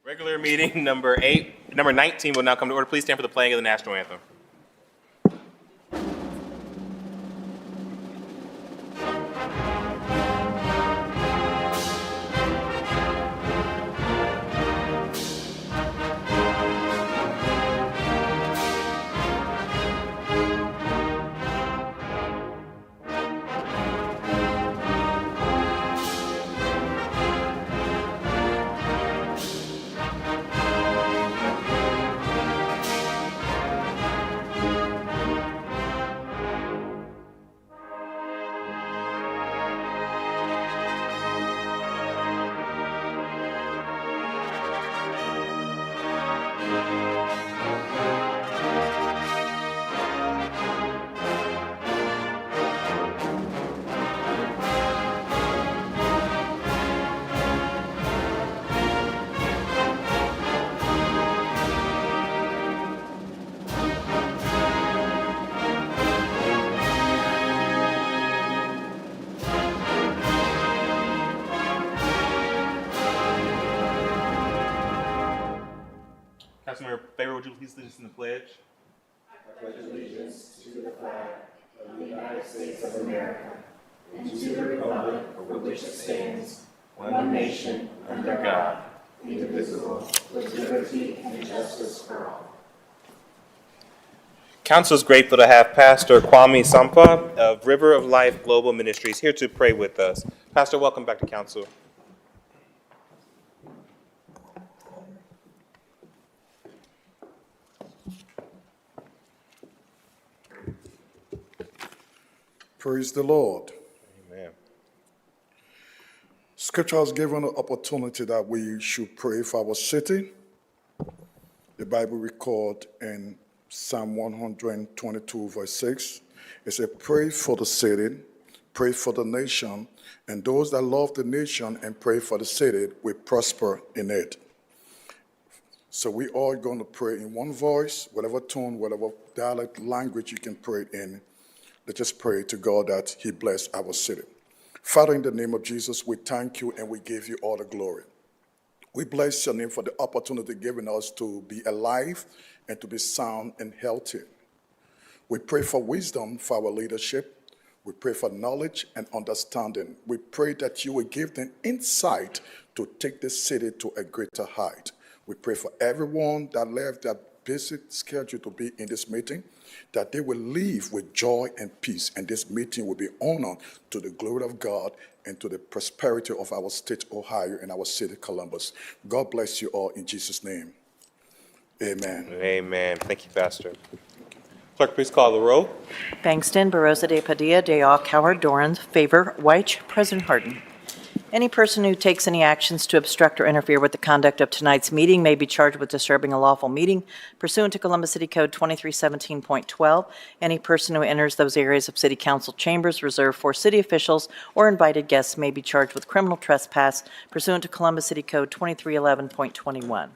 Regular meeting number 19 will now come to order. Please stand for the playing of the national anthem. Councilmember Favor, would you please lead us in the pledge? I pledge allegiance to the flag of the United States of America and to the republic for which it stands, one nation, under God, indivisible, with liberty and justice for all. Council is grateful to have Pastor Kwame Sampa of River of Life Global Ministries here to pray with us. Pastor, welcome back to council. Praise the Lord. Amen. Scripture has given an opportunity that we should pray for our city. The Bible records in Psalm 122, verse 6, it says, pray for the city, pray for the nation, and those that love the nation and pray for the city will prosper in it. So we all going to pray in one voice, whatever tone, whatever dialect language you can pray it in. Let's just pray to God that he bless our city. Father, in the name of Jesus, we thank you and we give you all the glory. We bless your name for the opportunity given us to be alive and to be sound and healthy. We pray for wisdom for our leadership. We pray for knowledge and understanding. We pray that you will give them insight to take this city to a greater height. We pray for everyone that left their busy schedule to be in this meeting, that they will leave with joy and peace, and this meeting will be honored to the glory of God and to the prosperity of our state, Ohio, and our city, Columbus. God bless you all in Jesus' name. Amen. Amen. Thank you, Pastor. Clerk, please call the roll. Bangston, Barosa de Padilla, de Coward, Dorans, Favor, Weich, President Harden. Any person who takes any actions to obstruct or interfere with the conduct of tonight's meeting may be charged with disturbing a lawful meeting pursuant to Columbus City Code 2317.12. Any person who enters those areas of city council chambers reserved for city officials or invited guests may be charged with criminal trespass pursuant to Columbus City Code 2311.21.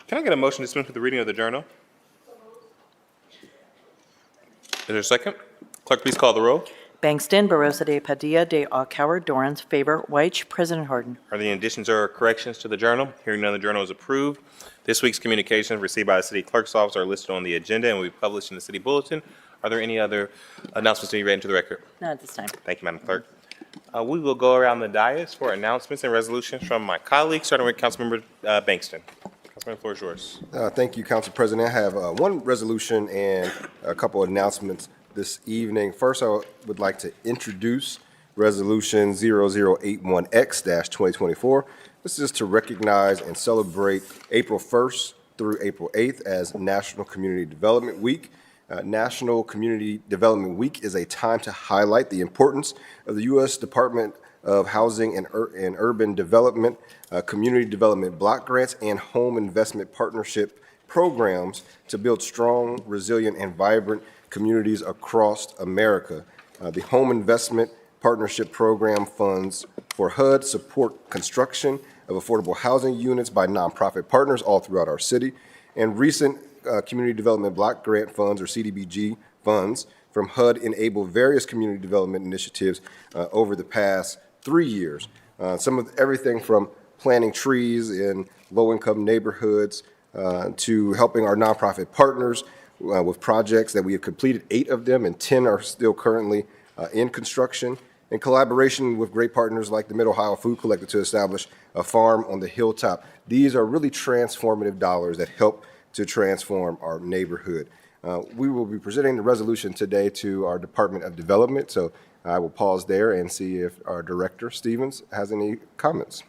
Can I get a motion to dispense with the reading of the journal? Is there a second? Clerk, please call the roll. Bangston, Barosa de Padilla, de Coward, Dorans, Favor, Weich, President Harden. Are there any additions or corrections to the journal? Hearing none, the journal is approved. This week's communications received by the city clerk's office are listed on the agenda and will be published in the city bulletin. Are there any other announcements to be read into the record? Not at this time. Thank you, Madam Clerk. We will go around the dais for announcements and resolutions from my colleagues, starting with Councilmember Bangston. Councilmember, the floor is yours. Thank you, Council President. I have one resolution and a couple of announcements this evening. First, I would like to introduce Resolution 0081X-2024. This is to recognize and celebrate April 1st through April 8th as National Community Development Week. National Community Development Week is a time to highlight the importance of the U.S. Department of Housing and Urban Development, Community Development Block Grants, and Home Investment Partnership programs to build strong, resilient, and vibrant communities across America. The Home Investment Partnership Program funds for HUD support construction of affordable housing units by nonprofit partners all throughout our city. And recent Community Development Block Grant funds, or CDBG funds, from HUD enable various community development initiatives over the past 3 years. Some of everything from planting trees in low-income neighborhoods, to helping our nonprofit partners with projects that we have completed 8 of them, and 10 are still currently in construction, in collaboration with great partners like the Mid-Ohio Food Collective to establish a farm on the hilltop. These are really transformative dollars that help to transform our neighborhood. We will be presenting the resolution today to our Department of Development, so I will pause there and see if our Director, Stevens, has any comments.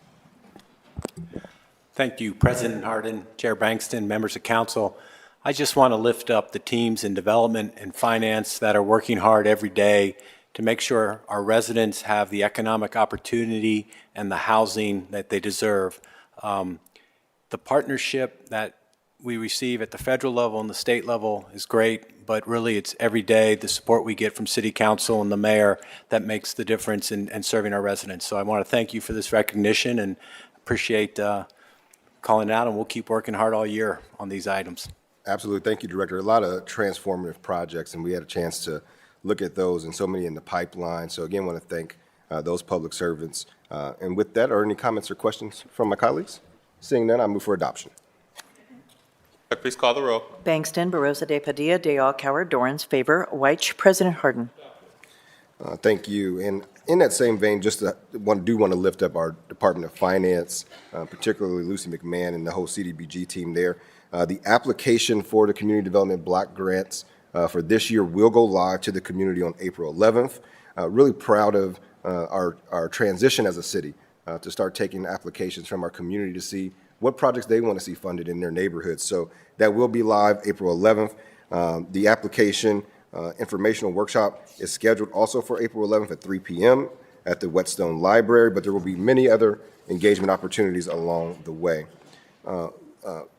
Thank you, President Harden, Chair Bankston, members of council. I just want to lift up the teams in development and finance that are working hard every day to make sure our residents have the economic opportunity and the housing that they deserve. The partnership that we receive at the federal level and the state level is great, but really it's every day the support we get from City Council and the mayor that makes the difference in serving our residents. So I want to thank you for this recognition and appreciate calling it out, and we'll keep working hard all year on these items. Absolutely. Thank you, Director. A lot of transformative projects, and we had a chance to look at those and so many in the pipeline. So again, I want to thank those public servants. And with that, are any comments or questions from my colleagues? Seeing none, I move for adoption. Clerk, please call the roll. Bangston, Barosa de Padilla, de Coward, Dorans, favor, White, President Harden. Thank you. And in that same vein, just want to lift up our Department of Finance, particularly Lucy McMahon and the whole CDBG team there. The application for the Community Development Block Grants for this year will go live to the community on April 11th. Really proud of our transition as a city to start taking applications from our community to see what projects they want to see funded in their neighborhoods. So that will be live April 11th. The application informational workshop is scheduled also for April 11th at 3 p.m. at the Whetstone Library, but there will be many other engagement opportunities along the way.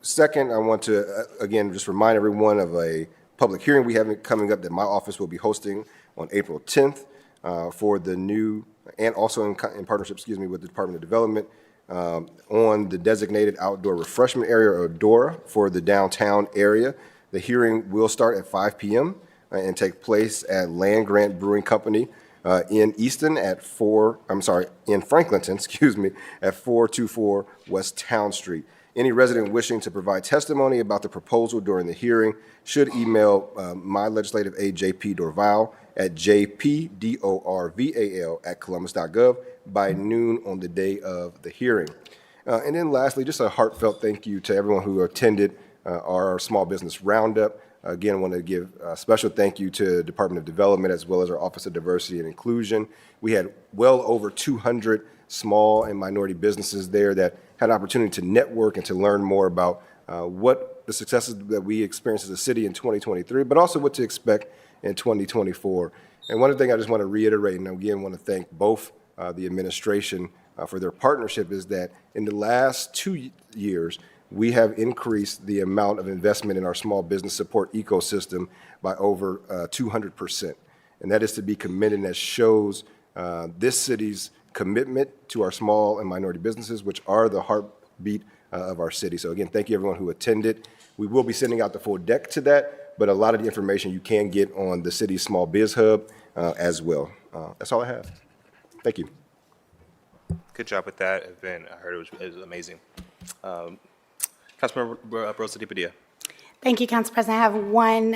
Second, I want to, again, just remind everyone of a public hearing we have coming up that my office will be hosting on April 10th for the new, and also in partnership, with the Department of Development, on the designated outdoor refreshment area, or DORA, for the downtown area. The hearing will start at 5 p.m. And take place at Land Grant Brewing Company in Easton in Franklinton, at 424 West Town Street. Any resident wishing to provide testimony about the proposal during the hearing should email my legislative aide, J.P. Dorval, at jpdorval@columbus.gov by noon on the day of the hearing. And then lastly, just a heartfelt thank you to everyone who attended our Small Business Roundup. Again, I want to give a special thank you to the Department of Development as well as our Office of Diversity and Inclusion. We had well over 200 small and minority businesses there that had an opportunity to network and to learn more about what the successes that we experienced as a city in 2023, but also what to expect in 2024. And one thing I just want to reiterate, and again want to thank both the administration for their partnership, is that in the last 2 years, we have increased the amount of investment in our small business support ecosystem by over 200%. And that is to be commended, and that shows this city's commitment to our small and minority businesses, which are the heartbeat of our city. So again, thank you everyone who attended. We will be sending out the full deck to that, but a lot of the information you can get on the city's Small Biz Hub as well. That's all I have. Thank you. Good job with that event. I heard it was amazing. Councilmember Barosa de Padilla. Thank you, Council President. I have one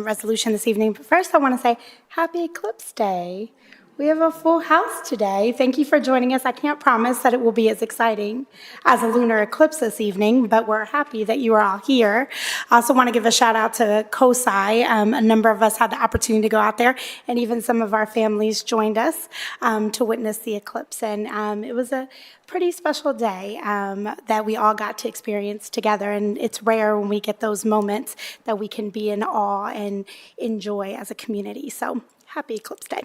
resolution this evening. But first, I want to say Happy Eclipse Day. We have a full house today. Thank you for joining us. I can't promise that it will be as exciting as a lunar eclipse this evening, but we're happy that you are all here. I also want to give a shout out to COSI. A number of us had the opportunity to go out there, and even some of our families joined us to witness the eclipse. And it was a pretty special day that we all got to experience together. And it's rare when we get those moments that we can be in awe and enjoy as a community. So happy Eclipse Day.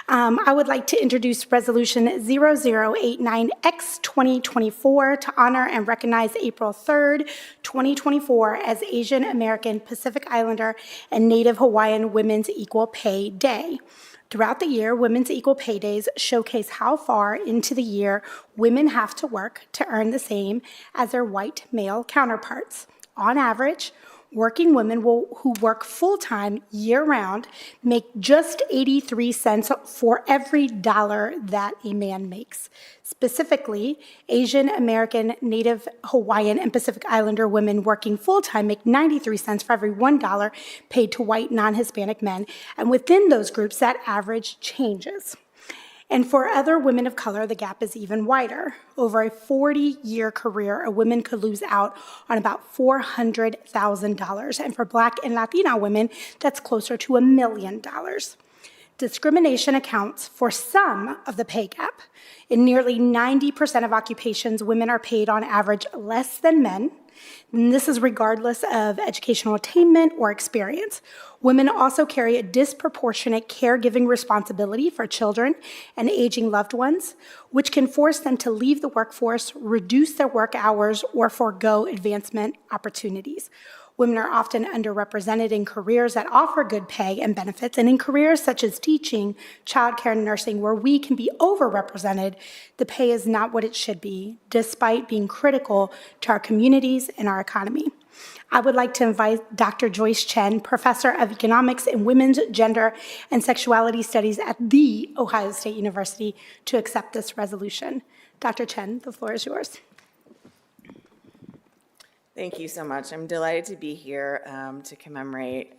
I would like to introduce Resolution 0089X2024 to honor and recognize April 3rd, 2024 as Asian American, Pacific Islander, and Native Hawaiian Women's Equal Pay Day. Throughout the year, Women's Equal Pay Days showcase how far into the year women have to work to earn the same as their white male counterparts. On average, Working women who work full-time year-round make just 83 cents for every dollar that a man makes. Specifically, Asian American, Native Hawaiian, and Pacific Islander women working full-time make 93 cents for every $1 paid to white non-Hispanic men, and within those groups, that average changes. And for other women of color, the gap is even wider. Over a 40-year career, a woman could lose out on about $400,000. And for Black and Latina women, that's closer to $1 million. Discrimination accounts for some of the pay gap. In nearly 90% of occupations, women are paid on average less than men. And this is regardless of educational attainment or experience. Women also carry a disproportionate caregiving responsibility for children and aging loved ones, which can force them to leave the workforce, reduce their work hours, or forego advancement opportunities. Women are often underrepresented in careers that offer good pay and benefits, and in careers such as teaching, childcare, and nursing, where we can be overrepresented, the pay is not what it should be, despite being critical to our communities and our economy. I would like to invite Dr. Joyce Chen, Professor of Economics and Women's, Gender, and Sexuality Studies at The Ohio State University, to accept this resolution. Dr. Chen, the floor is yours. Thank you so much. I'm delighted to be here to commemorate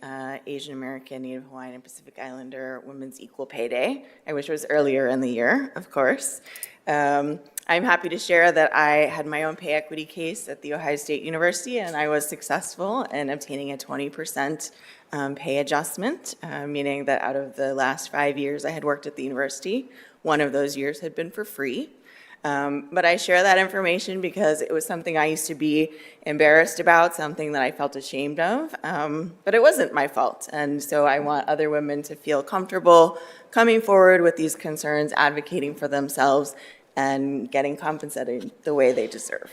Asian American, Native Hawaiian, and Pacific Islander Women's Equal Pay Day. I wish it was earlier in the year, of course. I'm happy to share that I had my own pay equity case at The Ohio State University, and I was successful in obtaining a 20% pay adjustment, meaning that out of the last 5 years I had worked at the university, one of those years had been for free. But I share that information because it was something I used to be embarrassed about, something that I felt ashamed of, but it wasn't my fault. And so I want other women to feel comfortable coming forward with these concerns, advocating for themselves, and getting compensated the way they deserve.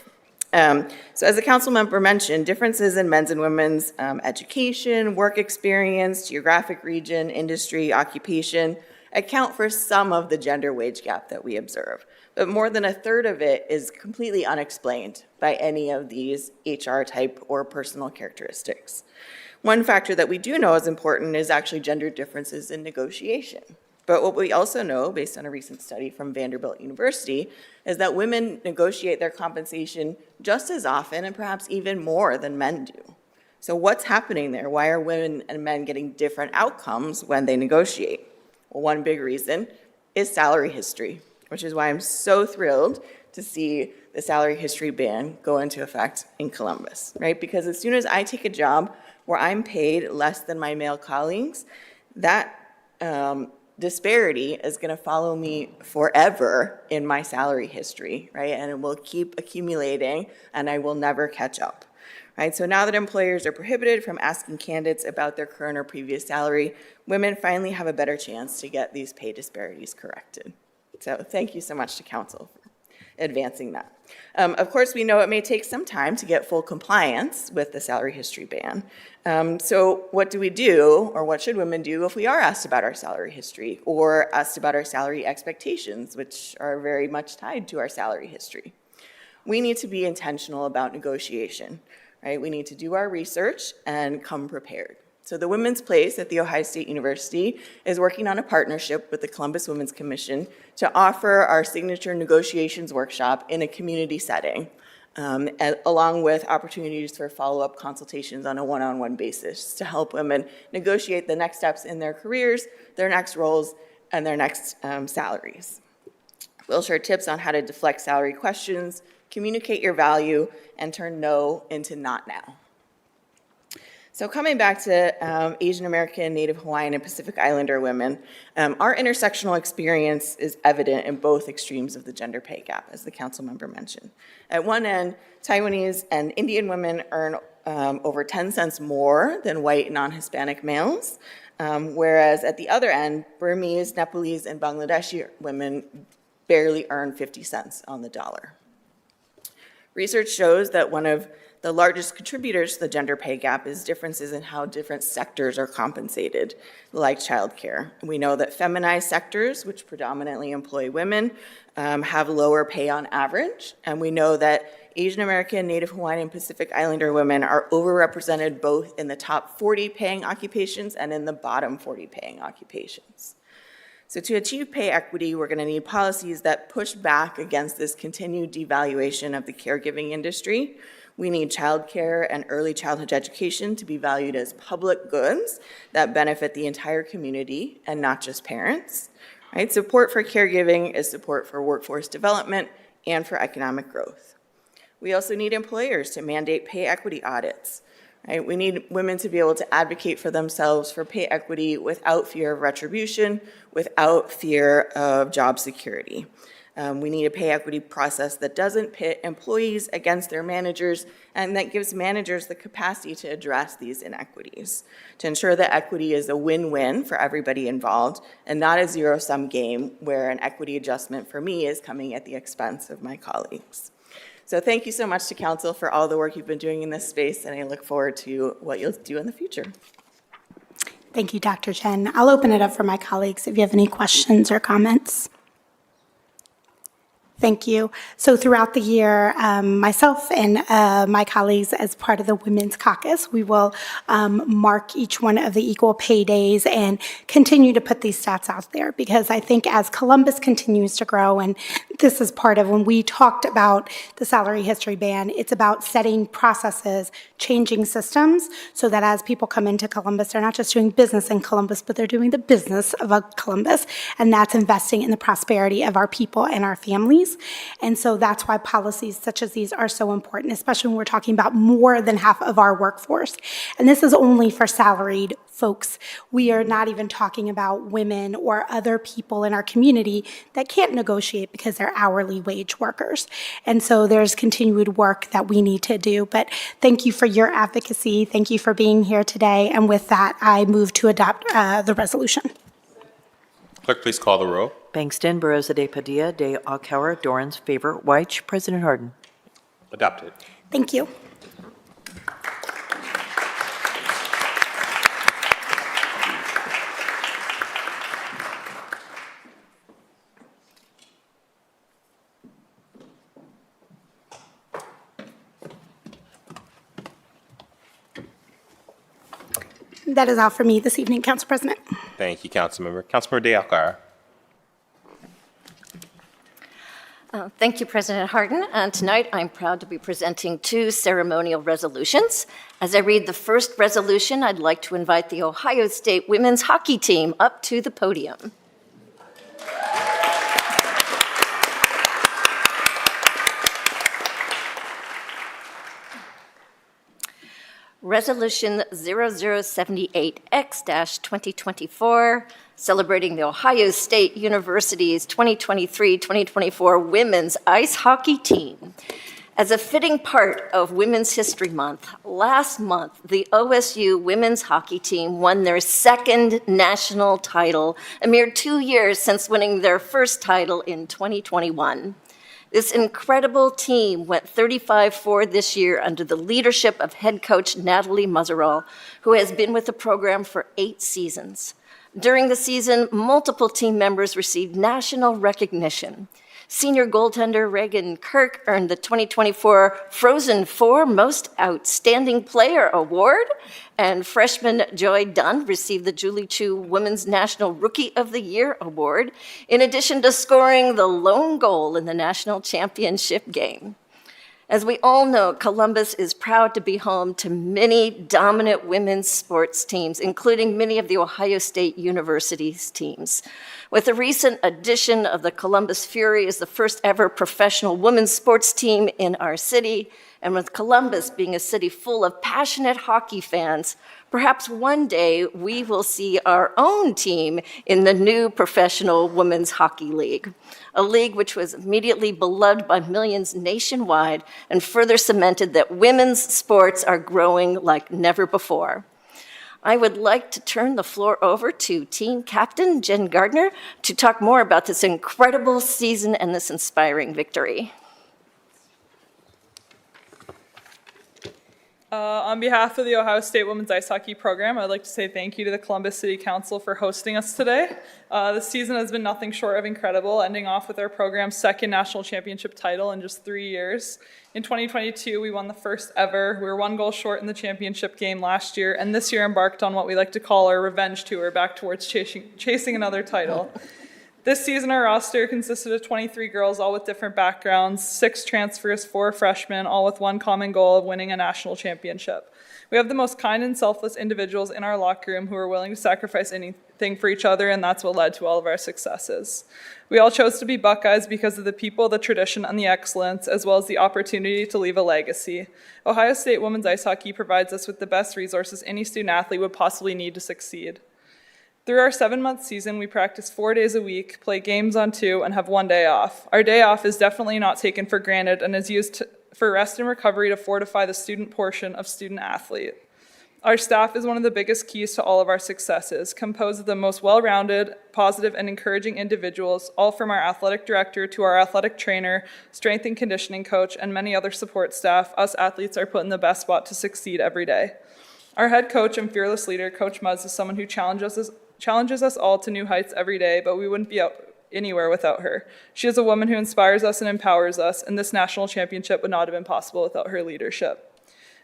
So as the council member mentioned, differences in men's and women's education, work experience, geographic region, industry, occupation account for some of the gender wage gap that we observe. But more than a third of it is completely unexplained by any of these HR type or personal characteristics. One factor that we do know is important is actually gender differences in negotiation. But what we also know, based on a recent study from Vanderbilt University, is that women negotiate their compensation just as often and perhaps even more than men do. So what's happening there? Why are women and men getting different outcomes when they negotiate? Well, one big reason is salary history, which is why I'm so thrilled to see the salary history ban go into effect in Columbus, right? Because as soon as I take a job where I'm paid less than my male colleagues, that disparity is going to follow me forever in my salary history, right? And it will keep accumulating, and I will never catch up. Right, so now that employers are prohibited from asking candidates about their current or previous salary, women finally have a better chance to get these pay disparities corrected. So thank you so much to council for advancing that. Of course, we know it may take some time to get full compliance with the salary history ban. So what do we do, or what should women do if we are asked about our salary history or asked about our salary expectations, which are very much tied to our salary history? We need to be intentional about negotiation. Right? We need to do our research and come prepared. So the Women's Place at The Ohio State University is working on a partnership with the Columbus Women's Commission to offer our signature negotiations workshop in a community setting, along with opportunities for follow-up consultations on a one-on-one basis to help women negotiate the next steps in their careers, their next roles, and their next salaries. We'll share tips on how to deflect salary questions, communicate your value, and turn no into not now. So coming back to Asian American, Native Hawaiian, and Pacific Islander women, our intersectional experience is evident in both extremes of the gender pay gap, as the council member mentioned. At one end, Taiwanese and Indian women earn over 10 cents more than white non-Hispanic males, whereas at the other end, Burmese, Nepalese, and Bangladeshi women barely earn 50 cents on the dollar. Research shows that one of the The largest contributors to the gender pay gap is differences in how different sectors are compensated, like childcare. We know that feminized sectors, which predominantly employ women, have lower pay on average, and we know that Asian American, Native Hawaiian, and Pacific Islander women are overrepresented both in the top 40 paying occupations and in the bottom 40 paying occupations. So to achieve pay equity, we're going to need policies that push back against this continued devaluation of the caregiving industry. We need childcare and early childhood education to be valued as public goods that benefit the entire community and not just parents. Right? Support for caregiving is support for workforce development and for economic growth. We also need employers to mandate pay equity audits. Right? We need women to be able to advocate for themselves for pay equity without fear of retribution, without fear of job security. We need a pay equity process that doesn't pit employees against their managers and that gives managers the capacity to address these inequities, to ensure that equity is a win-win for everybody involved and not a zero-sum game where an equity adjustment for me is coming at the expense of my colleagues. So thank you so much to Council for all the work you've been doing in this space, and I look forward to what you'll do in the future. Thank you, Dr. Chen. I'll open it up for my colleagues if you have any questions or comments. Thank you. So throughout the year, myself and my colleagues, as part of the Women's Caucus, we will mark each one of the equal pay days and continue to put these stats out there, because I think as Columbus continues to grow, and this is part of when we talked about the salary history ban, it's about setting processes, changing systems, so that as people come into Columbus, they're not just doing business in Columbus, but they're doing the business of Columbus, and that's investing in the prosperity of our people and our families. And so that's why policies such as these are so important, especially when we're talking about more than half of our workforce. And this is only for salaried folks. We are not even talking about women or other people in our community that can't negotiate because they're hourly wage workers. And so there's continued work that we need to do. But thank you for your advocacy. Thank you for being here today. And with that, I move to adopt the resolution. Clerk, please call the row. Bangston, Barosa de Padilla, de Alcala, Dorans, favor, Weich, President Harden. Adopted. Thank you. That is all for me this evening, Council President. Thank you, Councilmember. Councilmember De Alcara. Thank you, President Harden. And tonight, I'm proud to be presenting two ceremonial resolutions. As I read the first resolution, I'd like to invite the Ohio State women's hockey team up to the podium. Resolution 0078X-2024, celebrating the Ohio State University's 2023-2024 women's ice hockey team. As a fitting part of Women's History Month, last month, the OSU women's hockey team won their second national title, a mere 2 years since winning their first title in 2021. This incredible team went 35-4 this year under the leadership of head coach Natalie Muzzerall, who has been with the program for 8 seasons. During the season, multiple team members received national recognition. Senior goaltender Reagan Kirk earned the 2024 Frozen Four Most Outstanding Player Award, and freshman Joy Dunn received the Julie Chu Women's National Rookie of the Year Award, in addition to scoring the lone goal in the national championship game. As we all know, Columbus is proud to be home to many dominant women's sports teams, including many of the Ohio State University's teams. With the recent addition of the Columbus Fury as the first ever professional women's sports team in our city, and with Columbus being a city full of passionate hockey fans, perhaps one day we will see our own team in the new Professional Women's Hockey League, a league which was immediately beloved by millions nationwide and further cemented that women's sports are growing like never before. I would like to turn the floor over to team captain Jen Gardner to talk more about this incredible season and this inspiring victory. On behalf of the Ohio State Women's Ice Hockey Program, I'd like to say thank you to the Columbus City Council for hosting us today. This season has been nothing short of incredible, ending off with our program's second national championship title in just 3 years. In 2022, we won the first ever. We were 1 goal short in the championship game last year, and this year embarked on what we like to call our revenge tour back towards chasing another title. This season, our roster consisted of 23 girls, all with different backgrounds, 6 transfers, 4 freshmen, all with one common goal of winning a national championship. We have the most kind and selfless individuals in our locker room who are willing to sacrifice anything for each other, and that's what led to all of our successes. We all chose to be Buckeyes because of the people, the tradition, and the excellence, as well as the opportunity to leave a legacy. Ohio State Women's Ice Hockey provides us with the best resources any student athlete would possibly need to succeed. Through our 7-month season, we practice 4 days a week, play games on 2, and have 1 day off. Our day off is definitely not taken for granted and is used for rest and recovery to fortify the student portion of student athlete. Our staff is one of the biggest keys to all of our successes, composed of the most well-rounded, positive, and encouraging individuals, all from our athletic director to our athletic trainer, strength and conditioning coach, and many other support staff. Us athletes are put in the best spot to succeed every day. Our head coach and fearless leader, Coach Muzz, is someone who challenges us all to new heights every day, but we wouldn't be anywhere without her. She is a woman who inspires us and empowers us, and this national championship would not have been possible without her leadership.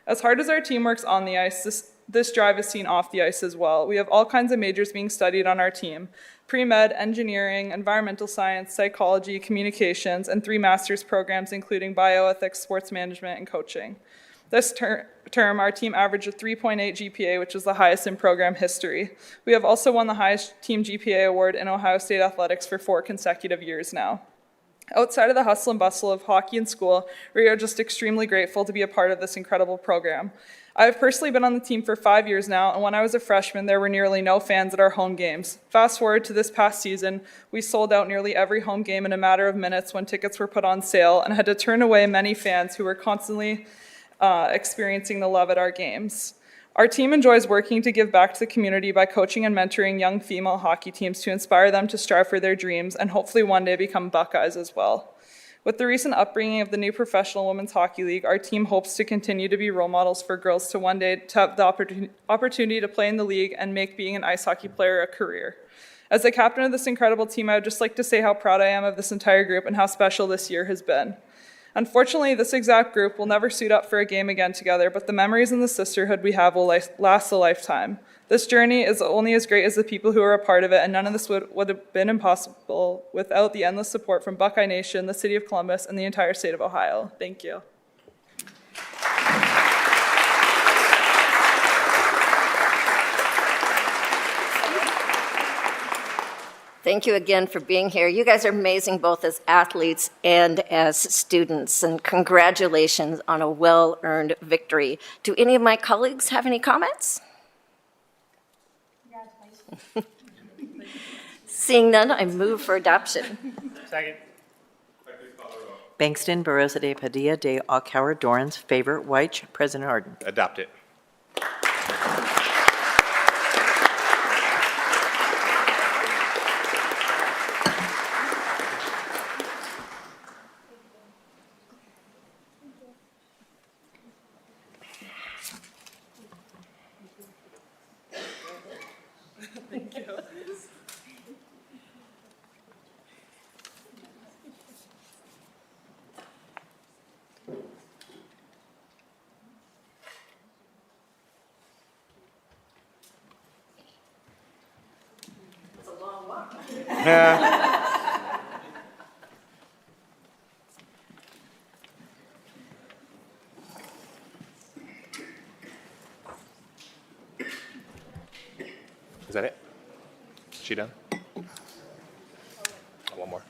As hard as our team works on the ice, this drive is seen off the ice as well. We have all kinds of majors being studied on our team: pre-med, engineering, environmental science, psychology, communications, and 3 master's programs including bioethics, sports management, and coaching. This term, our team averaged a 3.8 GPA, which is the highest in program history. We have also won the highest team GPA award in Ohio State athletics for 4 consecutive years now. Outside of the hustle and bustle of hockey and school, we are just extremely grateful to be a part of this incredible program. I have personally been on the team for 5 years now, and when I was a freshman, there were nearly no fans at our home games. Fast forward to this past season, we sold out nearly every home game in a matter of minutes when tickets were put on sale, and had to turn away many fans who were constantly experiencing the love at our games. Our team enjoys working to give back to the community by coaching and mentoring young female hockey teams to inspire them to strive for their dreams and hopefully one day become Buckeyes as well. With the recent upbringing of the new Professional Women's Hockey League, our team hopes to continue to be role models for girls to one day to have the opportunity to play in the league and make being an ice hockey player a career. As the captain of this incredible team, I would just like to say how proud I am of this entire group and how special this year has been. Unfortunately, this exact group will never suit up for a game again together, but the memories and the sisterhood we have will last a lifetime. This journey is only as great as the people who are a part of it, and none of this would have been impossible without the endless support from Buckeye Nation, the City of Columbus, and the entire state of Ohio. Thank you. Thank you again for being here. You guys are amazing both as athletes and as students, and congratulations on a well-earned victory. Do any of my colleagues have any comments? Seeing none, I move for adoption. Second. Bangston, Barosa de Padilla, de Alcauer, Dorans, favor, White, President Harden. Adopt it. Is that it? She done? One more.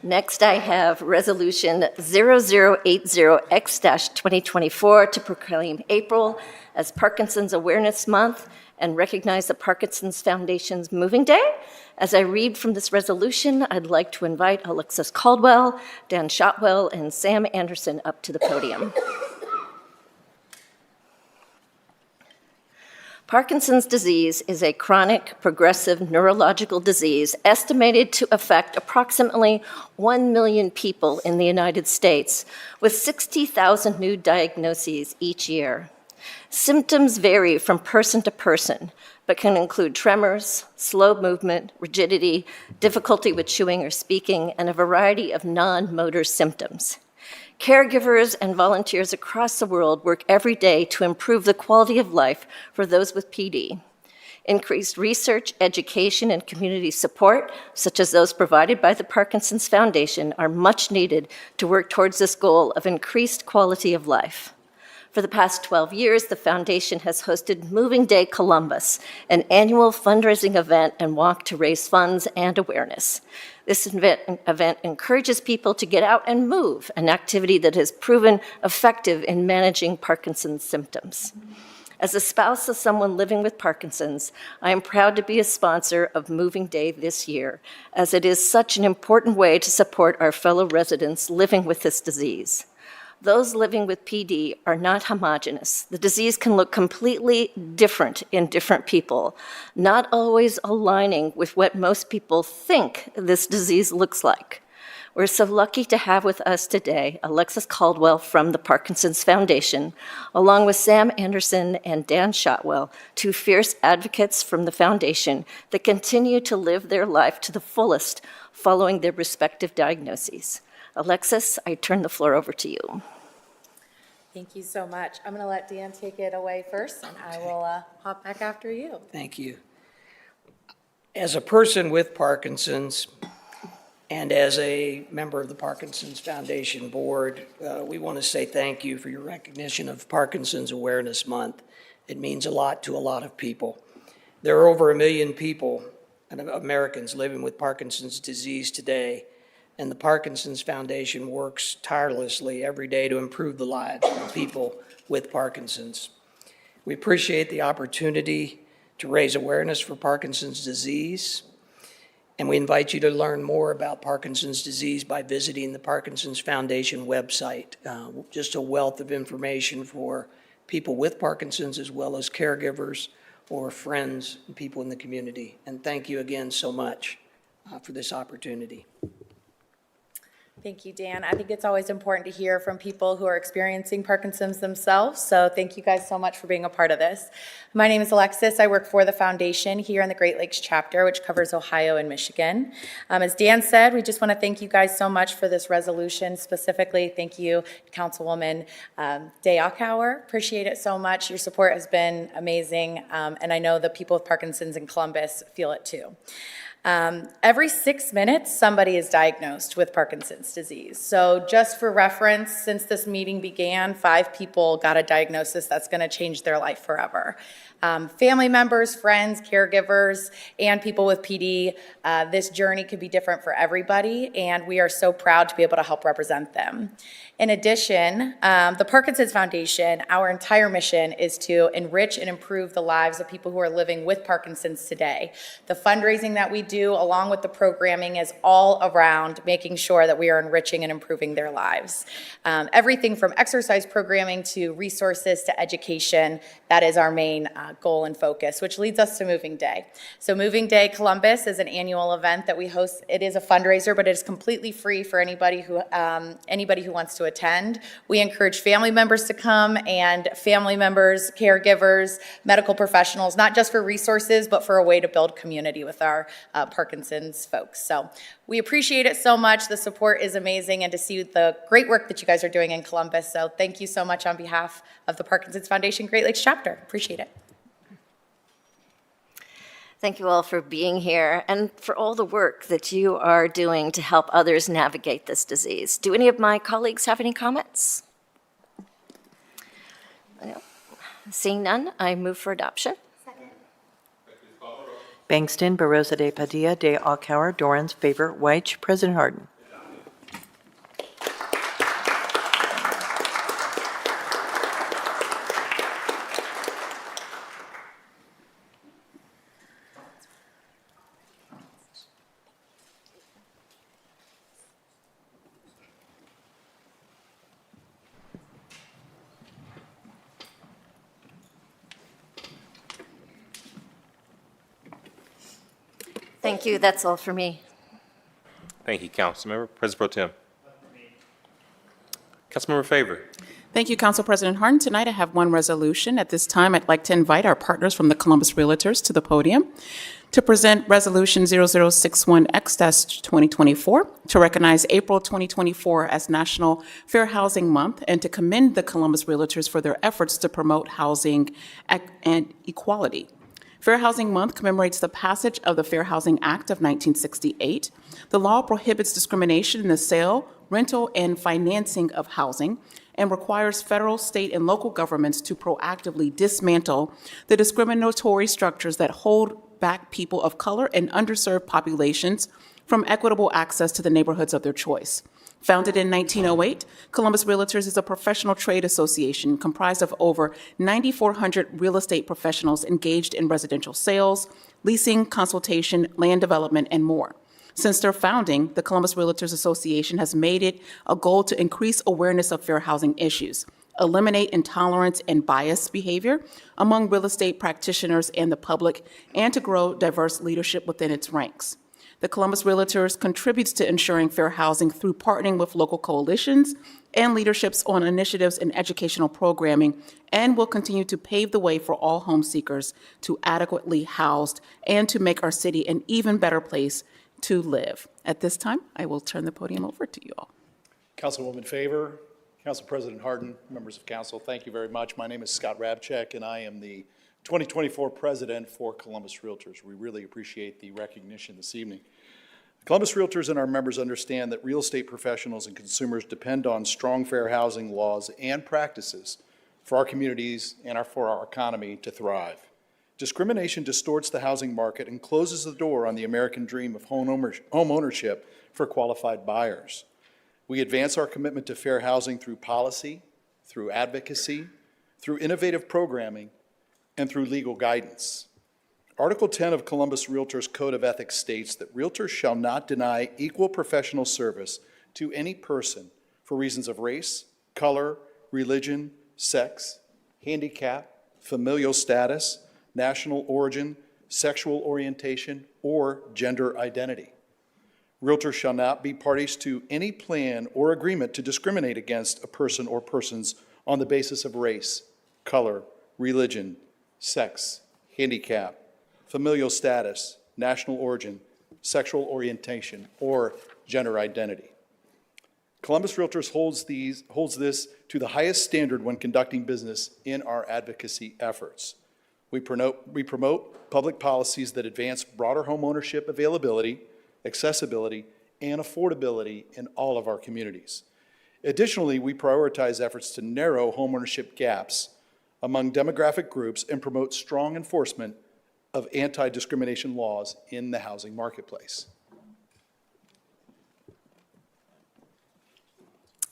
Next, I have Resolution 0080X-2024 to proclaim April as Parkinson's Awareness Month and recognize the Parkinson's Foundation's Moving Day. As I read from this resolution, I'd like to invite Alexis Caldwell, Dan Shotwell, and Sam Anderson up to the podium. Parkinson's disease is a chronic, progressive neurological disease estimated to affect approximately 1 million people in the United States, with 60,000 new diagnoses each year. Symptoms vary from person to person, but can include tremors, slow movement, rigidity, difficulty with chewing or speaking, and a variety of non-motor symptoms. Caregivers and volunteers across the world work every day to improve the quality of life for those with PD. Increased research, education, and community support, such as those provided by the Parkinson's Foundation, are much needed to work towards this goal of increased quality of life. For the past 12 years, the Foundation has hosted Moving Day Columbus, an annual fundraising event and walk to raise funds and awareness. This event encourages people to get out and move, an activity that has proven effective in managing Parkinson's symptoms. As a spouse of someone living with Parkinson's, I am proud to be a sponsor of Moving Day this year, as it is such an important way to support our fellow residents living with this disease. Those living with PD are not homogeneous. The disease can look completely different in different people, not always aligning with what most people think this disease looks like. We're so lucky to have with us today Alexis Caldwell from the Parkinson's Foundation, along with Sam Anderson and Dan Shotwell, two fierce advocates from the Foundation that continue to live their life to the fullest following their respective diagnoses. Alexis, I turn the floor over to you. Thank you so much. I'm going to let Dan take it away first, and I will hop back after you. Thank you. As a person with Parkinson's and as a member of the Parkinson's Foundation Board, we want to say thank you for your recognition of Parkinson's Awareness Month. It means a lot to a lot of people. There are over 1 million people, Americans, living with Parkinson's disease today, and the Parkinson's Foundation works tirelessly every day to improve the lives of people with Parkinson's. We appreciate the opportunity to raise awareness for Parkinson's disease, and we invite you to learn more about Parkinson's disease by visiting the Parkinson's Foundation website. Just a wealth of information for people with Parkinson's as well as caregivers or friends and people in the community. And thank you again so much for this opportunity. Thank you, Dan. I think it's always important to hear from people who are experiencing Parkinson's themselves, so thank you guys so much for being a part of this. My name is Alexis. I work for the Foundation here in the Great Lakes chapter, which covers Ohio and Michigan. As Dan said, we just want to thank you guys so much for this resolution. Specifically, thank you, Councilwoman Day Ockauer. Appreciate it so much. Your support has been amazing, and I know the people with Parkinson's in Columbus feel it too. Every 6 minutes, somebody is diagnosed with Parkinson's disease. So just for reference, since this meeting began, 5 people got a diagnosis that's going to change their life forever. Family members, friends, caregivers, and people with PD, this journey could be different for everybody, and we are so proud to be able to help represent them. In addition, the Parkinson's Foundation, our entire mission is to enrich and improve the lives of people who are living with Parkinson's today. The fundraising that we do, along with the programming, is all around making sure that we are enriching and improving their lives. Everything from exercise programming to resources to education, that is our main goal and focus, which leads us to Moving Day. So Moving Day Columbus is an annual event that we host. It is a fundraiser, but it is completely free for anybody who wants to attend. We encourage family members to come, and family members, caregivers, medical professionals, not just for resources, but for a way to build community with our Parkinson's folks. So we appreciate it so much. The support is amazing, and to see the great work that you guys are doing in Columbus. So thank you so much on behalf of the Parkinson's Foundation Great Lakes chapter. Appreciate it. Thank you all for being here and for all the work that you are doing to help others navigate this disease. Do any of my colleagues have any comments? No. Seeing none, I move for adoption. Bangston, Barosa de Padilla, de Alcauer, Dorans, favor, Weich, President Harden. Thank you. That's all for me. Thank you, Councilmember. President Pro Tem. Councilmember Favor. Thank you, Council President Harden. Tonight I have one resolution. At this time, I'd like to invite our partners from the Columbus Realtors to the podium to present Resolution 0061X-2024 to recognize April 2024 as National Fair Housing Month and to commend the Columbus Realtors for their efforts to promote housing and equality. Fair Housing Month commemorates the passage of the Fair Housing Act of 1968. The law prohibits discrimination in the sale, rental, and financing of housing and requires federal, state, and local governments to proactively dismantle the discriminatory structures that hold back people of color and underserved populations from equitable access to the neighborhoods of their choice. Founded in 1908, Columbus Realtors is a professional trade association comprised of over 9,400 real estate professionals engaged in residential sales, leasing, consultation, land development, and more. Since their founding, the Columbus Realtors Association has made it a goal to increase awareness of fair housing issues, eliminate intolerance and biased behavior among real estate practitioners and the public, and to grow diverse leadership within its ranks. The Columbus Realtors contributes to ensuring fair housing through partnering with local coalitions and leaderships on initiatives in educational programming, and will continue to pave the way for all home seekers to adequately housed and to make our city an even better place to live. At this time, I will turn the podium over to you all. Councilwoman Favor, Council President Harden, members of council, thank you very much. My name is Scott Rabchak, and I am the 2024 president for Columbus Realtors. We really appreciate the recognition this evening. Columbus Realtors and our members understand that real estate professionals and consumers depend on strong fair housing laws and practices for our communities and for our economy to thrive. Discrimination distorts the housing market and closes the door on the American dream of home ownership for qualified buyers. We advance our commitment to fair housing through policy, through advocacy, through innovative programming, and through legal guidance. Article 10 of Columbus Realtors Code of Ethics states that realtors shall not deny equal professional service to any person for reasons of race, color, religion, sex, handicap, familial status, national origin, sexual orientation, or gender identity. Realtors shall not be parties to any plan or agreement to discriminate against a person or persons on the basis of race, color, religion, sex, handicap, familial status, national origin, sexual orientation, or gender identity. Columbus Realtors holds this to the highest standard when conducting business in our advocacy efforts. We promote public policies that advance broader homeownership availability, accessibility, and affordability in all of our communities. Additionally, we prioritize efforts to narrow homeownership gaps among demographic groups and promote strong enforcement of anti-discrimination laws in the housing marketplace.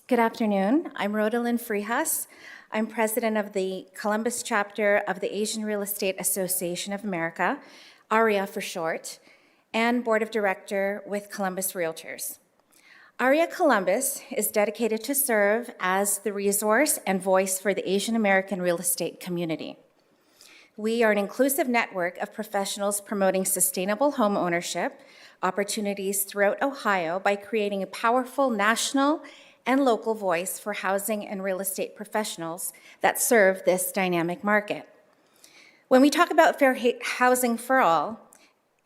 Good afternoon. I'm Rodalyn Freehas. I'm president of the Columbus chapter of the Asian Real Estate Association of America, ARIA for short, and board of director with Columbus Realtors. ARIA Columbus is dedicated to serve as the resource and voice for the Asian American real estate community. We are an inclusive network of professionals promoting sustainable home ownership opportunities throughout Ohio by creating a powerful national and local voice for housing and real estate professionals that serve this dynamic market. When we talk about fair housing for all,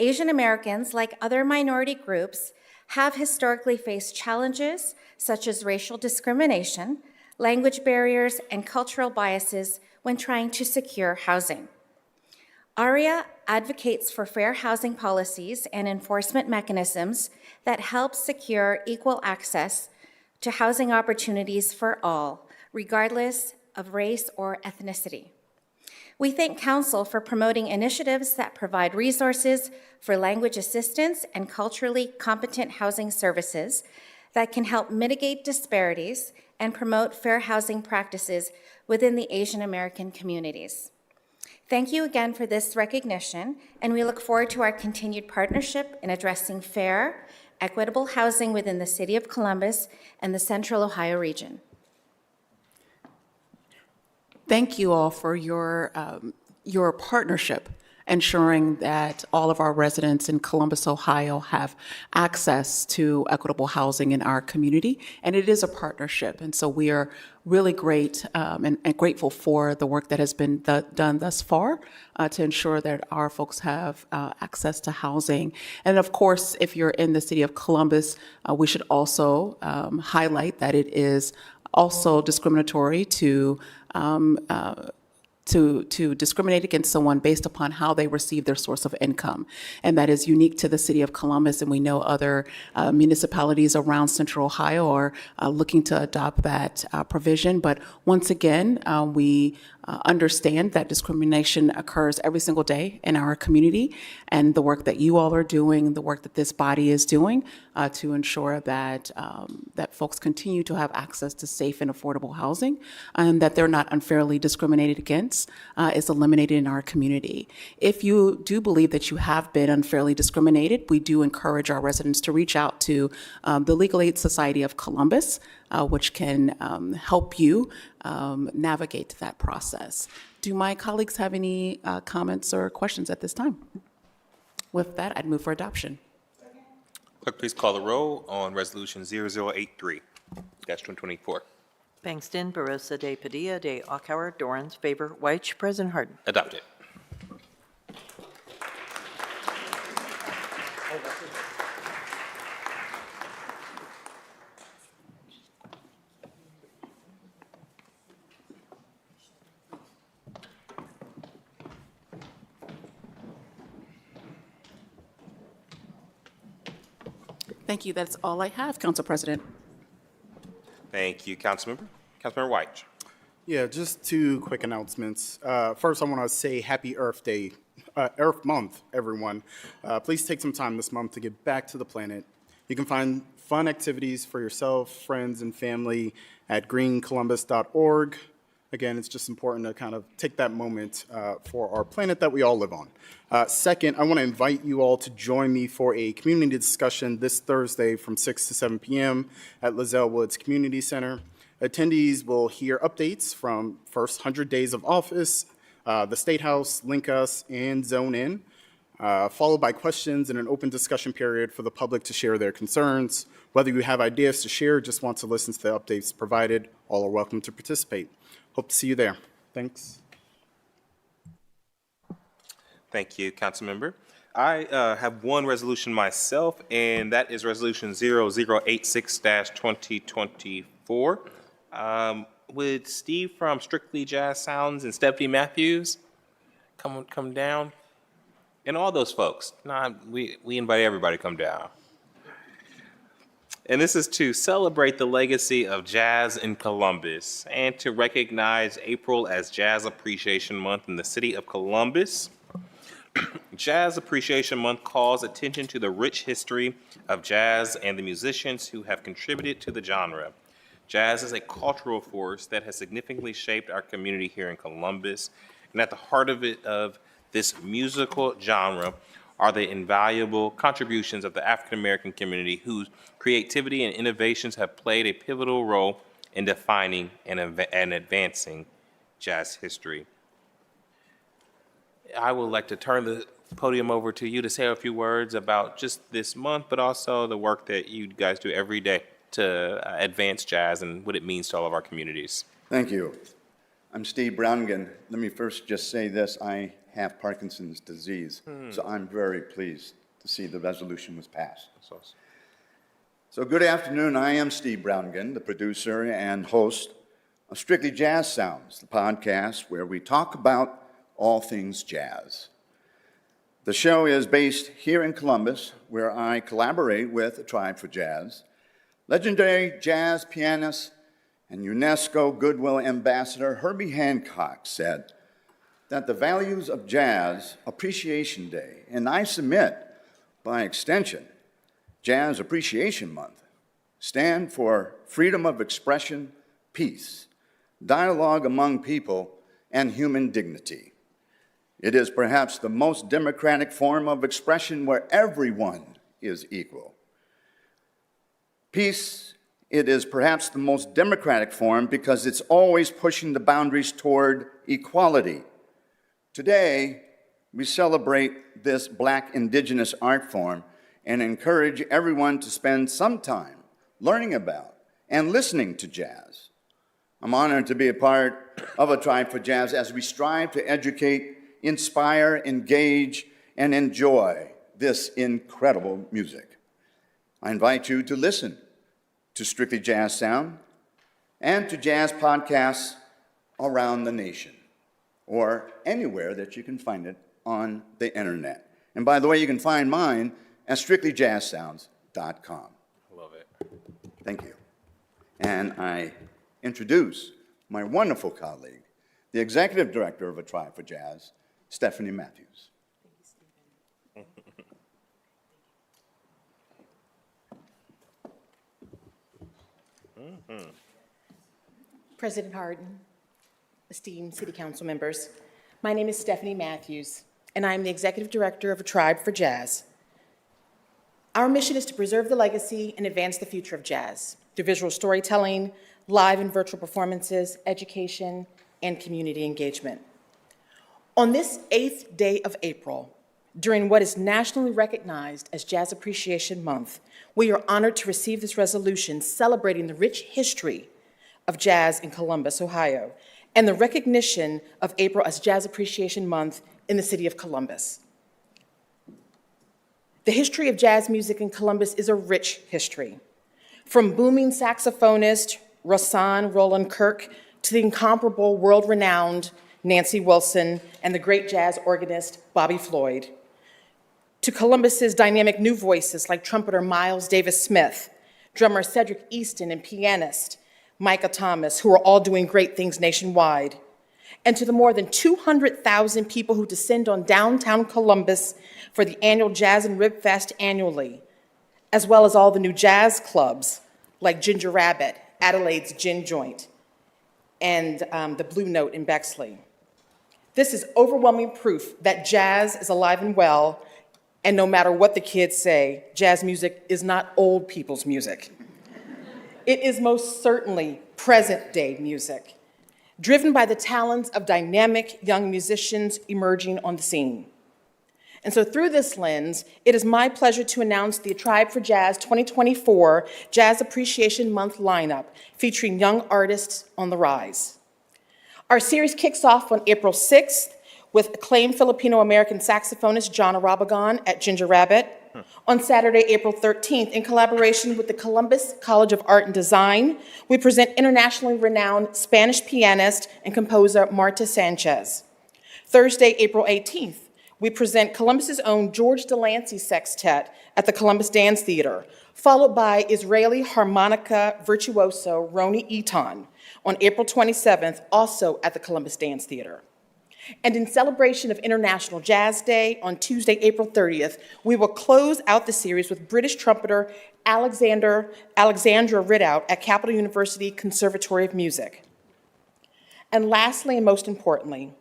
Asian Americans, like other minority groups, have historically faced challenges such as racial discrimination, language barriers, and cultural biases when trying to secure housing. ARIA advocates for fair housing policies and enforcement mechanisms that help secure equal access to housing opportunities for all, regardless of race or ethnicity. We thank Council for promoting initiatives that provide resources for language assistance and culturally competent housing services that can help mitigate disparities and promote fair housing practices within the Asian American communities. Thank you again for this recognition, and we look forward to our continued partnership in addressing fair, equitable housing within the City of Columbus and the Central Ohio region. Thank you all for your partnership ensuring that all of our residents in Columbus, Ohio have access to equitable housing in our community. And it is a partnership. And so we are really great and grateful for the work that has been done thus far to ensure that our folks have access to housing. And of course, if you're in the city of Columbus, we should also highlight that it is also discriminatory to discriminate against someone based upon how they receive their source of income. And that is unique to the city of Columbus, and we know other municipalities around Central Ohio are looking to adopt that provision. But once again, we understand that discrimination occurs every single day in our community, and the work that you all are doing, the work that this body is doing to ensure that that folks continue to have access to safe and affordable housing, and that they're not unfairly discriminated against, is eliminated in our community. If you do believe that you have been unfairly discriminated, we do encourage our residents to reach out to the Legal Aid Society of Columbus, which can help you navigate that process. Do my colleagues have any comments or questions at this time? With that, I'd move for adoption. Clerk, please call the roll on Resolution 0083-2024. Bangston, Barosa de Padilla, de Akauer, Dorans, favor, White, President Harden. Adopted. Thank you. That's all I have, Council President. Thank you, Councilmember. Councilmember White. Yeah, just two quick announcements. First, I want to say Happy Earth Day, Earth Month, everyone. Please take some time this month to get back to the planet. You can find fun activities for yourself, friends, and family at greencolumbus.org. Again, it's just important to kind of take that moment for our planet that we all live on. Second, I want to invite you all to join me for a community discussion this Thursday from 6 to 7 p.m. at Lozelle Woods Community Center. Attendees will hear updates from first 100 days of office, the State House, Link Us, and Zone In, followed by questions and an open discussion period for the public to share their concerns. Whether you have ideas to share or just want to listen to the updates provided, all are welcome to participate. Hope to see you there. Thanks. Thank you, Councilmember. I have one resolution myself, and that is Resolution 0086-2024. Would Steve from Strictly Jazz Sounds and Stephanie Matthews come down? And all those folks. We invite everybody to come down. And this is to celebrate the legacy of jazz in Columbus and to recognize April as Jazz Appreciation Month in the city of Columbus. Jazz Appreciation Month calls attention to the rich history of jazz and the musicians who have contributed to the genre. Jazz is a cultural force that has significantly shaped our community here in Columbus, and at the heart of this musical genre are the invaluable contributions of the African American community whose creativity and innovations have played a pivotal role in defining and advancing jazz history. I would like to turn the podium over to you to say a few words about just this month, but also the work that you guys do every day to advance jazz and what it means to all of our communities. Thank you. I'm Steve Browngan. Let me first just say this. I have Parkinson's disease, so I'm very pleased to see the resolution was passed. That's awesome. So good afternoon. I am Steve Browngan, the producer and host of Strictly Jazz Sounds, the podcast where we talk about all things jazz. The show is based here in Columbus, where I collaborate with the Tribe for Jazz. Legendary jazz pianist and UNESCO Goodwill Ambassador Herbie Hancock said that the values of Jazz Appreciation Day, and I submit, by extension, Jazz Appreciation Month, stand for freedom of expression, peace, dialogue among people, and human dignity. It is perhaps the most democratic form of expression where everyone is equal. Peace, it is perhaps the most democratic form because it's always pushing the boundaries toward equality. Today, we celebrate this Black indigenous art form and encourage everyone to spend some time learning about and listening to jazz. I'm honored to be a part of A Tribe for Jazz as we strive to educate, inspire, engage, and enjoy this incredible music. I invite you to listen to Strictly Jazz Sound and to jazz podcasts around the nation, or anywhere that you can find it on the internet. And by the way, you can find mine at strictlyjazzsounds.com. Love it. Thank you. And I introduce my wonderful colleague, the Executive Director of A Tribe for Jazz, Stephanie Matthews. President Harden, esteemed City Council members, my name is Stephanie Matthews, and I am the Executive Director of A Tribe for Jazz. Our mission is to preserve the legacy and advance the future of jazz through visual storytelling, live and virtual performances, education, and community engagement. On this 8th day of April, during what is nationally recognized as Jazz Appreciation Month, we are honored to receive this resolution celebrating the rich history of jazz in Columbus, Ohio, and the recognition of April as Jazz Appreciation Month in the city of Columbus. The history of jazz music in Columbus is a rich history. From booming saxophonist Rahsaan Roland Kirk to the incomparable world-renowned Nancy Wilson and the great jazz organist Bobby Floyd, to Columbus's dynamic new voices like trumpeter Miles Davis Smith, drummer Cedric Easton, and pianist Micah Thomas, who are all doing great things nationwide, and to the more than 200,000 people who descend on downtown Columbus for the annual Jazz and Rib Fest annually, as well as all the new jazz clubs like Ginger Rabbit, Adelaide's Gin Joint, and the Blue Note in Bexley. This is overwhelming proof that jazz is alive and well, and no matter what the kids say, jazz music is not old people's music. It is most certainly present-day music, driven by the talents of dynamic young musicians emerging on the scene. And so through this lens, it is my pleasure to announce the Tribe for Jazz 2024 Jazz Appreciation Month lineup, featuring young artists on the rise. Our series kicks off on April 6th with acclaimed Filipino-American saxophonist John Arabagon at Ginger Rabbit. On Saturday, April 13th, in collaboration with the Columbus College of Art and Design, we present internationally renowned Spanish pianist and composer Marta Sanchez. Thursday, April 18th, we present Columbus's own George Delancey Sextet at the Columbus Dance Theater, followed by Israeli harmonica virtuoso Roni Eaton on April 27th, also at the Columbus Dance Theater. And in celebration of International Jazz Day on Tuesday, April 30th, we will close out the series with British trumpeter Alexandra Ridout at Capital University Conservatory of Music. And lastly, and most importantly,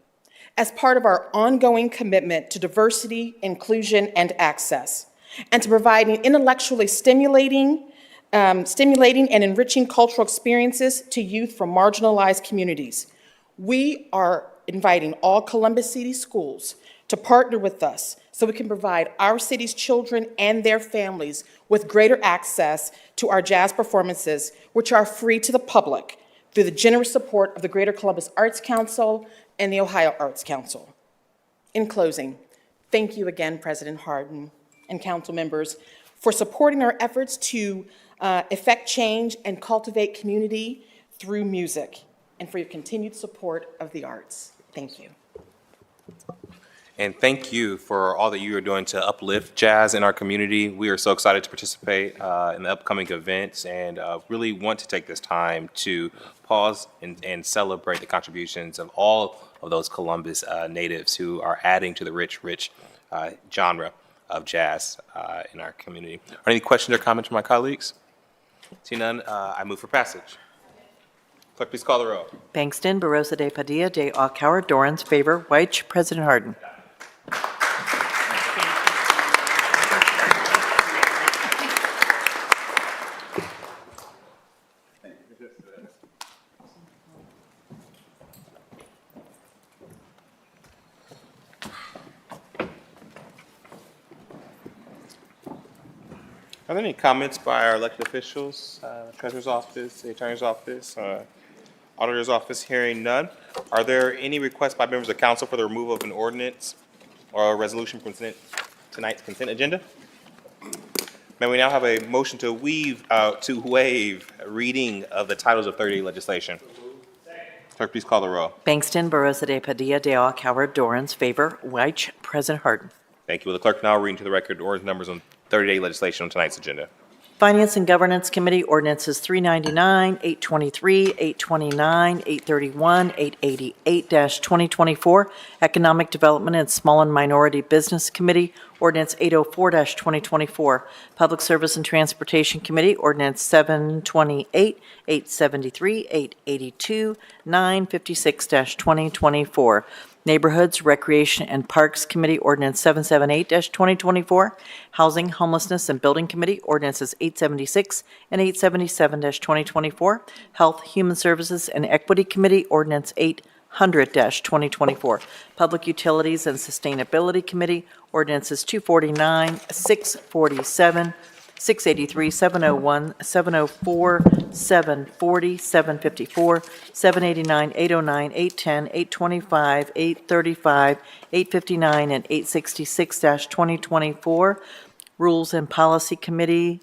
as part of our ongoing commitment to diversity, inclusion, and access, and to providing intellectually stimulating and enriching cultural experiences to youth from marginalized communities, we are inviting all Columbus City schools to partner with us so we can provide our city's children and their families with greater access to our jazz performances, which are free to the public through the generous support of the Greater Columbus Arts Council and the Ohio Arts Council. In closing, thank you again, President Harden and council members, for supporting our efforts to effect change and cultivate community through music, and for your continued support of the arts. Thank you. And thank you for all that you are doing to uplift jazz in our community. We are so excited to participate in the upcoming events, and really want to take this time to pause and celebrate the contributions of all of those Columbus natives who are adding to the rich genre of jazz in our community. Are any questions or comments from my colleagues? See none, I move for passage. Clerk, please call the roll. Bankston, Barosa de Padilla, de Alcauer, Dorans, favor, White, President Harden. Are there any comments by our elected officials, Treasurer's Office, the Attorney's Office, Auditor's Office? Hearing none. Are there any requests by members of council for the removal of an ordinance or a resolution from tonight's consent agenda? May we now have a motion to waive reading of the titles of 30 legislation? Clerk, please call the row. Bangston, Barosa de Padilla, de all, Coward, Dorans, favor, Weich, President Harden. Thank you. Will the clerk now read into the record ordinance numbers on 30-day legislation on tonight's agenda? Finance and Governance Committee, ordinances 399, 823, 829, 831, 888-2024. Economic Development and Small and Minority Business Committee, ordinance 804-2024. Public Service and Transportation Committee, ordinance 728, 873, 882, 956-2024. Neighborhoods, Recreation, and Parks Committee, ordinance 778-2024. Housing, Homelessness, and Building Committee, ordinances 876 and 877-2024. Health, Human Services, and Equity Committee, ordinance 800-2024. Public Utilities and Sustainability Committee, ordinances 249, 647, 683, 701, 704, 740, 754, 789, 809, 810, 825, 835, 859, and 866-2024. Rules and Policy Committee,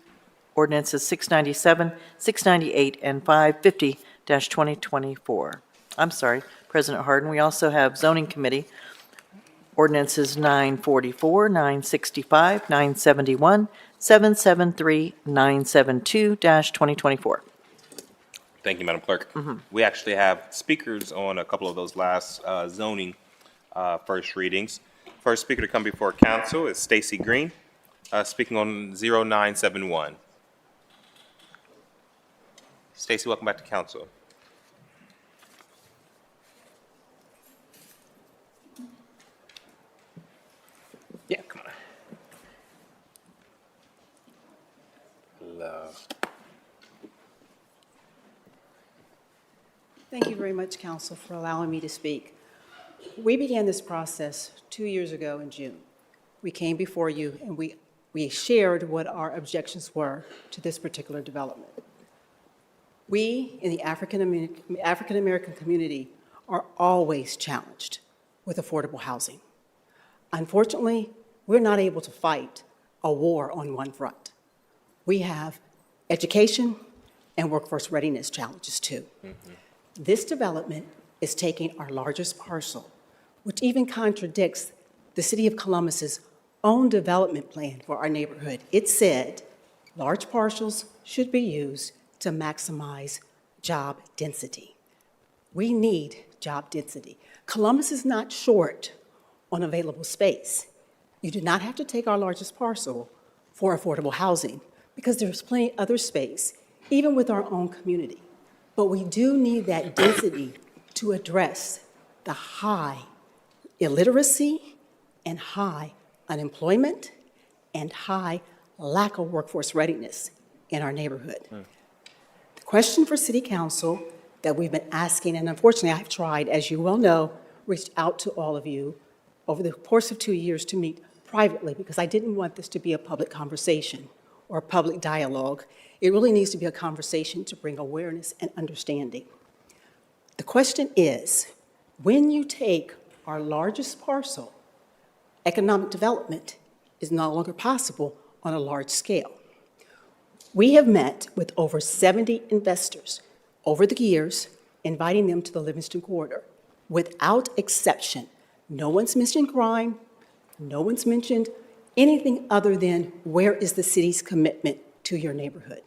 ordinances 697, 698, and 550-2024. I'm sorry, President Harden. We also have Zoning Committee, ordinances 944, 965, 971, 773, 972-2024. Thank you, Madam Clerk. We actually have speakers on a couple of those last zoning first readings. First speaker to come before council is Stacy Green, speaking on 0971. Stacy, welcome back to council. Yeah, come on. Love. Thank you very much, Council, for allowing me to speak. We began this process 2 years ago in June. We came before you and we shared what our objections were to this particular development. We in the African American community are always challenged with affordable housing. Unfortunately, we're not able to fight a war on one front. We have education and workforce readiness challenges too. This development is taking our largest parcel, which even contradicts the City of Columbus's own development plan for our neighborhood. It said large parcels should be used to maximize job density. We need job density. Columbus is not short on available space. You do not have to take our largest parcel for affordable housing because there's plenty other space, even with our own community. But we do need that density to address the high illiteracy and high unemployment and high lack of workforce readiness in our neighborhood. The question for City Council that we've been asking, and unfortunately I've tried, as you well know, reached out to all of you over the course of 2 years to meet privately because I didn't want this to be a public conversation or a public dialogue. It really needs to be a conversation to bring awareness and understanding. The question is, when you take our largest parcel, economic development is no longer possible on a large scale. We have met with over 70 investors over the years, inviting them to the Livingston Corridor. Without exception, no one's mentioned crime, no one's mentioned anything other than where is the city's commitment to your neighborhood.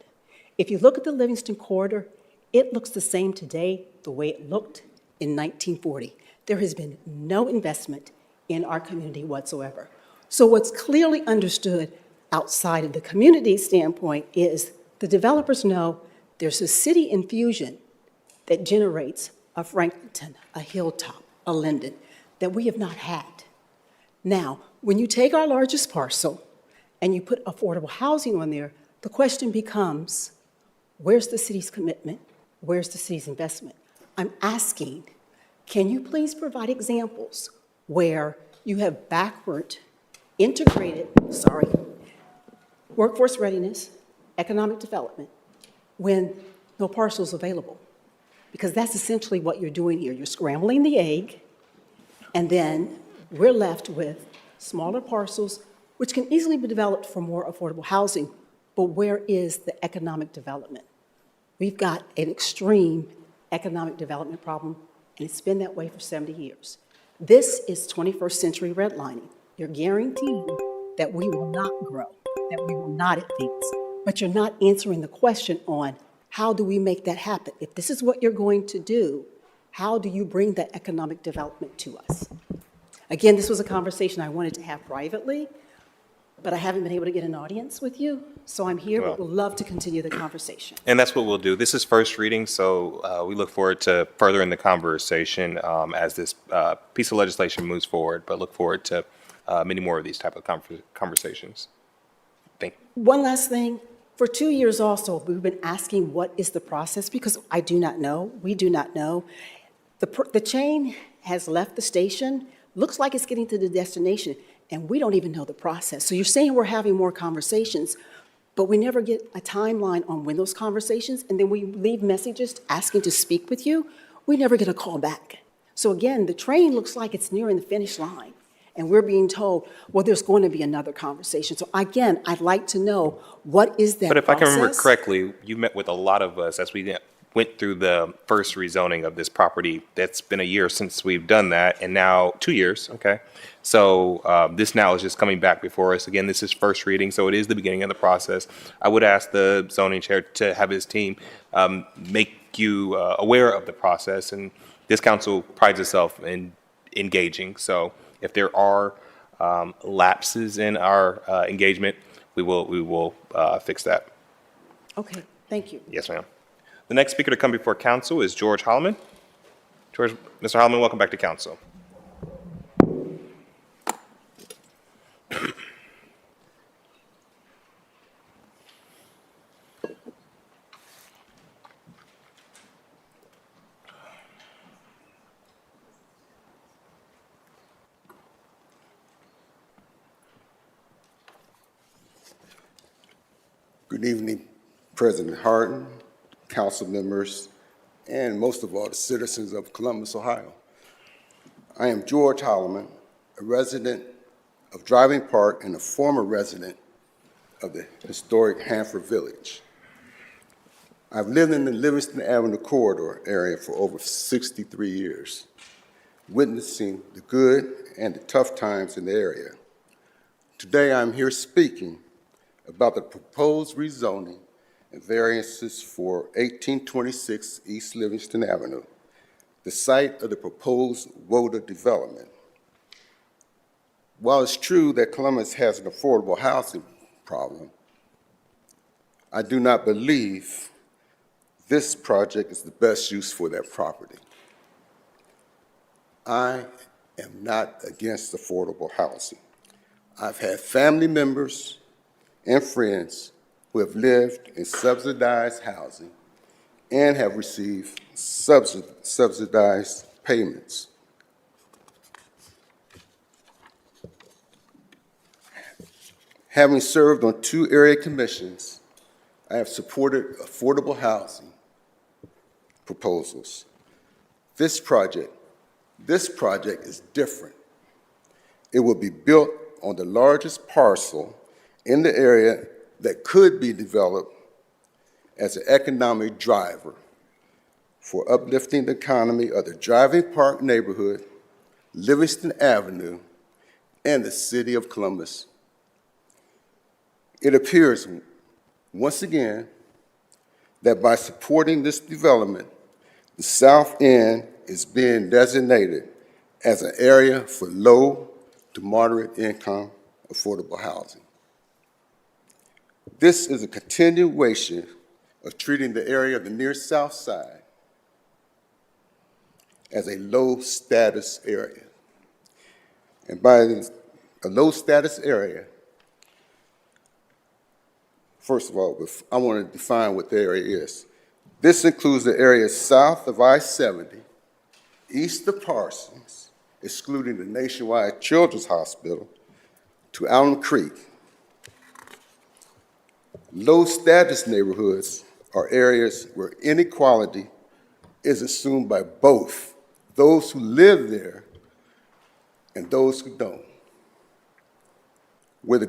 If you look at the Livingston Corridor, it looks the same today the way it looked in 1940. There has been no investment in our community whatsoever. So what's clearly understood outside of the community standpoint is the developers know there's a city infusion that generates a Franklinton, a Hilltop, a Linden that we have not had. Now, when you take our largest parcel and you put affordable housing on there, the question becomes, where's the city's commitment? Where's the city's investment? I'm asking, can you please provide examples where you have backward integrated, workforce readiness, economic development, when no parcel is available. Because that's essentially what you're doing here. You're scrambling the egg, and then we're left with smaller parcels, which can easily be developed for more affordable housing. But where is the economic development? We've got an extreme economic development problem, and it's been that way for 70 years. This is 21st century redlining. You're guaranteeing that we will not grow, that we will not advance, but you're not answering the question on how do we make that happen? If this is what you're going to do, how do you bring that economic development to us? Again, this was a conversation I wanted to have privately, but I haven't been able to get an audience with you, so I'm here, but would love to continue the conversation. And that's what we'll do. This is first reading, so we look forward to furthering the conversation as this piece of legislation moves forward, but look forward to many more of these type of conversations. Thank you. One last thing. For 2 years also, we've been asking what is the process, because I do not know, we do not know. The train has left the station, looks like it's getting to the destination, and we don't even know the process. So you're saying we're having more conversations, but we never get a timeline on when those conversations, and then we leave messages asking to speak with you. We never get a call back. So again, the train looks like it's nearing the finish line, and we're being told, well, there's going to be another conversation. So again, I'd like to know, what is that But if I can remember process? correctly, you met with a lot of us as we went through the first rezoning of this property. That's been a year since we've done that, and now 2 years, okay? So this now is just coming back before us. Again, this is first reading, so it is the beginning of the process. I would ask the zoning chair to have his team make you aware of the process, and this council prides itself in engaging. So if there are lapses in our engagement, we will fix that. Okay, thank you. Yes, ma'am. The next speaker to come before council is George Holloman. Mr. Holloman, welcome back to council. Good evening, President Hardin, council members, and most of all, the citizens of Columbus, Ohio. I am George Holloman, a resident of Driving Park and a former resident of the historic Hanford Village. I've lived in the Livingston Avenue corridor area for over 63 years, witnessing the good and the tough times in the area. Today, I'm here speaking about the proposed rezoning and variances for 1826 East Livingston Avenue, the site of the proposed WODA development. While it's true that Columbus has an affordable housing problem, I do not believe this project is the best use for that property. I am not against affordable housing. I've had family members and friends who have lived in subsidized housing and have received subsidized payments. Having served on 2 area commissions, I have supported affordable housing proposals. This project is different. It will be built on the largest parcel in the area that could be developed as an economic driver for uplifting the economy of the Driving Park neighborhood, Livingston Avenue, and the city of Columbus. It appears, once again, that by supporting this development, the South End is being designated as an area for low to moderate income affordable housing. This is a continuation of treating the area of the near South Side as a low-status area. And by a low-status area, first of all, I want to define what the area is. This includes the area south of I-70, east of Parsons, excluding the Nationwide Children's Hospital, to Allen Creek. Low-status neighborhoods are areas where inequality is assumed by both those who live there and those who don't. Where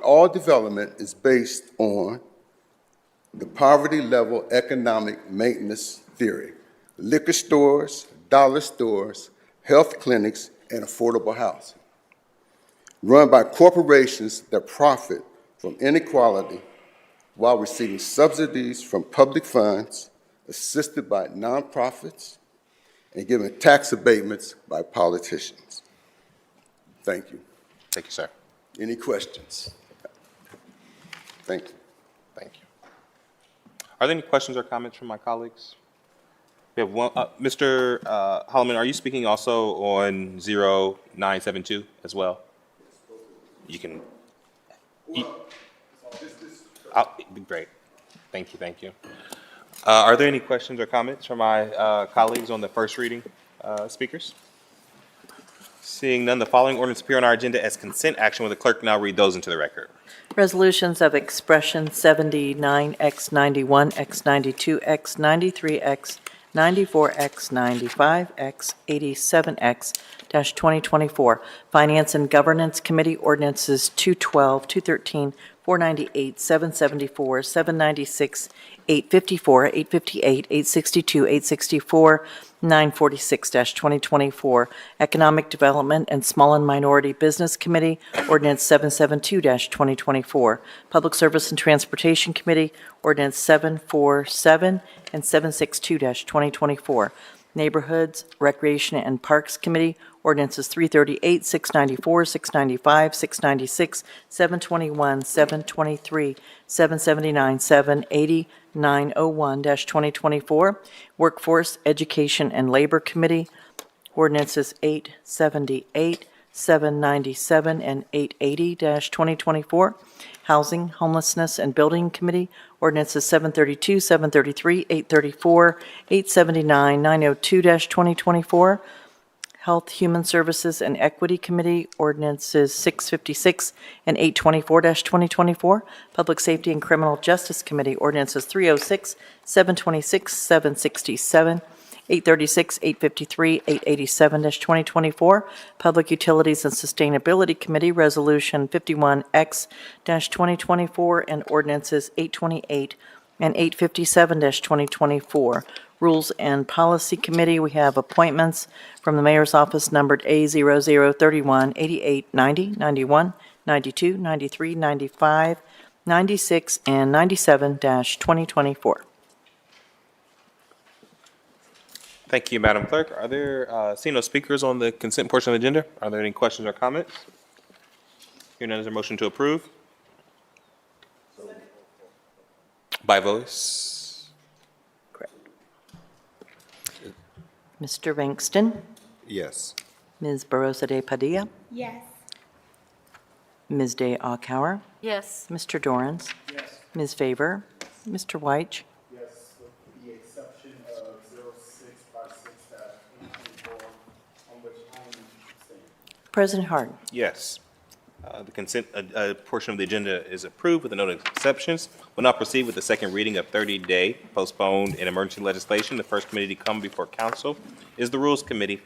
all development is based on the poverty level economic maintenance theory, liquor stores, dollar stores, health clinics, and affordable housing, run by corporations that profit from inequality while receiving subsidies from public funds, assisted by nonprofits, and given tax abatements by politicians. Thank you. Thank you, sir. Any questions? Thank you. Thank you. Are there any questions or comments from my colleagues? We have one. Mr. Holloman, are you speaking also on 0972 as well? You can. Great. Thank you. Thank you. Are there any questions or comments from my colleagues on the first reading speakers? Seeing none, the following ordinance appear on our agenda as consent action. Will the clerk now read those into the record? Resolutions of expression 79X91, X92, X93X, 94X, 95X, 87X-2024. Finance and Governance Committee ordinances 212, 213, 498, 774, 796, 854, 858, 862, 864, 946-2024. Economic Development and Small and Minority Business Committee, Ordinance 772-2024. Public Service and Transportation Committee, Ordinance 747 and 762-2024. Neighborhoods, Recreation and Parks Committee, Ordinances 338, 694, 695, 696, 721, 723, 779, 780, 901-2024. Workforce, Education and Labor Committee, Ordinances 878, 797, and 880-2024. Housing, Homelessness and Building Committee, Ordinances 732, 733, 834, 879, 902-2024. Health, Human Services and Equity Committee, Ordinances 656 and 824-2024. Public Safety and Criminal Justice Committee, Ordinances 306, 726, 767, 836, 853, 887-2024. Public Utilities and Sustainability Committee, Resolution 51X-2024, and Ordinances 828 and 857-2024. Rules and Policy Committee, we have appointments from the Mayor's Office numbered A0031, 88, 90, 91, 92, 93, 95, 96, and 97-2024. Thank you, Madam Clerk. Are there, seeing no speakers on the consent portion of the agenda, are there any questions or comments? Hearing none, is there a motion to approve? By voice. Mr. Bankston, Yes. Ms. Barosa de Padilla, Yes. Ms. De Alcauer, Yes. Mr. Dorans, Ms. Favor, Mr. White, Yes, with the exception of 0656-824, on which I am abstaining. President Harden. Yes. The consent portion of the agenda is approved with a note of exceptions. We'll now proceed with the second reading of 30-day postponed and emergency legislation. The first committee to come before council is the Rules Committee,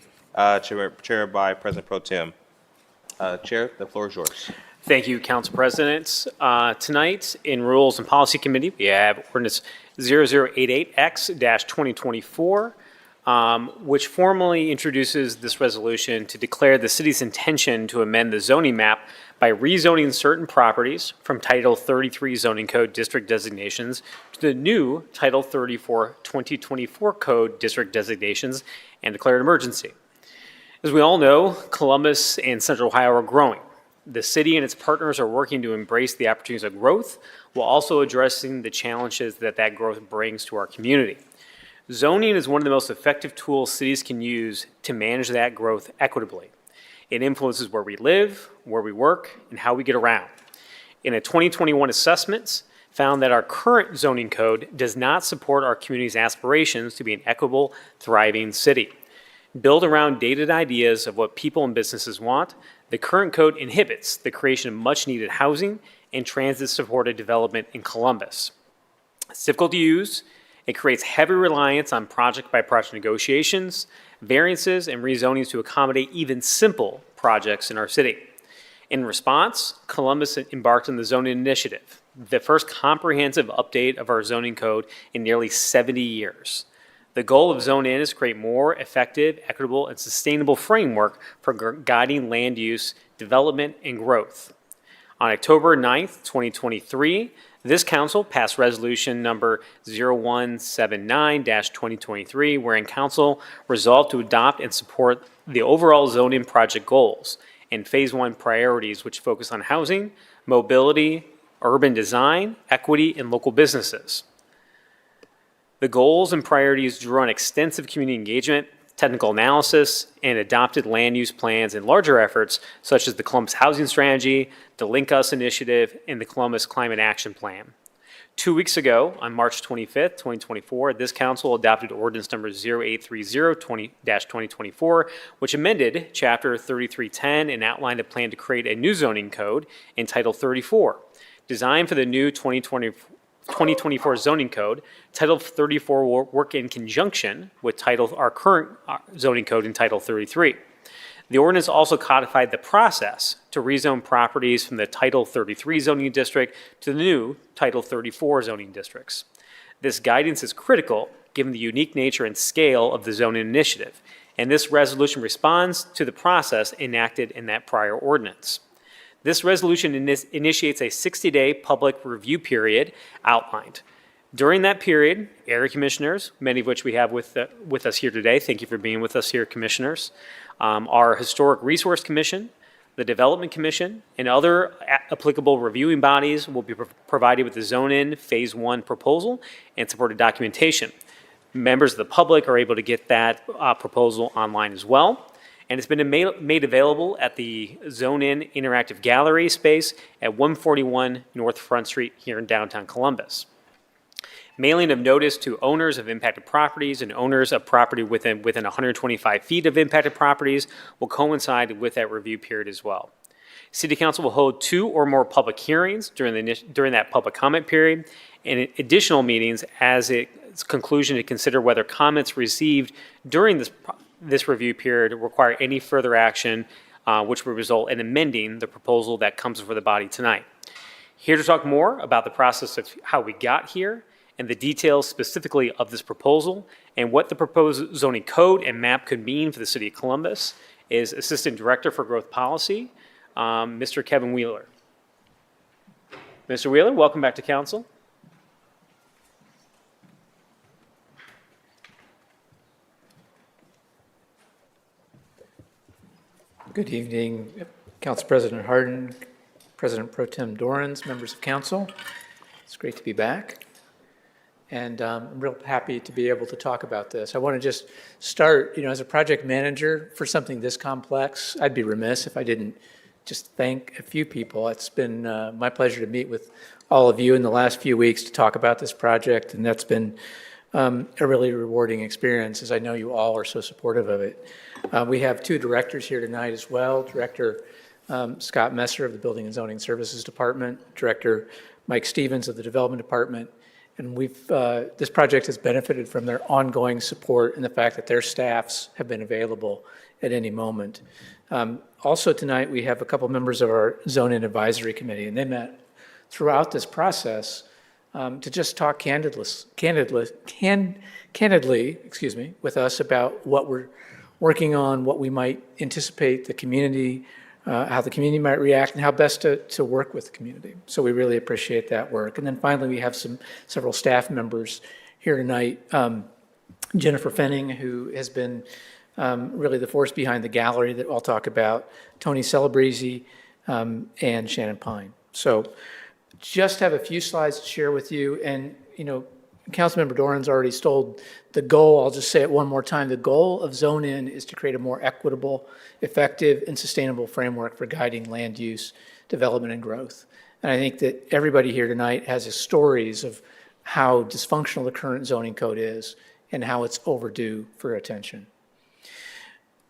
chaired by President Pro Tem. Chair, the floor is yours. Thank you, Council Presidents. Tonight, in Rules and Policy Committee, we have Ordinance 0088X-2024, which formally introduces this resolution to declare the city's intention to amend the zoning map by rezoning certain properties from Title 33 Zoning Code District designations to the new Title 34 2024 Code District designations and declare an emergency. As we all know, Columbus and Central Ohio are growing. The city and its partners are working to embrace the opportunities of growth while also addressing the challenges that growth brings to our community. Zoning is one of the most effective tools cities can use to manage that growth equitably. It influences where we live, where we work, and how we get around. In a 2021 assessment, found that our current zoning code does not support our community's aspirations to be an equitable, thriving city. Built around dated ideas of what people and businesses want, the current code inhibits the creation of much-needed housing and transit-supported development in Columbus. It's difficult to use. It creates heavy reliance on project-by-project negotiations, variances, and rezonings to accommodate even simple projects in our city. In response, Columbus embarked on the zoning initiative, the first comprehensive update of our zoning code in nearly 70 years. The goal of Zone In is to create more effective, equitable, and sustainable framework for guiding land use, development, and growth. On October 9th, 2023, this council passed resolution number 0179-2023, wherein council resolved to adopt and support the overall zoning project goals and Phase 1 priorities, which focus on housing, mobility, urban design, equity, and local businesses. The goals and priorities drew on extensive community engagement, technical analysis, and adopted land use plans and larger efforts such as the Columbus Housing Strategy, the Link Us Initiative, and the Columbus Climate Action Plan. 2 weeks ago, on March 25th, 2024, this council adopted ordinance number 0830-2024, which amended Chapter 3310 and outlined a plan to create a new zoning code in Title 34, designed for the new 2024 zoning code. Title 34 will work in conjunction with our current zoning code in Title 33. The ordinance also codified the process to rezone properties from the Title 33 zoning district to the new Title 34 zoning districts. This guidance is critical given the unique nature and scale of the zoning initiative, and this resolution responds to the process enacted in that prior ordinance. This resolution initiates a 60-day public review period outlined. During that period, area commissioners, many of which we have with us here today, thank you for being with us here, commissioners, our Historic Resource Commission, the Development Commission, and other applicable reviewing bodies will be provided with the Zone-In Phase 1 proposal and supported documentation. Members of the public are able to get that proposal online as well. And it's been made available at the Zone-In Interactive Gallery space at 141 North Front Street here in downtown Columbus. Mailing of notice to owners of impacted properties and owners of property within 125 feet of impacted properties will coincide with that review period as well. City Council will hold 2 or more public hearings during that public comment period, and additional meetings as its conclusion to consider whether comments received during this review period require any further action, which will result in amending the proposal that comes before the body tonight. Here to talk more about the process of how we got here and the details specifically of this proposal and what the proposed zoning code and map could mean for the City of Columbus is Assistant Director for Growth Policy, Mr. Kevin Wheeler. Mr. Wheeler, welcome back to Council. Good evening, Council President Hardin, President Pro Tem Dorans, members of Council. It's great to be back. And I'm real happy to be able to talk about this. I want to just start, as a project manager for something this complex, I'd be remiss if I didn't just thank a few people. It's been my pleasure to meet with all of you in the last few weeks to talk about this project, and that's been a really rewarding experience, as I know you all are so supportive of it. We have 2 directors here tonight as well, Director Scott Messer of the Building and Zoning Services Department, Director Mike Stevens of the Development Department. And this project has benefited from their ongoing support and the fact that their staffs have been available at any moment. Also tonight, we have a couple members of our Zone-In Advisory Committee, and they met throughout this process to just talk candidly, with us about what we're working on, what we might anticipate the community, how the community might react, and how best to work with the community. So we really appreciate that work. And then finally, we have several staff members here tonight. Jennifer Fenning, who has been really the force behind the gallery that I'll talk about, Tony Celebrezzi, and Shannon Pine. So just have a few slides to share with you. And, Councilmember Doran's already stole the goal. I'll just say it one more time. The goal of Zone-In is to create a more equitable, effective, and sustainable framework for guiding land use, development, and growth. And I think that everybody here tonight has stories of how dysfunctional the current zoning code is and how it's overdue for attention.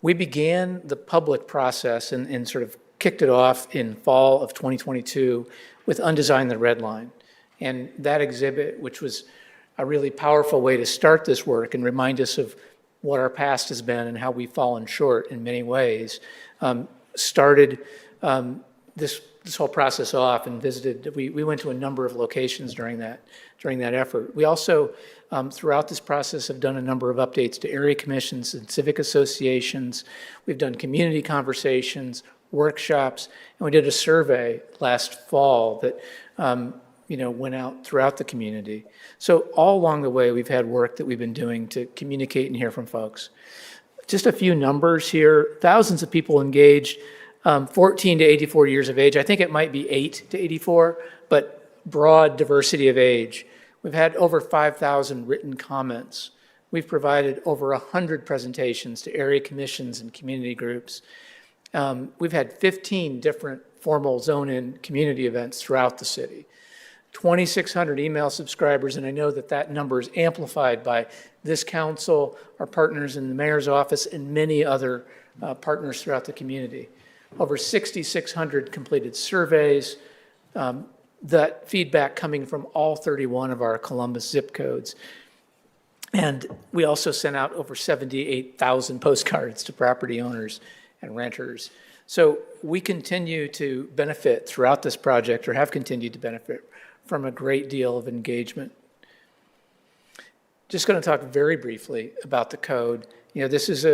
We began the public process and sort of kicked it off in fall of 2022 with Undesign the Red Line. And that exhibit, which was a really powerful way to start this work and remind us of what our past has been and how we've fallen short in many ways, started this whole process off and visited. We went to a number of locations during that effort. We also, throughout this process, have done a number of updates to area commissions and civic associations. We've done community conversations, workshops, and we did a survey last fall that went out throughout the community. So all along the way, we've had work that we've been doing to communicate and hear from folks. Just a few numbers here. Thousands of people engaged, 14 to 84 years of age. I think it might be 8 to 84, but broad diversity of age. We've had over 5,000 written comments. We've provided over 100 presentations to area commissions and community groups. We've had 15 different formal zone-in community events throughout the city. 2,600 email subscribers, and I know that number is amplified by this council, our partners in the mayor's office, and many other partners throughout the community. Over 6,600 completed surveys, that feedback coming from all 31 of our Columbus zip codes. And we also sent out over 78,000 postcards to property owners and renters. So we continue to benefit throughout this project, or have continued to benefit from a great deal of engagement. Just going to talk very briefly about the code. This is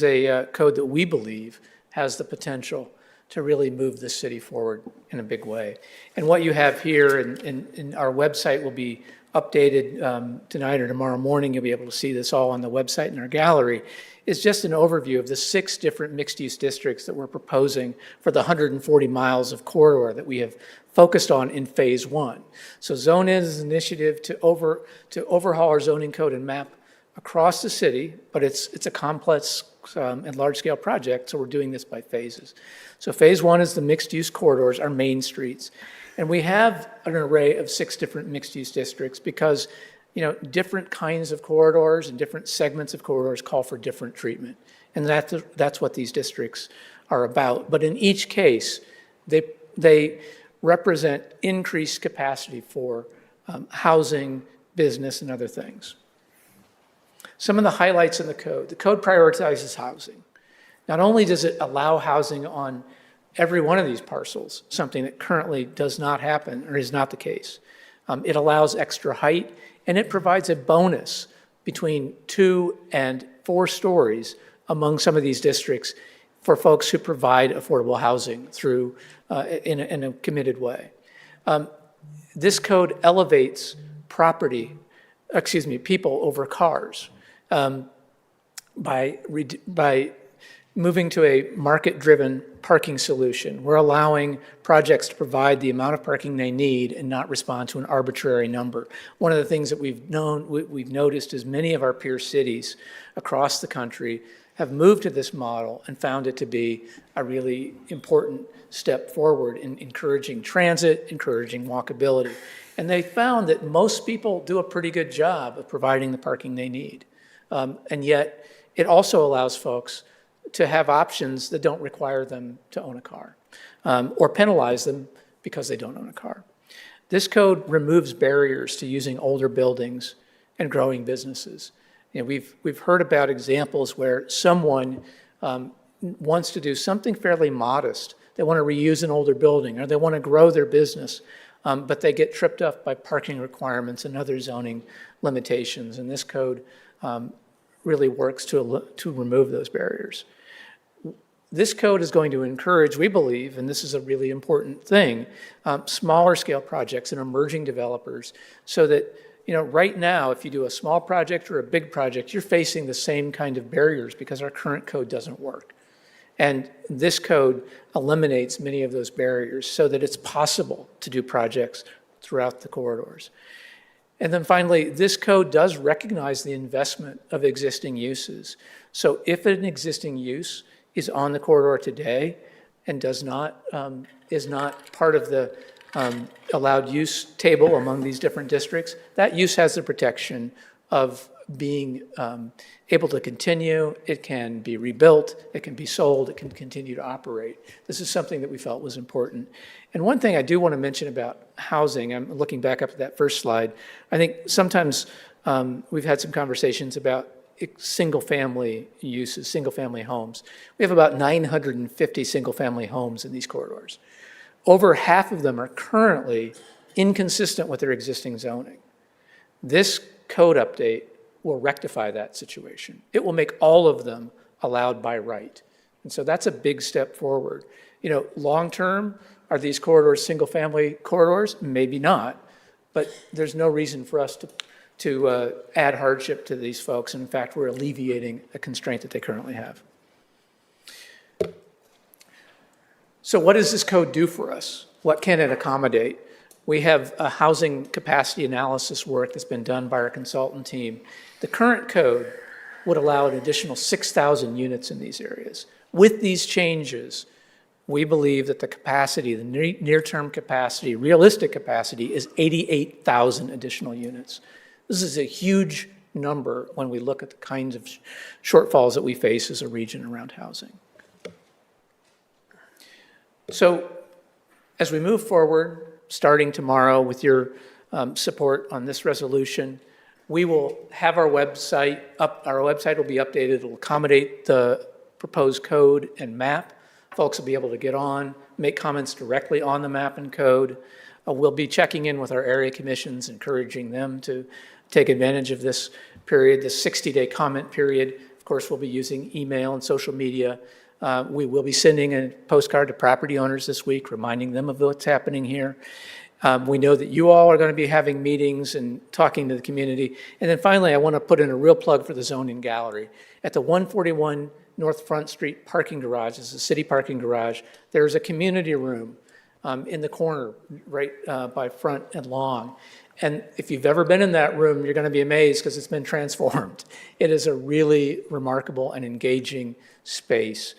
a code that we believe has the potential to really move the city forward in a big way. And what you have here, and our website will be updated tonight or tomorrow morning. You'll be able to see this all on the website in our gallery. Is just an overview of the 6 different mixed-use districts that we're proposing for the 140 miles of corridor that we have focused on in phase 1. So Zone In is an initiative to overhaul our zoning code and map across the city, but it's a complex and large-scale project, so we're doing this by phases. So phase 1 is the mixed-use corridors, our main streets. And we have an array of 6 different mixed-use districts because different kinds of corridors and different segments of corridors call for different treatment. And that's what these districts are about. But in each case, they represent increased capacity for housing, business, and other things. Some of the highlights in the code. The code prioritizes housing. Not only does it allow housing on every one of these parcels, something that currently does not happen or is not the case. It allows extra height, and it provides a bonus between 2 and 4 stories among some of these districts for folks who provide affordable housing through in a committed way. This code elevates people over cars by moving to a market-driven parking solution. We're allowing projects to provide the amount of parking they need and not respond to an arbitrary number. One of the things that we've noticed is many of our peer cities across the country have moved to this model and found it to be a really important step forward in encouraging transit, encouraging walkability. And they found that most people do a pretty good job of providing the parking they need. And yet, it also allows folks to have options that don't require them to own a car or penalize them because they don't own a car. This code removes barriers to using older buildings and growing businesses. We've heard about examples where someone wants to do something fairly modest. They want to reuse an older building or they want to grow their business, but they get tripped up by parking requirements and other zoning limitations. And this code really works to remove those barriers. This code is going to encourage, we believe, and this is a really important thing, smaller scale projects and emerging developers so that, right now, if you do a small project or a big project, you're facing the same kind of barriers because our current code doesn't work. And this code eliminates many of those barriers so that it's possible to do projects throughout the corridors. And then finally, this code does recognize the investment of existing uses. So if an existing use is on the corridor today and is not part of the allowed use table among these different districts, that use has the protection of being able to continue. It can be rebuilt, it can be sold, it can continue to operate. This is something that we felt was important. And one thing I do want to mention about housing, I'm looking back up at that first slide. I think sometimes we've had some conversations about single-family uses, single-family homes. We have about 950 single-family homes in these corridors. Over half of them are currently inconsistent with their existing zoning. This code update will rectify that situation. It will make all of them allowed by right. And so that's a big step forward. You know, long-term, are these corridors single-family corridors? Maybe not, but there's no reason for us to add hardship to these folks. In fact, we're alleviating a constraint that they currently have. So what does this code do for us? What can it accommodate? We have a housing capacity analysis work that's been done by our consultant team. The current code would allow an additional 6,000 units in these areas. With these changes, we believe that the capacity, the near-term capacity, realistic capacity is 88,000 additional units. This is a huge number when we look at the kinds of shortfalls that we face as a region around housing. So as we move forward, starting tomorrow with your support on this resolution, we will have our website up. Our website will be updated. It will accommodate the proposed code and map. Folks will be able to get on, make comments directly on the map and code. We'll be checking in with our area commissions, encouraging them to take advantage of this period, this 60-day comment period. Of course, we'll be using email and social media. We will be sending a postcard to property owners this week, reminding them of what's happening here. We know that you all are going to be having meetings and talking to the community. And then finally, I want to put in a real plug for the zoning gallery. At the 141 North Front Street parking garage, it's a city parking garage, there's a community room in the corner right by Front and Long. And if you've ever been in that room, you're going to be amazed because it's been transformed. It is a really remarkable and engaging space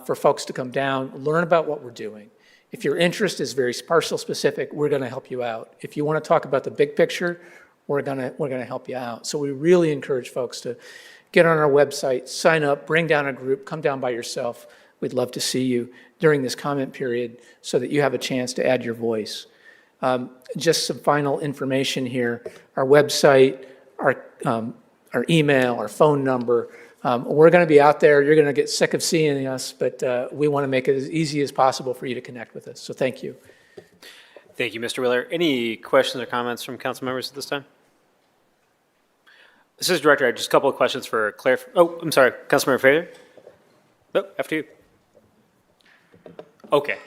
for folks to come down, learn about what we're doing. If your interest is very parcel specific, we're going to help you out. If you want to talk about the big picture, we're going to help you out. So we really encourage folks to get on our website, sign up, bring down a group, come down by yourself. We'd love to see you during this comment period so that you have a chance to add your voice. Just some final information here. Our website, our email, our phone number. We're going to be out there. You're going to get sick of seeing us, but we want to make it as easy as possible for you to connect with us. So thank you. Thank you, Mr. Wheeler. Any questions or comments from council members at this time? Assistant Director, I have just a couple of questions for Claire. Oh, I'm sorry, Councilmember Fraser? No, after you. Okay.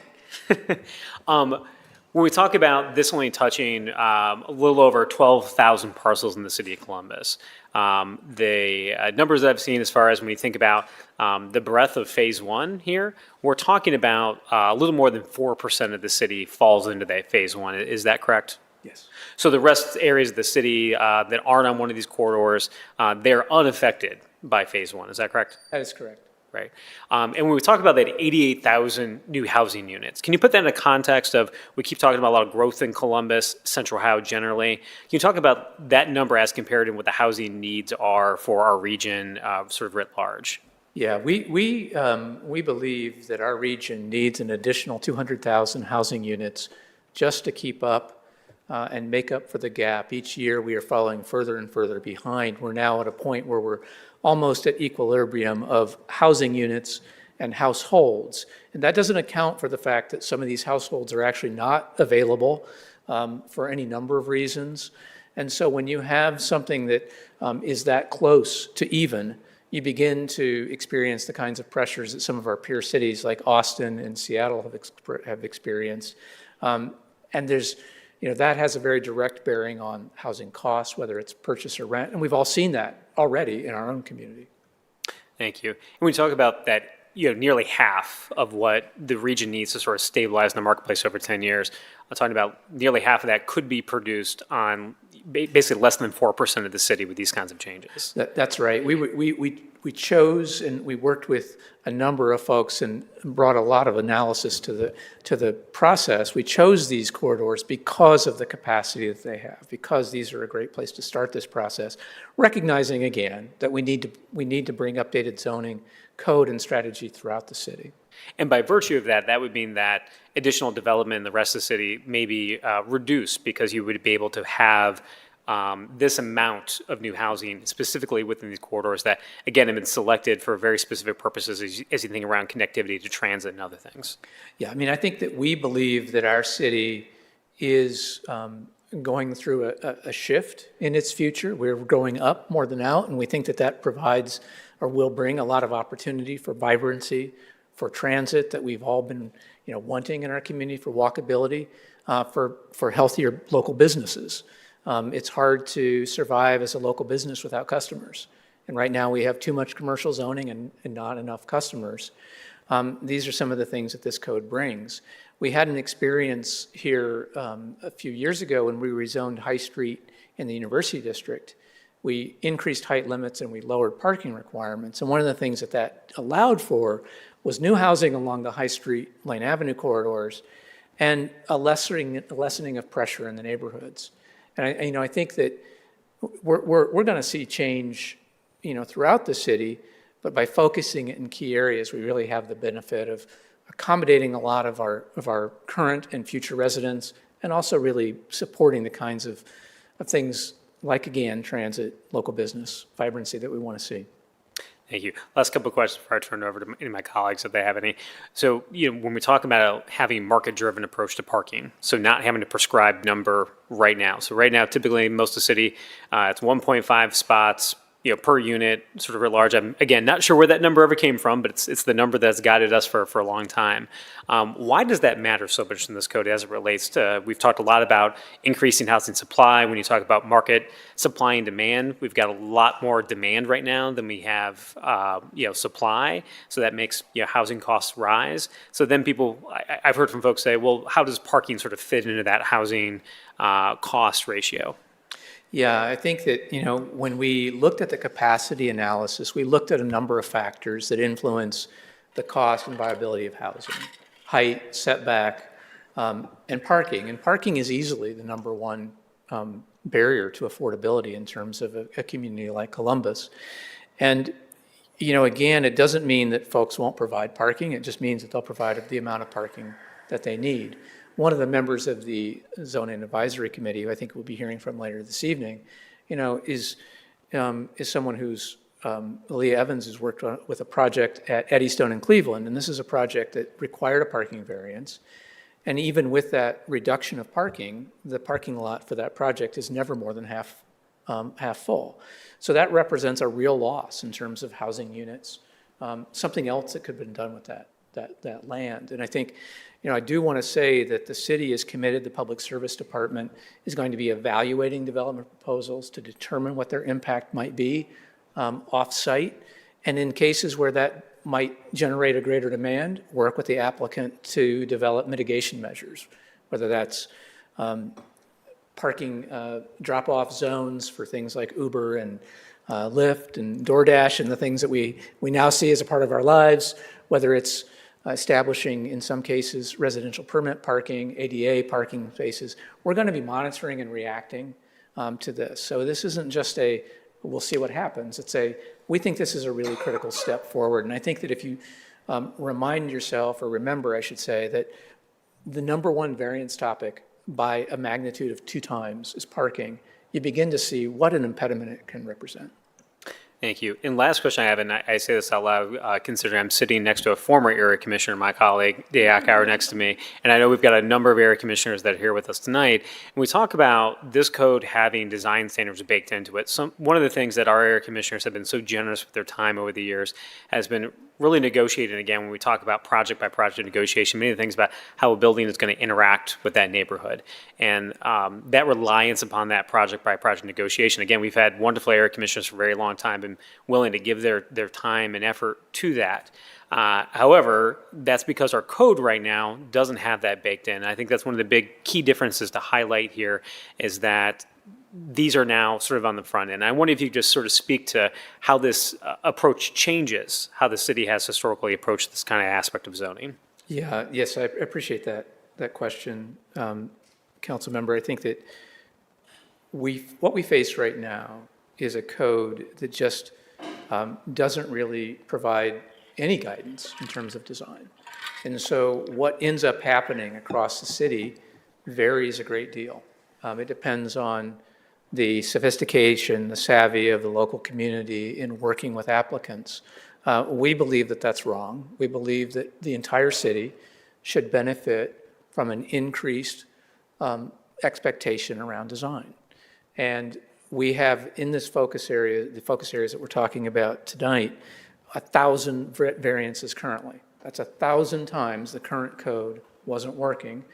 When we talk about this only touching a little over 12,000 parcels in the city of Columbus, the numbers that I've seen as far as when you think about the breadth of phase one here, we're talking about a little more than 4% of the city falls into that phase one. Is that correct? Yes. So the rest areas of the city that aren't on one of these corridors, they're unaffected by phase one. Is that correct? That is correct. Right. And when we talk about that 88,000 new housing units, can you put that in a context of, we keep talking about a lot of growth in Columbus, Central Ohio generally. Can you talk about that number as compared to what the housing needs are for our region sort of writ large? Yeah, we believe that our region needs an additional 200,000 housing units just to keep up and make up for the gap. Each year we are falling further and further behind. We're now at a point where we're almost at equilibrium of housing units and households. And that doesn't account for the fact that some of these households are actually not available for any number of reasons. And so when you have something that is that close to even, you begin to experience the kinds of pressures that some of our peer cities like Austin and Seattle have experienced. And there's, that has a very direct bearing on housing costs, whether it's purchase or rent. And we've all seen that already in our own community. Thank you. And when we talk about that, nearly half of what the region needs to sort of stabilize in the marketplace over 10 years, talking about nearly half of that could be produced on basically less than 4% of the city with these kinds of changes. That's right. We chose and we worked with a number of folks and brought a lot of analysis to the process. We chose these corridors because of the capacity that they have, because these are a great place to start this process, recognizing again that we need to bring updated zoning code and strategy throughout the city. And by virtue of that, that would mean that additional development in the rest of the city may be reduced because you would be able to have this amount of new housing specifically within these corridors that, again, have been selected for very specific purposes as you think around connectivity to transit and other things. Yeah, I mean, I think that we believe that our city is going through a shift in its future. We're going up more than out, and we think that that provides or will bring a lot of opportunity for vibrancy, for transit that we've all been wanting in our community, for walkability, for healthier local businesses. It's hard to survive as a local business without customers. And right now we have too much commercial zoning and not enough customers. These are some of the things that this code brings. We had an experience here a few years ago when we rezoned High Street in the University District. We increased height limits and we lowered parking requirements. And one of the things that allowed for was new housing along the High Street, Lane Avenue corridors, and a lessening of pressure in the neighborhoods. And I think that we're going to see change, throughout the city, but by focusing it in key areas, we really have the benefit of accommodating a lot of our current and future residents, and also really supporting the kinds of things like, again, transit, local business, vibrancy that we want to see. Thank you. Last couple of questions before I turn it over to any of my colleagues if they have any. So, when we talk about having market-driven approach to parking, so not having a prescribed number right now. So right now, typically, most of the city, it's 1.5 spots, per unit, sort of at large. I'm, again, not sure where that number ever came from, but it's the number that's guided us for a long time. Why does that matter so much in this code as it relates to, we've talked a lot about increasing housing supply. When you talk about market supply and demand, we've got a lot more demand right now than we have, supply. So that makes, housing costs rise. So then I've heard from folks say, well, how does parking sort of fit into that housing cost ratio? Yeah, I think that, when we looked at the capacity analysis, we looked at a number of factors that influence the cost and viability of housing: height, setback, and parking. And parking is easily the number one barrier to affordability in terms of a community like Columbus. And, again, it doesn't mean that folks won't provide parking. It just means that they'll provide the amount of parking that they need. One of the members of the Zoning Advisory Committee, who I think we'll be hearing from later this evening, is someone who's, Leah Evans, has worked with a project at Eddystone in Cleveland, and this is a project that required a parking variance. And even with that reduction of parking, the parking lot for that project is never more than half full. So that represents a real loss in terms of housing units, something else that could have been done with that land. And I think, I do want to say that the city is committed, the Public Service Department is going to be evaluating development proposals to determine what their impact might be off-site. And in cases where that might generate a greater demand, work with the applicant to develop mitigation measures, whether that's parking drop-off zones for things like Uber and Lyft and DoorDash and the things that we now see as a part of our lives, whether it's establishing, in some cases, residential permit parking, ADA parking spaces. We're going to be monitoring and reacting to this. So this isn't just we'll see what happens. We think this is a really critical step forward. And I think that if you remind yourself, or remember, I should say, that the number one variance topic by a magnitude of 2 times is parking, you begin to see what an impediment it can represent. Thank you. And last question I have, and I say this out loud, considering I'm sitting next to a former area commissioner, my colleague, Dayak, next to me, and I know we've got a number of area commissioners that are here with us tonight, and we talk about this code having design standards baked into it. One of the things that our area commissioners have been so generous with their time over the years has been really negotiating again when we talk about project by project negotiation, many of the things about how a building is going to interact with that neighborhood. And that reliance upon that project by project negotiation, again, we've had wonderful area commissioners for a very long time, been willing to give their time and effort to that. However, that's because our code right now doesn't have that baked in. I think that's one of the big key differences to highlight here is that these are now sort of on the front end. I wonder if you could just sort of speak to how this approach changes, how the city has historically approached this kind of aspect of zoning. Yeah, yes, I appreciate that question, Council Member. I think that what we face right now is a code that just doesn't really provide any guidance in terms of design. And so what ends up happening across the city varies a great deal. It depends on the sophistication, the savvy of the local community in working with applicants. We believe that that's wrong. We believe that the entire city should benefit from an increased expectation around design. And we have in this focus area, the focus areas that we're talking about tonight, 1,000 variances currently. That's 1,000 times the current code wasn't working,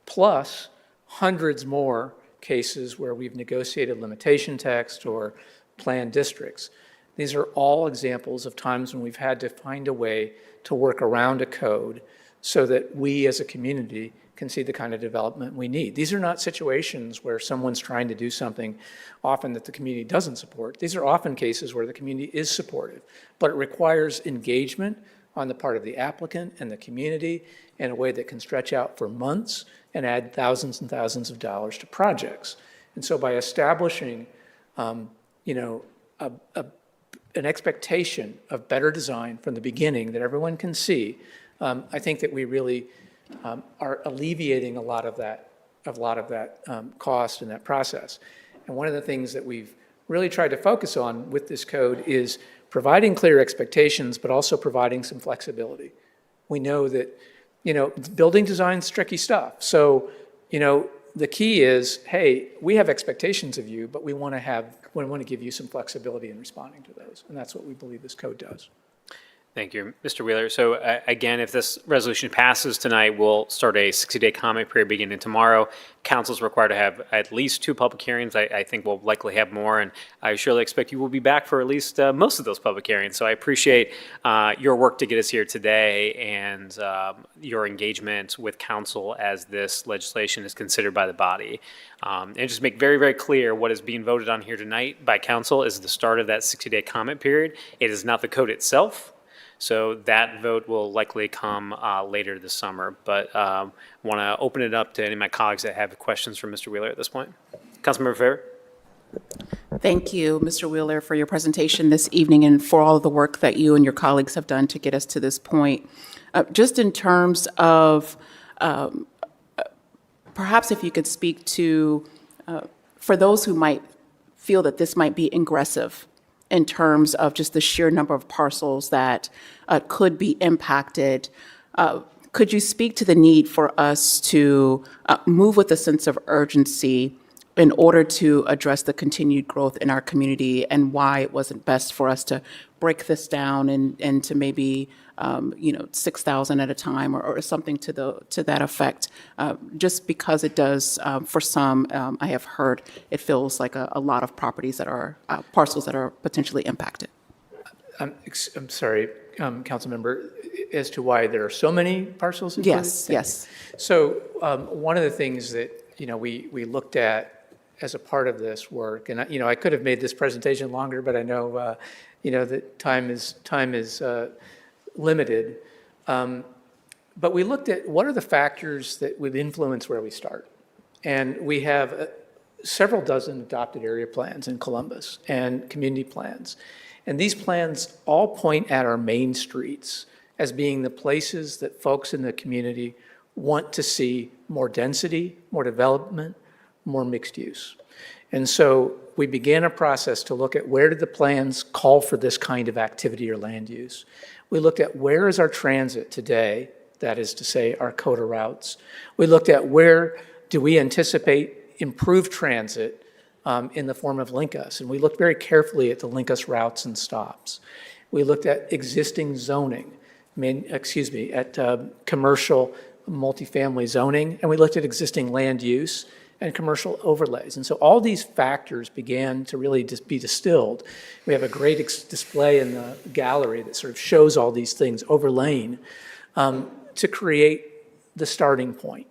plus hundreds more cases where we've negotiated limitation text or planned districts. These are all examples of times when we've had to find a way to work around a code so that we as a community can see the kind of development we need. These are not situations where someone's trying to do something often that the community doesn't support. These are often cases where the community is supportive, but it requires engagement on the part of the applicant and the community in a way that can stretch out for months and add thousands and thousands of dollars to projects. And so by establishing, an expectation of better design from the beginning that everyone can see, I think that we really are alleviating a lot of that cost in that process. And one of the things that we've really tried to focus on with this code is providing clear expectations, but also providing some flexibility. We know that, building design's tricky stuff. So, the key is, hey, we have expectations of you, but we want to give you some flexibility in responding to those. And that's what we believe this code does. Thank you, Mr. Wheeler. So again, if this resolution passes tonight, we'll start a 60-day comment period beginning tomorrow. Council's required to have at least 2 public hearings. I think we'll likely have more, and I surely expect you will be back for at least most of those public hearings. So I appreciate your work to get us here today and your engagement with council as this legislation is considered by the body. And just make very, very clear what is being voted on here tonight by council is the start of that 60-day comment period. It is not the code itself. So that vote will likely come later this summer. But want to open it up to any of my colleagues that have questions for Mr. Wheeler at this point. Councilmember Fair. Thank you, Mr. Wheeler, for your presentation this evening and for all of the work that you and your colleagues have done to get us to this point. Just in terms of, perhaps if you could speak to, for those who might feel that this might be ingressive in terms of just the sheer number of parcels that could be impacted. Could you speak to the need for us to move with a sense of urgency in order to address the continued growth in our community and why it wasn't best for us to break this down and to maybe 6,000 at a time or something to that effect, just because it does, for some, I have heard, it feels like a lot of properties that are, parcels that are potentially impacted. I'm sorry, council member, as to why there are so many parcels included? Yes. So one of the things that, we looked at as a part of this work, and I could have made this presentation longer, but I know, that time is limited. But we looked at what are the factors that would influence where we start. And we have several dozen adopted area plans in Columbus and community plans. And these plans all point at our main streets as being the places that folks in the community want to see more density, more development, more mixed use. And so we began a process to look at where did the plans call for this kind of activity or land use. We looked at where is our transit today, that is to say our COTA routes. We looked at where do we anticipate improved transit in the form of Link Us, and we looked very carefully at the Link Us routes and stops. We looked at existing zoning, at commercial multifamily zoning, and we looked at existing land use and commercial overlays. And so all these factors began to really just be distilled. We have a great display in the gallery that sort of shows all these things overlaying to create the starting point.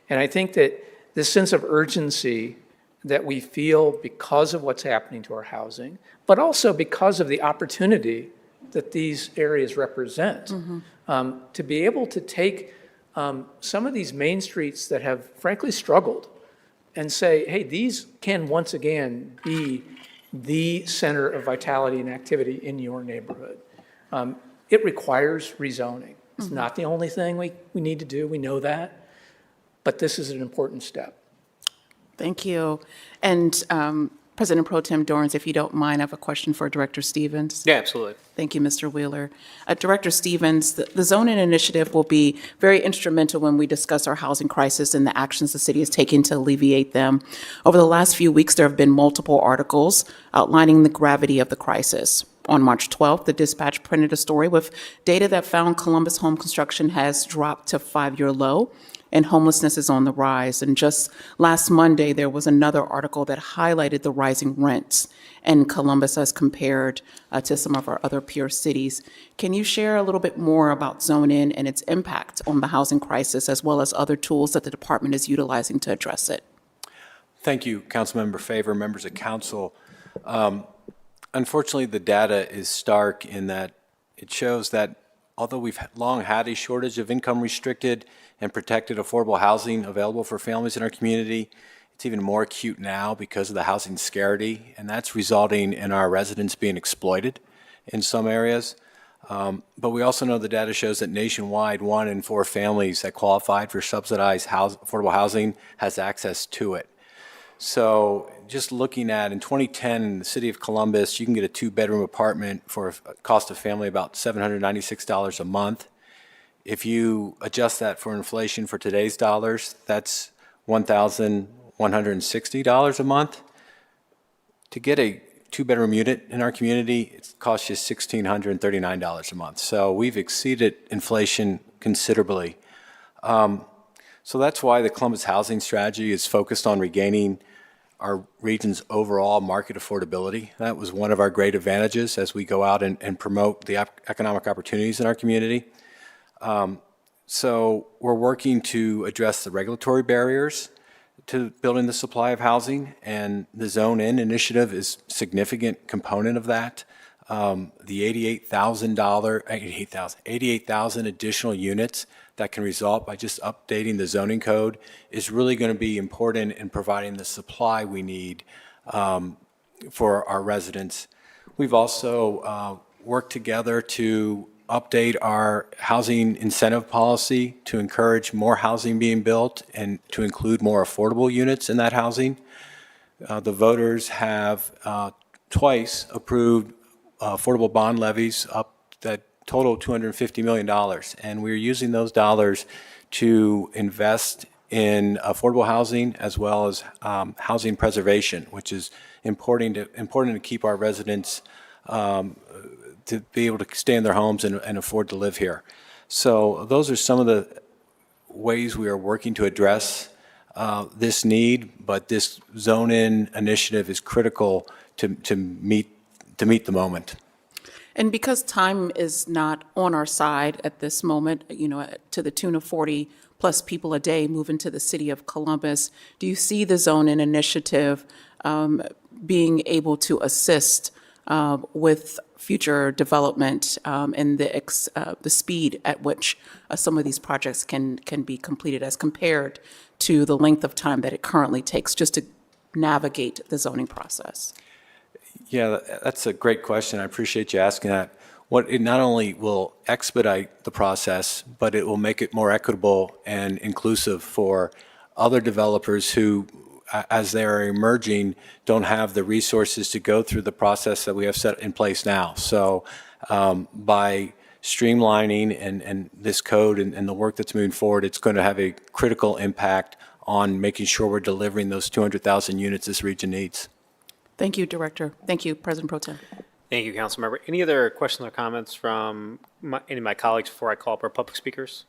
And I think that this sense of urgency that we feel because of what's happening to our housing, but also because of the opportunity that these areas represent, to be able to take some of these main streets that have frankly struggled and say, hey, these can once again be the center of vitality and activity in your neighborhood. It requires rezoning. It's not the only thing we need to do, we know that, but this is an important step. Thank you. And President Pro Tem Dorans, if you don't mind, I have a question for Director Stevens. Yeah, absolutely. Thank you, Mr. Wheeler. Director Stevens, the zoning initiative will be very instrumental when we discuss our housing crisis and the actions the city is taking to alleviate them. Over the last few weeks, there have been multiple articles outlining the gravity of the crisis. On March 12th, the Dispatch printed a story with data that found Columbus home construction has dropped to 5-year low and homelessness is on the rise. And just last Monday, there was another article that highlighted the rising rents in Columbus as compared to some of our other peer cities. Can you share a little bit more about zone-in and its impact on the housing crisis, as well as other tools that the department is utilizing to address it? Thank you, Councilmember Favor, members of council. Unfortunately, the data is stark in that it shows that although we've long had a shortage of income-restricted and protected affordable housing available for families in our community, it's even more acute now because of the housing scarcity, and that's resulting in our residents being exploited in some areas. But we also know the data shows that nationwide, 1 in 4 families that qualified for subsidized affordable housing has access to it. So just looking at, in 2010, in the city of Columbus, you can get a 2-bedroom apartment for a cost of family about $796 a month. If you adjust that for inflation for today's dollars, that's $1,160 a month. To get a 2-bedroom unit in our community, it costs you $1,639 a month. So we've exceeded inflation considerably. So that's why the Columbus housing strategy is focused on regaining our region's overall market affordability. That was one of our great advantages as we go out and promote the economic opportunities in our community. So we're working to address the regulatory barriers to building the supply of housing, and the Zone-In initiative is a significant component of that. The 88,000 additional units that can result by just updating the zoning code is really going to be important in providing the supply we need for our residents. We've also worked together to update our housing incentive policy to encourage more housing being built and to include more affordable units in that housing. The voters have twice approved affordable bond levies up that total $250 million, and we're using those dollars to invest in affordable housing as well as housing preservation, which is important to keep our residents to be able to stay in their homes and afford to live here. So those are some of the ways we are working to address this need, but this Zone-In initiative is critical to meet the moment. And because time is not on our side at this moment, to the tune of 40 plus people a day move into the city of Columbus, do you see the Zone-In initiative being able to assist with future development and the speed at which some of these projects can be completed as compared to the length of time that it currently takes just to navigate the zoning process? Yeah, that's a great question. I appreciate you asking that. It not only will expedite the process, but it will make it more equitable and inclusive for other developers who, as they are emerging, don't have the resources to go through the process that we have set in place now. So by streamlining and this code and the work that's moving forward, it's going to have a critical impact on making sure we're delivering those 200,000 units this region needs. Thank you, Director. Thank you, President Pro Tem. Thank you, Councilmember. Any other questions or comments from any of my colleagues before I call up our public speakers?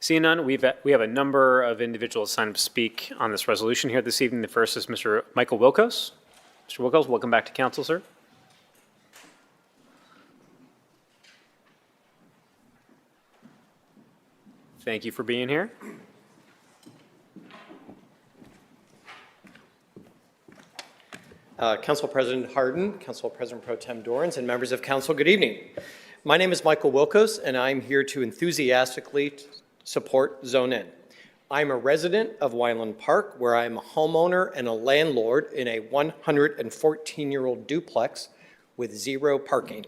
Seeing none, we have a number of individuals signed up to speak on this resolution here this evening. The first is Mr. Michael Wilkos. Mr. Wilkos, welcome back to council, sir. Thank you for being here. Council President Harden, Council President Pro Tem Dorans, and members of council, good evening. My name is Michael Wilkos, and I'm here to enthusiastically support Zone N. I'm a resident of Wyland Park, where I'm a homeowner and a landlord in a 114-year-old duplex with 0 parking.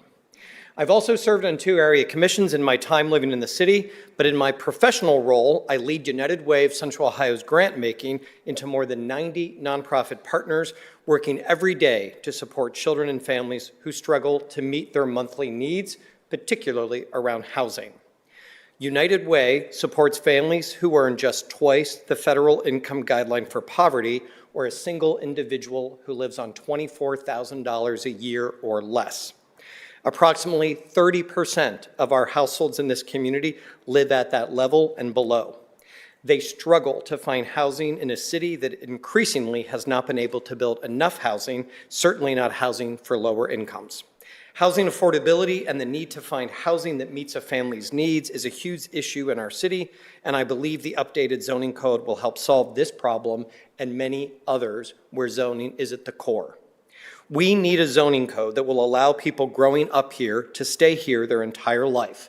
I've also served on 2 area commissions in my time living in the city, but in my professional role, I lead United Way of Central Ohio's grant making into more than 90 nonprofit partners working every day to support children and families who struggle to meet their monthly needs, particularly around housing. United Way supports families who earn just twice the federal income guideline for poverty, or a single individual who lives on $24,000 a year or less. Approximately 30% of our households in this community live at that level and below. They struggle to find housing in a city that increasingly has not been able to build enough housing, certainly not housing for lower incomes. Housing affordability and the need to find housing that meets a family's needs is a huge issue in our city, and I believe the updated zoning code will help solve this problem and many others where zoning is at the core. We need a zoning code that will allow people growing up here to stay here their entire life.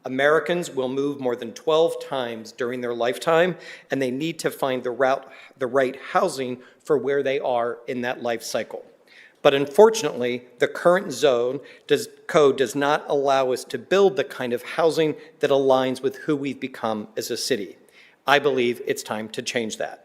Americans will move more than 12 times during their lifetime, and they need to find the right housing for where they are in that life cycle. But unfortunately, the current code does not allow us to build the kind of housing that aligns with who we've become as a city. I believe it's time to change that.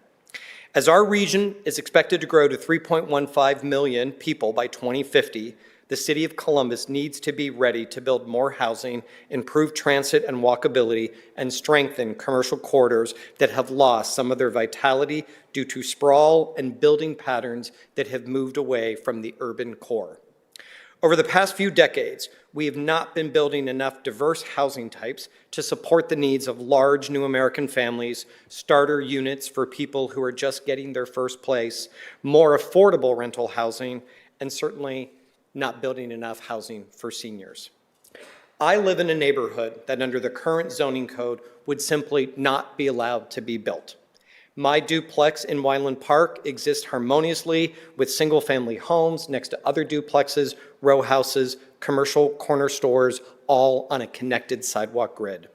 As our region is expected to grow to 3.15 million people by 2050, the city of Columbus needs to be ready to build more housing, improve transit and walkability, and strengthen commercial corridors that have lost some of their vitality due to sprawl and building patterns that have moved away from the urban core. Over the past few decades, we have not been building enough diverse housing types to support the needs of large new American families, starter units for people who are just getting their first place, more affordable rental housing, and certainly not building enough housing for seniors. I live in a neighborhood that under the current zoning code would simply not be allowed to be built. My duplex in Wyland Park exists harmoniously with single-family homes next to other duplexes, row houses, commercial corner stores, all on a connected sidewalk grid.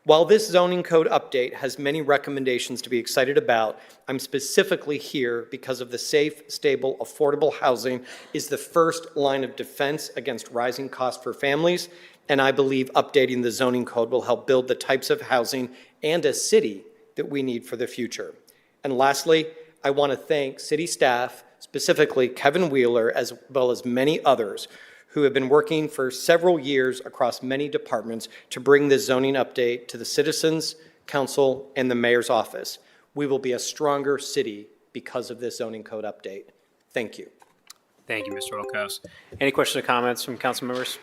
While this zoning code update has many recommendations to be excited about, I'm specifically here because of the safe, stable, affordable housing is the first line of defense against rising costs for families, and I believe updating the zoning code will help build the types of housing and a city that we need for the future. And lastly, I want to thank city staff, specifically Kevin Wheeler, as well as many others who have been working for several years across many departments to bring this zoning update to the citizens, council, and the mayor's office. We will be a stronger city because of this zoning code update. Thank you. Thank you, Mr. Wilkos. Any questions or comments from council members?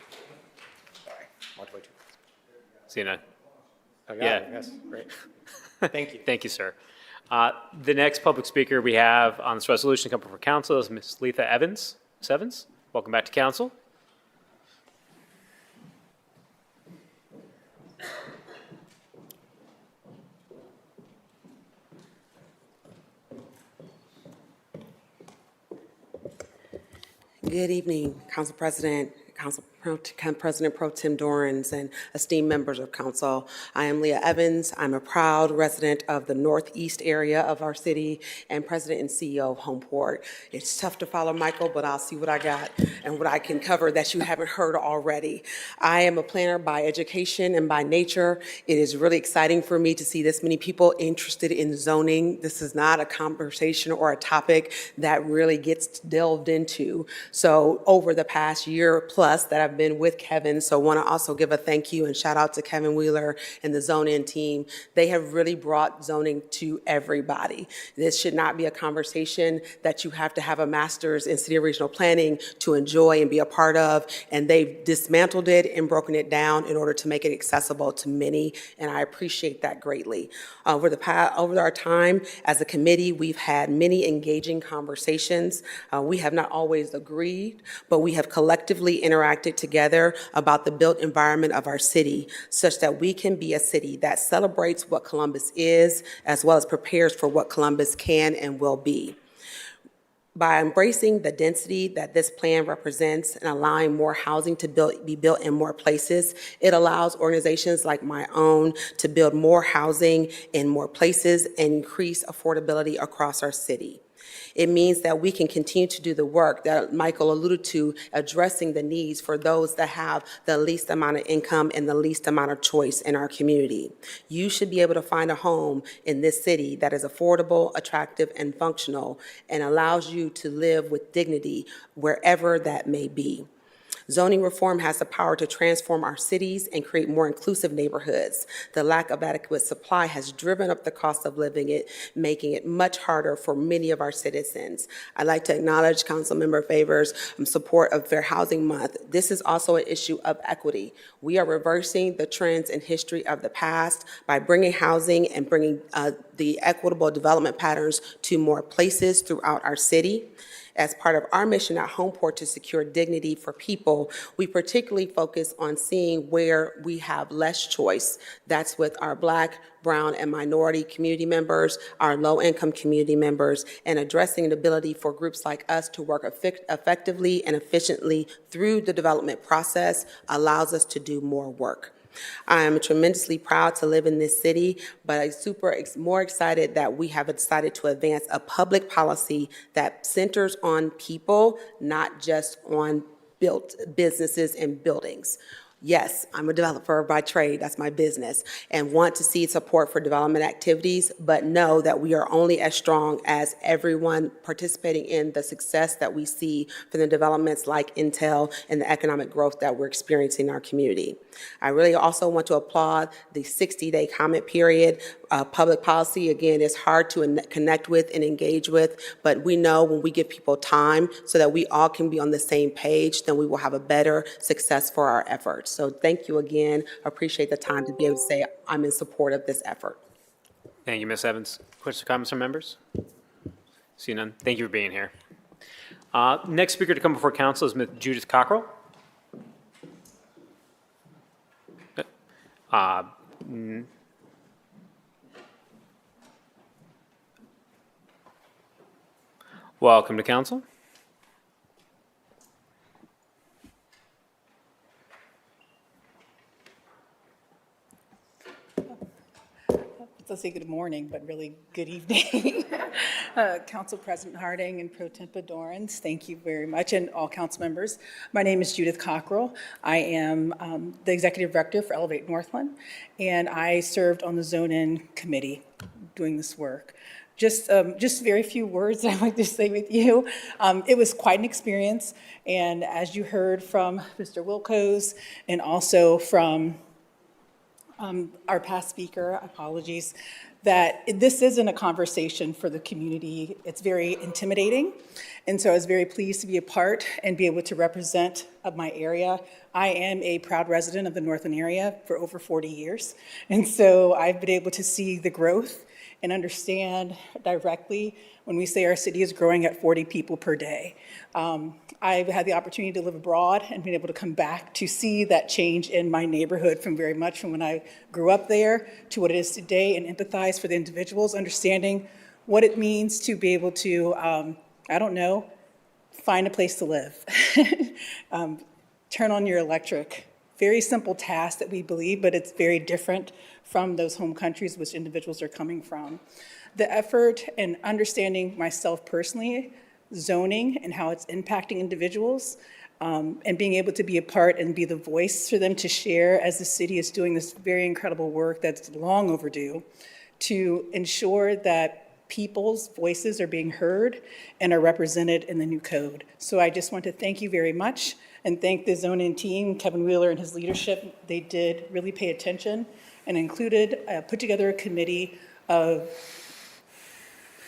See you none. Yes, great. Thank you. Thank you, sir. The next public speaker we have on this resolution coming for council is Ms. Letha Evans. Ms. Evans, welcome back to council. Good evening, Council President, President Pro Tem Dorans, and esteemed members of council. I am Leah Evans. I'm a proud resident of the northeast area of our city and president and CEO of Homeport. It's tough to follow Michael, but I'll see what I got and what I can cover that you haven't heard already. I am a planner by education and by nature. It is really exciting for me to see this many people interested in zoning. This is not a conversation or a topic that really gets delved into. So over the past year plus that I've I've been with Kevin, so want to also give a thank you and shout out to Kevin Wheeler and the zone-in team. They have really brought zoning to everybody. This should not be a conversation that you have to have a master's in city and regional planning to enjoy and be a part of, and they've dismantled it and broken it down in order to make it accessible to many, and I appreciate that greatly. Over our time as a committee, we've had many engaging conversations. We have not always agreed, but we have collectively interacted together about the built environment of our city, such that we can be a city that celebrates what Columbus is, as well as prepares for what Columbus can and will be. By embracing the density that this plan represents and allowing more housing to be built in more places, it allows organizations like my own to build more housing in more places and increase affordability across our city. It means that we can continue to do the work that Michael alluded to, addressing the needs for those that have the least amount of income and the least amount of choice in our community. You should be able to find a home in this city that is affordable, attractive, and functional, and allows you to live with dignity wherever that may be. Zoning reform has the power to transform our cities and create more inclusive neighborhoods. The lack of adequate supply has driven up the cost of living, making it much harder for many of our citizens. I'd like to acknowledge Councilmember Favors' support of Fair Housing Month. This is also an issue of equity. We are reversing the trends and history of the past by bringing housing and bringing the equitable development patterns to more places throughout our city. As part of our mission at Homeport to secure dignity for people, we particularly focus on seeing where we have less choice. That's with our Black, brown, and minority community members, our low-income community members, and addressing the ability for groups like us to work effectively and efficiently through the development process allows us to do more work. I am tremendously proud to live in this city, but I'm more excited that we have decided to advance a public policy that centers on people, not just on built businesses and buildings. Yes, I'm a developer by trade, that's my business, and want to see support for development activities, but know that we are only as strong as everyone participating in the success that we see from the developments like Intel and the economic growth that we're experiencing in our community. I really also want to applaud the 60-day comment period. Public policy, again, is hard to connect with and engage with, but we know when we give people time so that we all can be on the same page, then we will have a better success for our efforts. So thank you again. I appreciate the time to be able to say I'm in support of this effort. Thank you, Ms. Evans. Questions or comments from members? See none. Thank you for being here. Next speaker to come before council is Ms. Judith Cockrell. Welcome to council. Let's say good morning, but really good evening. Council President Harding and Pro Tempore Dorrance, thank you very much, and all council members. My name is Judith Cockrell. I am the Executive Director for Elevate Northland, and I served on the Zone-In Committee doing this work. Just very few words I'd like to say with you. It was quite an experience, and as you heard from Mr. Wilkos and also from our past speaker, apologies, that this isn't a conversation for the community. It's very intimidating. And so I was very pleased to be a part and be able to represent my area. I am a proud resident of the Northland area for over 40 years. And so I've been able to see the growth and understand directly when we say our city is growing at 40 people per day. I've had the opportunity to live abroad and been able to come back to see that change in my neighborhood from when I grew up there to what it is today, and empathize for the individuals, understanding what it means to be able to, find a place to live. Turn on your electric. Very simple task that we believe, but it's very different from those home countries which individuals are coming from. The effort and understanding myself personally, zoning and how it's impacting individuals, and being able to be a part and be the voice for them to share as the city is doing this very incredible work that's long overdue to ensure that people's voices are being heard and are represented in the new code. So I just want to thank you very much. and thank the zoning team, Kevin Wheeler and his leadership. They did really pay attention and put together a committee of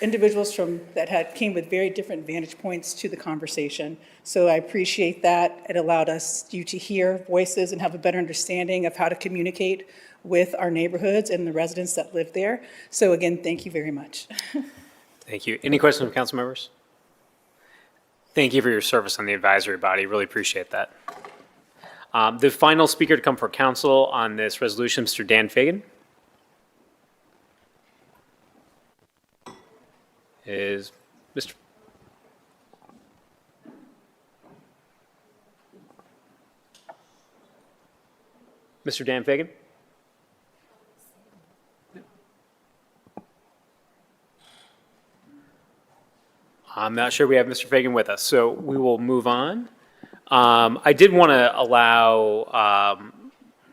individuals that came with very different vantage points to the conversation. So I appreciate that. It allowed you to hear voices and have a better understanding of how to communicate with our neighborhoods and the residents that live there. So again, thank you very much. Thank you. Any questions from council members? Thank you for your service on the advisory body. Really appreciate that. The final speaker to come for council on this resolution, Mr. Dan Fagan, is Mr. Dan Fagan. I'm not sure we have Mr. Fagan with us, so we will move on. I did want to allow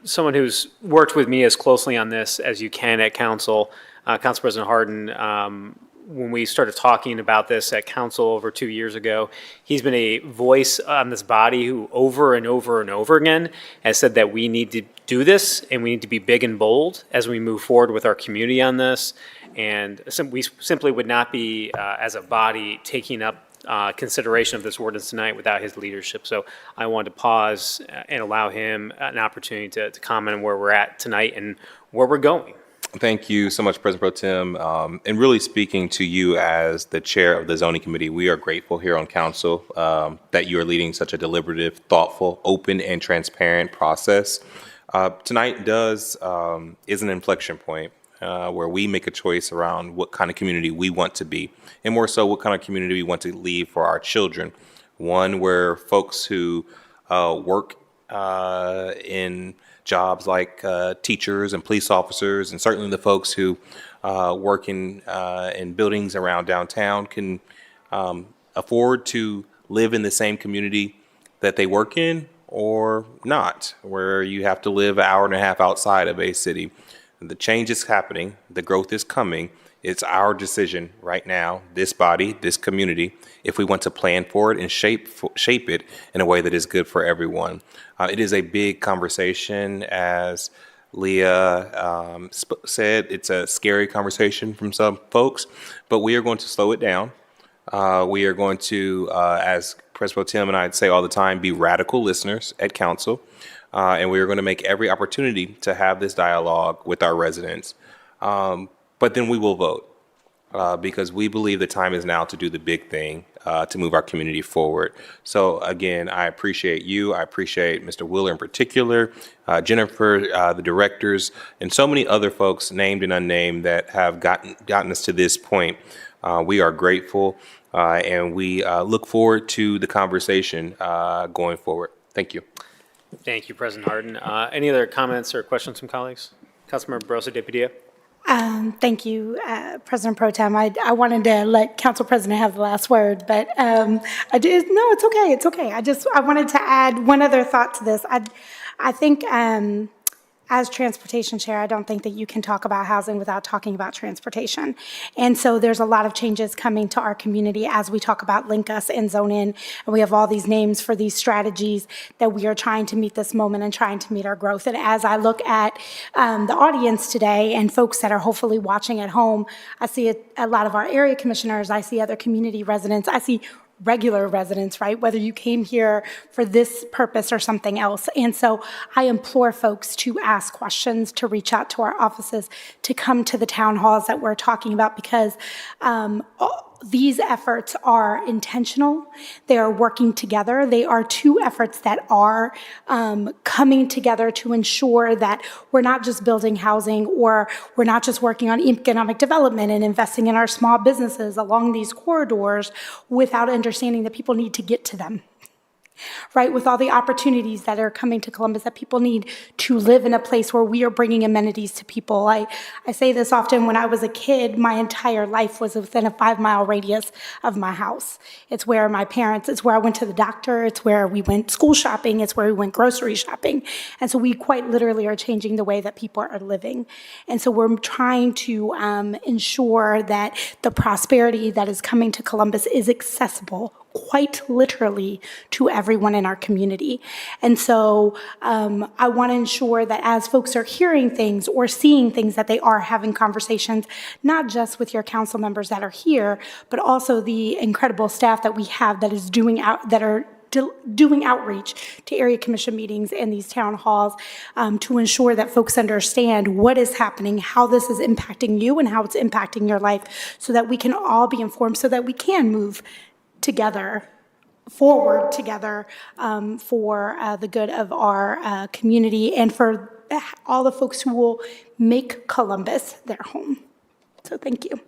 someone who's worked with me as closely on this as you can at council, Council President Harden. When we started talking about this at council over 2 years ago, he's been a voice on this body who over and over and over again has said that we need to do this and we need to be big and bold as we move forward with our community on this. And we simply would not be, as a body, taking up consideration of this ordinance tonight without his leadership. So I wanted to pause and allow him an opportunity to comment on where we're at tonight and where we're going. Thank you so much, President Pro Tem. And really speaking to you as the chair of the zoning committee, we are grateful here on council that you are leading such a deliberative, thoughtful, open, and transparent process. Tonight is an inflection point where we make a choice around what kind of community we want to be, and more so what kind of community we want to leave for our children. One where folks who work in jobs like teachers and police officers, and certainly the folks who work in buildings around downtown can afford to live in the same community that they work in, or not, where you have to live an hour and a half outside of a city. The change is happening, the growth is coming. It's our decision right now, this body, this community, if we want to plan for it and shape it in a way that is good for everyone. It is a big conversation, as Leah said. It's a scary conversation from some folks, but we are going to slow it down. We are going to, as President Pro Tem and I say all the time, be radical listeners at council, and we are going to make every opportunity to have this dialogue with our residents. But then we will vote because we believe the time is now to do the big thing, to move our community forward. So again, I appreciate you. I appreciate Mr. Wheeler in particular, Jennifer, the directors, and so many other folks, named and unnamed, that have gotten us to this point. We are grateful, and we look forward to the conversation going forward. Thank you. Thank you, President Harden. Any other comments or questions from colleagues? Councilmember Barosa de Padilla. Thank you, President Pro Tem. I wanted to let Council President have the last word, but I did. No, it's okay. It's okay. I wanted to add one other thought to this. I think as transportation chair, I don't think that you can talk about housing without talking about transportation. And so there's a lot of changes coming to our community as we talk about Link Us and Zone In. And we have all these names for these strategies that we are trying to meet this moment and trying to meet our growth. And as I look at the audience today and folks that are hopefully watching at home, I see a lot of our area commissioners, I see other community residents, I see regular residents, right? Whether you came here for this purpose or something else. And so I implore folks to ask questions, to reach out to our offices, to come to the town halls that we're talking about, because these efforts are intentional. They are working together. They are two efforts that are coming together to ensure that we're not just building housing, or we're not just working on economic development and investing in our small businesses along these corridors without understanding that people need to get to them. Right, with all the opportunities that are coming to Columbus, that people need to live in a place where we are bringing amenities to people. I say this often. When I was a kid, my entire life was within a 5-mile radius of my house. It's where it's where I went to the doctor, it's where we went school shopping, it's where we went grocery shopping. And so we quite literally are changing the way that people are living. And so we're trying to ensure that the prosperity that is coming to Columbus is accessible quite literally to everyone in our community. And so I want to ensure that as folks are hearing things or seeing things, that they are having conversations, not just with your council members that are here, but also the incredible staff that we have that is doing outreach to area commission meetings and these town halls to ensure that folks understand what is happening, how this is impacting you and how it's impacting your life, so that we can all be informed, so that we can move forward together for the good of our community and for all the folks who will make Columbus their home. So thank you.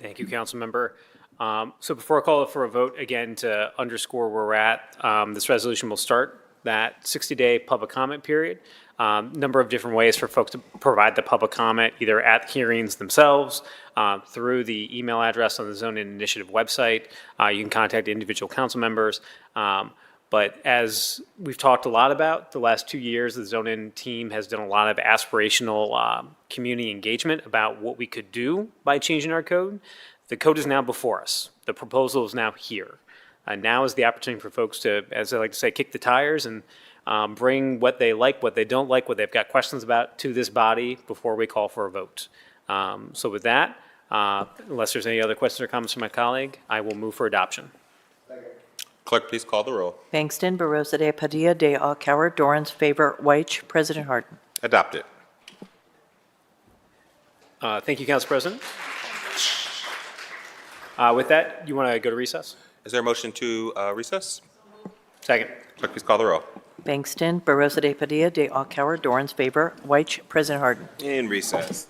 Thank you, Councilmember. So before I call it for a vote, again, to underscore where we're at, this resolution will start that 60-day public comment period. Number of different ways for folks to provide the public comment, either at hearings themselves, through the email address on the Zone In Initiative website. You can contact individual council members. But as we've talked a lot about the last 2 years, the Zone In team has done a lot of aspirational community engagement about what we could do by changing our code. The code is now before us. The proposal is now here. Now is the opportunity for folks to, as I like to say, kick the tires and bring what they like, what they don't like, what they've got questions about to this body before we call for a vote. So with that, unless there's any other questions or comments from my colleague, I will move for adoption. Clerk, please call the roll. Bangston, Barosa de Padilla, de Alcauer, Dorans, favor, Weich, President Harden. Adopted. Thank you, Council President. With that, you want to go to recess? Is there a motion to recess? Second. Clerk, please call the roll. Bangston, Barosa de Padilla, de Alcauer, Dorans, favor, Weich, President Harden. In recess.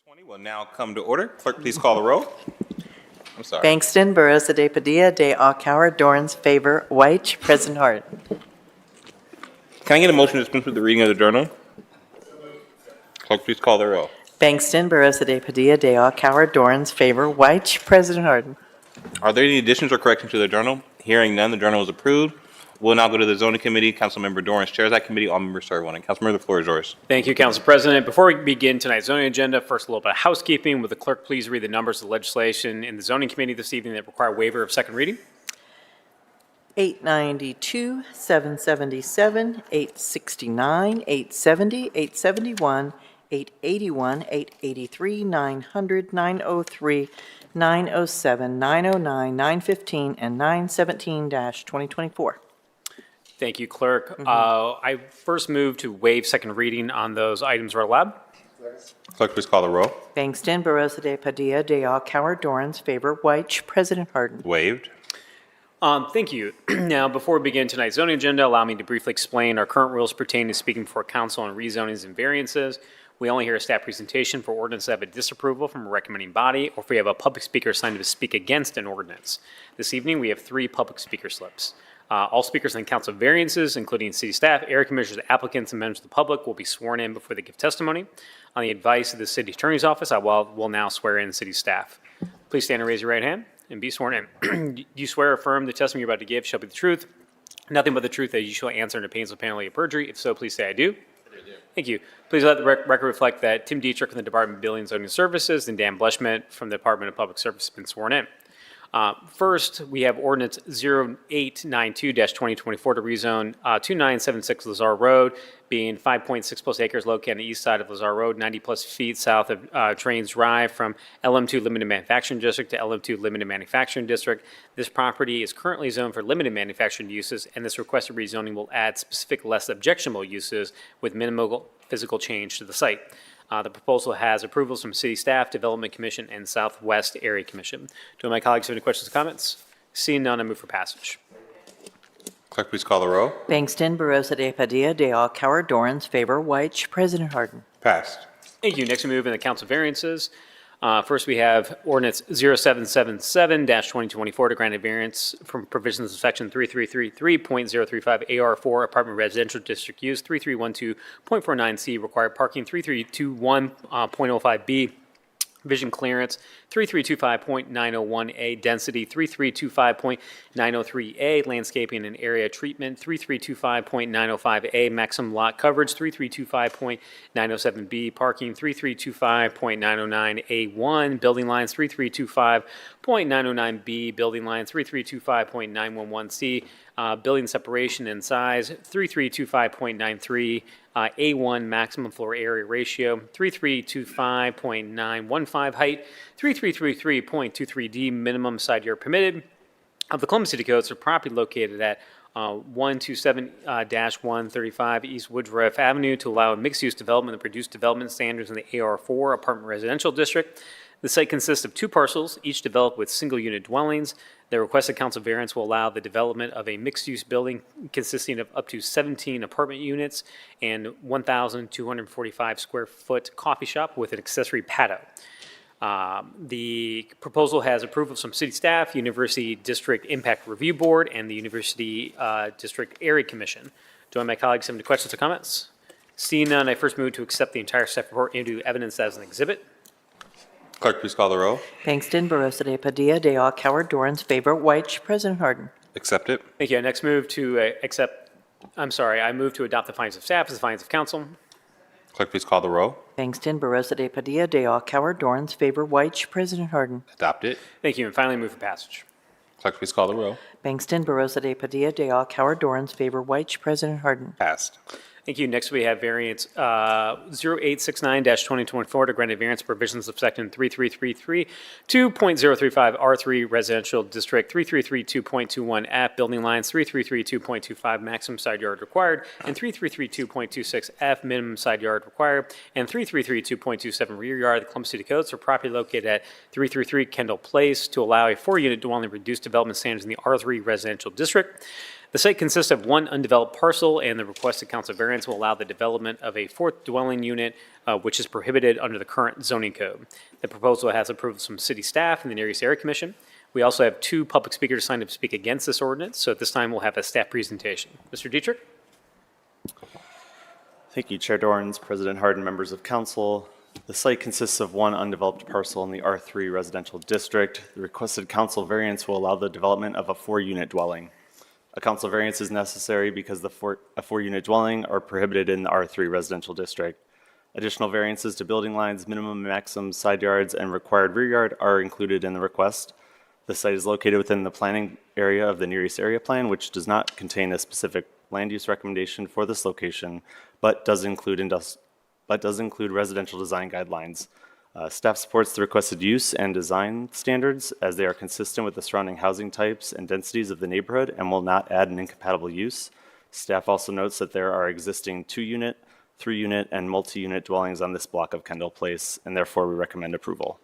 20 will now come to order. Clerk, please call the roll. I'm sorry. Bangston, Barosa de Padilla, de Alcala, Dorans, favor, White, President Harden. Can I get a motion to dispense with the reading of the journal? Clerk, please call the roll. Bangston, Barosa de Padilla, de Alcala, Dorans, favor, White, President Harden. Are there any additions or corrections to the journal? Hearing none, the journal is approved. We'll now go to the zoning committee. Councilmember Dorrance chairs that committee. All members serve on it. Councilmember, the floor is yours. Thank you, Council President. Before we begin tonight's zoning agenda, first a little bit of housekeeping. Will the clerk please read the numbers of the legislation in the zoning committee this evening that require waiver of second reading? 892, 777, 869, 870, 871, 881, 883, 900, 903, 907, 909, 915, and 917-2024. Thank you, Clerk. I first move to waive second reading on those items read aloud. Clerk, please call the roll. Bangston, Barosa de Padilla, de Alcala, Dorans, favor, White, President Harden. Waived. Thank you. Now, before we begin tonight's zoning agenda, allow me to briefly explain our current rules pertaining to speaking before council on rezonings and variances. We only hear a staff presentation for ordinance that have a disapproval from a recommending body, or if we have a public speaker assigned to speak against an ordinance. This evening, we have 3 public speaker slips. All speakers on council variances, including city staff, area commissioners, applicants, and members of the public, will be sworn in before they give testimony. On the advice of the city attorney's office, I will now swear in city staff. Please stand and raise your right hand and be sworn in. You swear or affirm the testimony you're about to give shall be the truth, nothing but the truth, that you shall answer under pains of penalty of perjury. If so, please say I do. Thank you. Please let the record reflect that Tim Dietrich from the Department of Building and Zoning Services and Dan Bleshman from the Department of Public Service have been sworn in. First, we have ordinance 0892-2024 to rezone 2976 Lazar Road, being 5.6 plus acres located on the east side of Lazar Road, 90 plus feet south of Trains Drive, from LM2 Limited Manufacturing District to LM2 Limited Manufacturing District. This property is currently zoned for limited manufacturing uses, and this requested rezoning will add specific less objectionable uses with minimal physical change to the site. The proposal has approvals from City Staff, Development Commission, and Southwest Area Commission. Do my colleagues have any questions or comments? Seeing none, I move for passage. Clerk, please call the roll. Bangston, Barosa de Padilla, de Alcala, Dorans, favor, White, President Harden. Passed. Thank you. Next, we move into council variances. First, we have ordinance 0777-2024 to grant a variance from provisions of section 3333.035 AR4 apartment residential district use, 3312.49C required parking, 3321.05B vision clearance, 3325.901A density, 3325.903A landscaping and area treatment, 3325.905A maximum lot coverage, 3325.907B parking, 3325.909A1 building lines, 3325.909B building lines, 3325.911C building separation and size, 3325.93 A1 maximum floor area ratio, 3325.915 height, 3333.23D minimum side yard permitted of the Columbus City Codes for property located at 127-135 East Woodruff Avenue to allow mixed-use development and produce development standards in the AR4 apartment residential district. The site consists of 2 parcels, each developed with single-unit dwellings. The requested council variance will allow the development of a mixed-use building consisting of up to 17 apartment units and 1,245 square foot coffee shop with an accessory patio. The proposal has approval from city staff, University District Impact Review Board, and the University District Area Commission. Do my colleagues have any questions or comments? Seeing none, I first move to accept the entire staff report into evidence as an exhibit. Clerk, please call the roll. Bangston, Barosa de Padilla, de Alcala, Dorans, favor, White, President Harden. Accept it. Thank you. I next move to I move to adopt the findings of staff as the findings of council. Clerk, please call the roll. Bangston, Barosa de Padilla, de Alcala, Dorans, favor, White, President Harden. Adopt it. Thank you. And finally, move for passage. Clerk, please call the roll. Bangston, Barosa de Padilla, de Alcala, Dorans, favor, White, President Harden. Passed. Thank you. Next, we have variance 0869-2024 to grant a variance provisions of section 3333 2.035 R3 Residential District, 3332.21F Building Lines, 3332.25 maximum side yard required, and 3332.26F minimum side yard required, and 3332.27 rear yard of the Columbus City Codes for property located at 333 Kendall Place to allow a 4-unit dwelling reduced development standards in the R3 Residential District. The site consists of one undeveloped parcel, and the requested council variance will allow the development of a fourth dwelling unit, which is prohibited under the current zoning code. The proposal has approval from city staff and the Near East Area Commission. We also have 2 public speakers signed up to speak against this ordinance, so at this time we'll have a staff presentation. Mr. Dietrich? Thank you, Chair Dorns, President Harden, members of council. The site consists of one undeveloped parcel in the R3 residential district. The requested council variance will allow the development of a 4-unit dwelling. A council variance is necessary because a 4-unit dwelling are prohibited in the R3 residential district. Additional variances to building lines, minimum and maximum side yards, and required rear yard are included in the request. The site is located within the planning area of the Near East Area Plan, which does not contain a specific land use recommendation for this location, but does include residential design guidelines. Staff supports the requested use and design standards as they are consistent with the surrounding housing types and densities of the neighborhood and will not add an incompatible use. Staff also notes that there are existing 2-unit, 3-unit, and multi-unit dwellings on this block of Kendall Place, and therefore we recommend approval.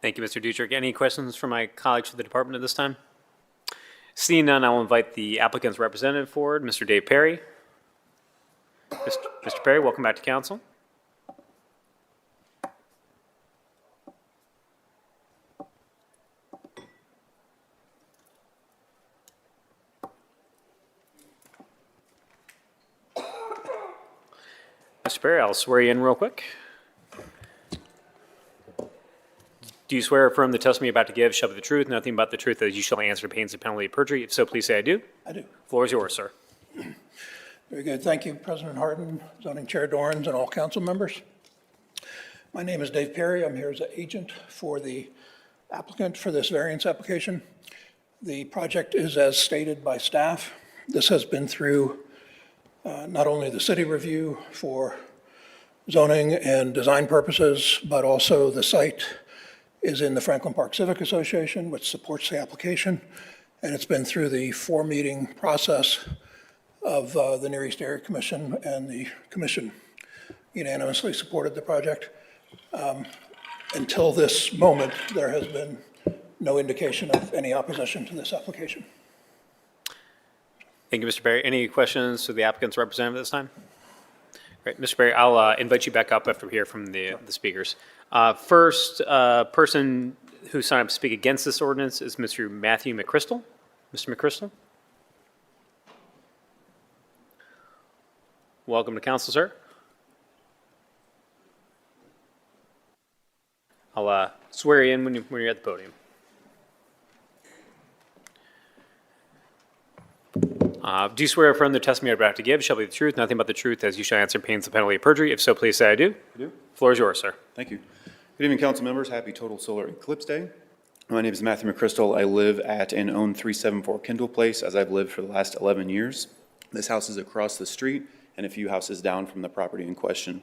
Thank you, Mr. Dietrich. Any questions from my colleagues from the department at this time? Seeing none, I will invite the applicant's representative forward, Mr. Dave Perry. Mr. Perry, welcome back to council. Mr. Perry, I'll swear you in real quick. Do you swear or affirm the testimony you're about to give shall be the truth, nothing but the truth, as you shall answer pains of penalty of perjury? If so, please say I do. I do. Floor is yours, sir. Very good. Thank you, President Harden, Zoning Chair Dorns, and all council members. My name is Dave Perry. I'm here as an agent for the applicant for this variance application. The project is as stated by staff. This has been through not only the city review for zoning and design purposes, but also the site is in the Franklin Park Civic Association, which supports the application. And it's been through the 4-meeting process of the Near East Area Commission, and the commission unanimously supported the project. Until this moment, there has been no indication of any opposition to this application. Thank you, Mr. Perry. Any questions to the applicant's representative at this time? Great. Mr. Perry, I'll invite you back up after we hear from the speakers. First person who signed up to speak against this ordinance is Mr. Matthew McChrystal. Mr. McChrystal? Welcome to council, sir. I'll swear you in when you're at the podium. Do you swear or affirm the testimony you're about to give shall be the truth, nothing but the truth, as you shall answer pains the penalty of perjury? If so, please say I do. I do. Floor is yours, sir. Thank you. Good evening, council members. Happy total solar eclipse day. My name is Matthew McChrystal. I live at and own 374 Kendall Place, as I've lived for the last 11 years. This house is across the street and a few houses down from the property in question.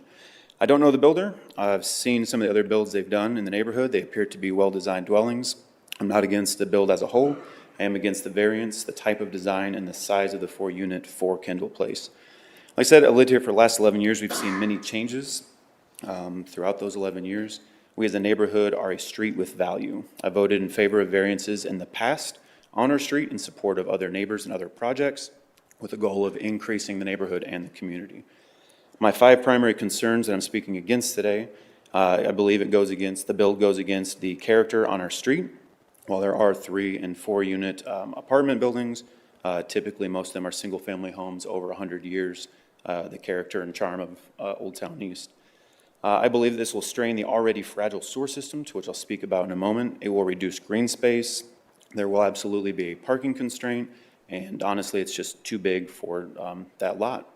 I don't know the builder. I've seen some of the other builds they've done in the neighborhood. They appear to be well-designed dwellings. I'm not against the build as a whole. I am against the variance, the type of design, and the size of the 4-unit for Kendall Place. Like I said, I lived here for the last 11 years. We've seen many changes throughout those 11 years. We as a neighborhood are a street with value. I voted in favor of variances in the past on our street in support of other neighbors and other projects with the goal of increasing the neighborhood and the community. My 5 primary concerns that I'm speaking against today, I believe the bill goes against the character on our street. While there are 3- and 4-unit apartment buildings, typically most of them are single-family homes over 100 years, the character and charm of Old Town East. I believe this will strain the already fragile sewer system, to which I'll speak about in a moment. It will reduce green space. There will absolutely be a parking constraint, and honestly, it's just too big for that lot.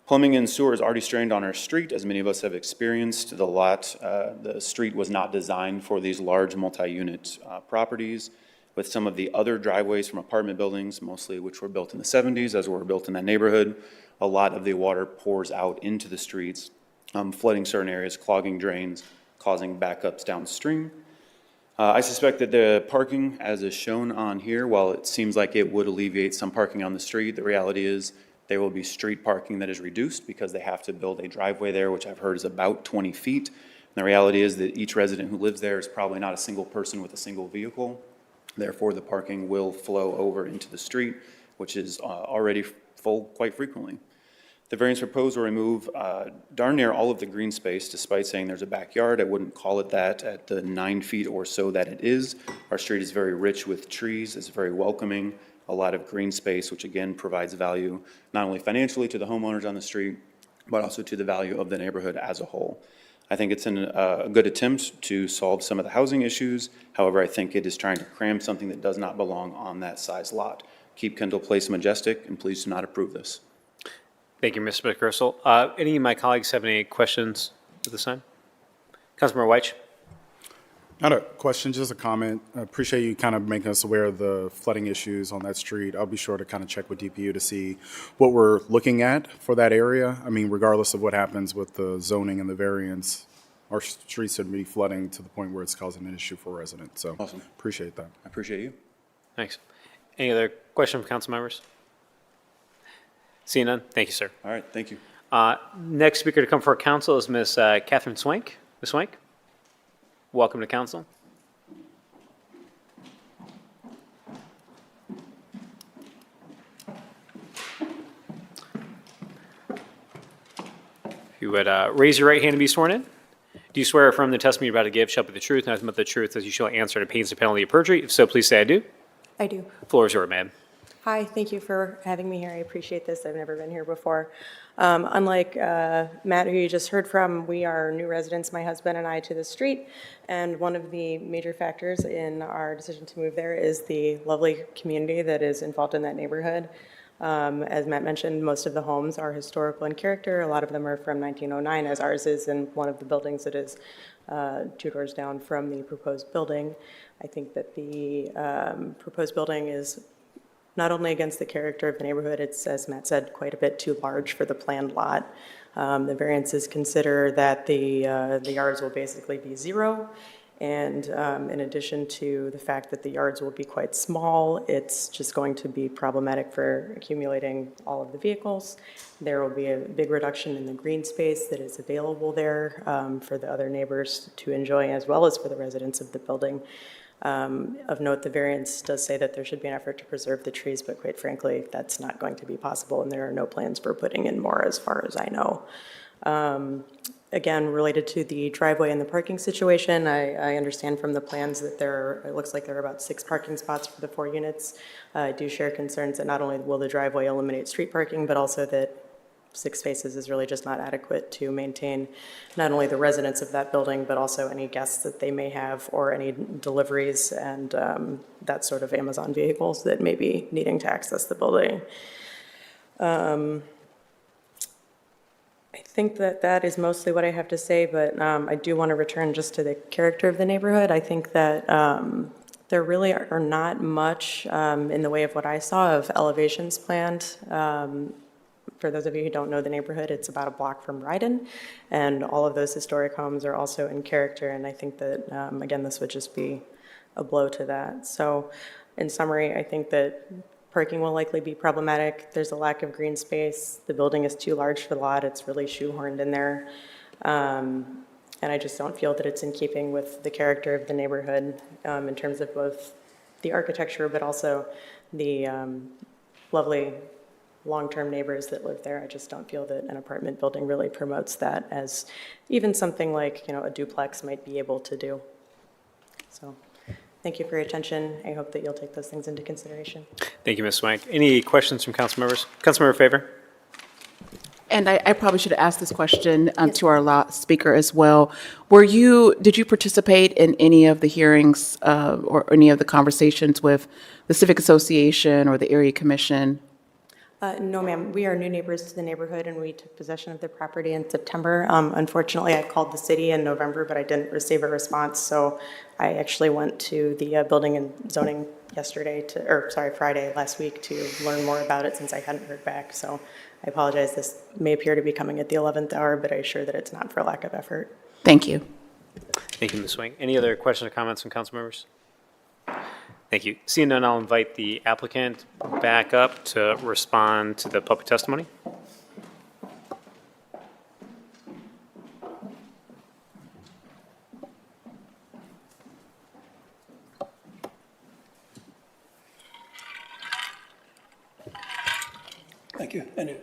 Plumbing and sewer is already strained on our street, as many of us have experienced. The street was not designed for these large multi-unit properties. With some of the other driveways from apartment buildings, mostly which were built in the 70s, as were built in that neighborhood, a lot of the water pours out into the streets, flooding certain areas, clogging drains, causing backups downstream. I suspect that the parking, as is shown on here, while it seems like it would alleviate some parking on the street, the reality is there will be street parking that is reduced because they have to build a driveway there, which I've heard is about 20 feet. And the reality is that each resident who lives there is probably not a single person with a single vehicle. Therefore, the parking will flow over into the street, which is already full quite frequently. The variance proposed will remove darn near all of the green space, despite saying there's a backyard. I wouldn't call it that at the 9 feet or so that it is. Our street is very rich with trees. It's very welcoming, a lot of green space, which again provides value not only financially to the homeowners on the street, but also to the value of the neighborhood as a whole. I think it's a good attempt to solve some of the housing issues. However, I think it is trying to cram something that does not belong on that size lot. Keep Kendall Place majestic, and please do not approve this. Thank you, Mr. McChrystal. Any of my colleagues have any questions at this time? Councilmember Weich? Not a question, just a comment. I appreciate you kind of making us aware of the flooding issues on that street. I'll be sure to kind of check with DPU to see what we're looking at for that area. I mean, regardless of what happens with the zoning and the variance, our streets should be flooding to the point where it's causing an issue for residents. So Awesome. Appreciate that. I appreciate you. Thanks. Any other questions from council members? Seeing none, thank you, sir. All right, thank you. Next speaker to come for council is Ms. Catherine Swank. Ms. Swank, welcome to council. If you would raise your right hand and be sworn in. Do you swear or affirm the testimony you're about to give shall be the truth, nothing but the truth, as you shall answer to pains and penalty of perjury? If so, please say I do. I do. The floor is yours, ma'am. Hi, thank you for having me here. I appreciate this. I've never been here before. Unlike Matt, who you just heard from, we are new residents, my husband and I, to the street. And one of the major factors in our decision to move there is the lovely community that is involved in that neighborhood. As Matt mentioned, most of the homes are historical in character. A lot of them are from 1909, as ours is in one of the buildings that is 2 doors down from the proposed building. I think that the proposed building is not only against the character of the neighborhood, it's, as Matt said, quite a bit too large for the planned lot. The variances consider that the yards will basically be 0. And in addition to the fact that the yards will be quite small, it's just going to be problematic for accumulating all of the vehicles. There will be a big reduction in the green space that is available there for the other neighbors to enjoy, as well as for the residents of the building. Of note, the variance does say that there should be an effort to preserve the trees, but quite frankly, that's not going to be possible, and there are no plans for putting in more as far as I know. Again, related to the driveway and the parking situation, I understand from the plans that it looks like there are about 6 parking spots for the 4 units. I do share concerns that not only will the driveway eliminate street parking, but also that 6 spaces is really just not adequate to maintain not only the residents of that building, but also any guests that they may have or any deliveries and that sort of Amazon vehicles that may be needing to access the building. I think that is mostly what I have to say, but I do want to return just to the character of the neighborhood. I think that there really are not much in the way of what I saw of elevations planned. For those of you who don't know the neighborhood, it's about a block from Ryden, and all of those historic homes are also in character, and I think that, again, this would just be a blow to that. So in summary, I think that parking will likely be problematic. There's a lack of green space. The building is too large for the lot. It's really shoehorned in there. And I just don't feel that it's in keeping with the character of the neighborhood in terms of both the architecture, but also the lovely long-term neighbors that live there. I just don't feel that an apartment building really promotes that, as even something like, a duplex might be able to do. So thank you for your attention. I hope that you'll take those things into consideration. Thank you, Ms. Swank. Any questions from council members? Councilmember Favor? And I probably should have asked this question to our last speaker as well. Did you participate in any of the hearings or any of the conversations with the Civic Association or the Area Commission? No, ma'am. We are new neighbors to the neighborhood, and we took possession of the property in September. Unfortunately, I called the city in November, but I didn't receive a response, so I actually went to the Building and Zoning Friday last week to learn more about it, since I hadn't heard back. So I apologize. This may appear to be coming at the 11th hour, but I assure that it's not for lack of effort. Thank you. Thank you, Ms. Swank. Any other questions or comments from council members? Thank you. Seeing none, I'll invite the applicant back up to respond to the public testimony. Thank you. And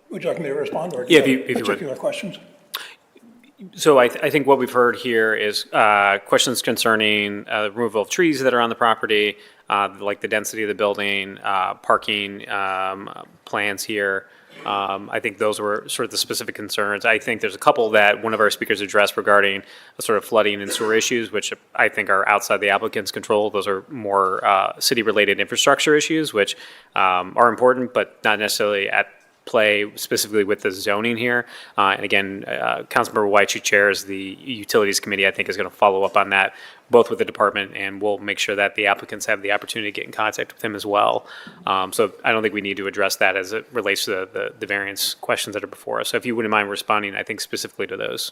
would you like me to respond, or do Yeah, you if have you would. particular questions? So I think what we've heard here is questions concerning the removal of trees that are on the property, like the density of the building, parking plans here. I think those were sort of the specific concerns. I think there's a couple that one of our speakers addressed regarding sort of flooding and sewer issues, which I think are outside the applicant's control. Those are more city-related infrastructure issues, which are important, but not necessarily at play specifically with the zoning here. And again, Councilmember White, who chairs the Utilities Committee, I think is going to follow up on that, both with the department, and we'll make sure that the applicants have the opportunity to get in contact with him as well. So I don't think we need to address that as it relates to the variance questions that are before us. So if you wouldn't mind responding, I think specifically to those.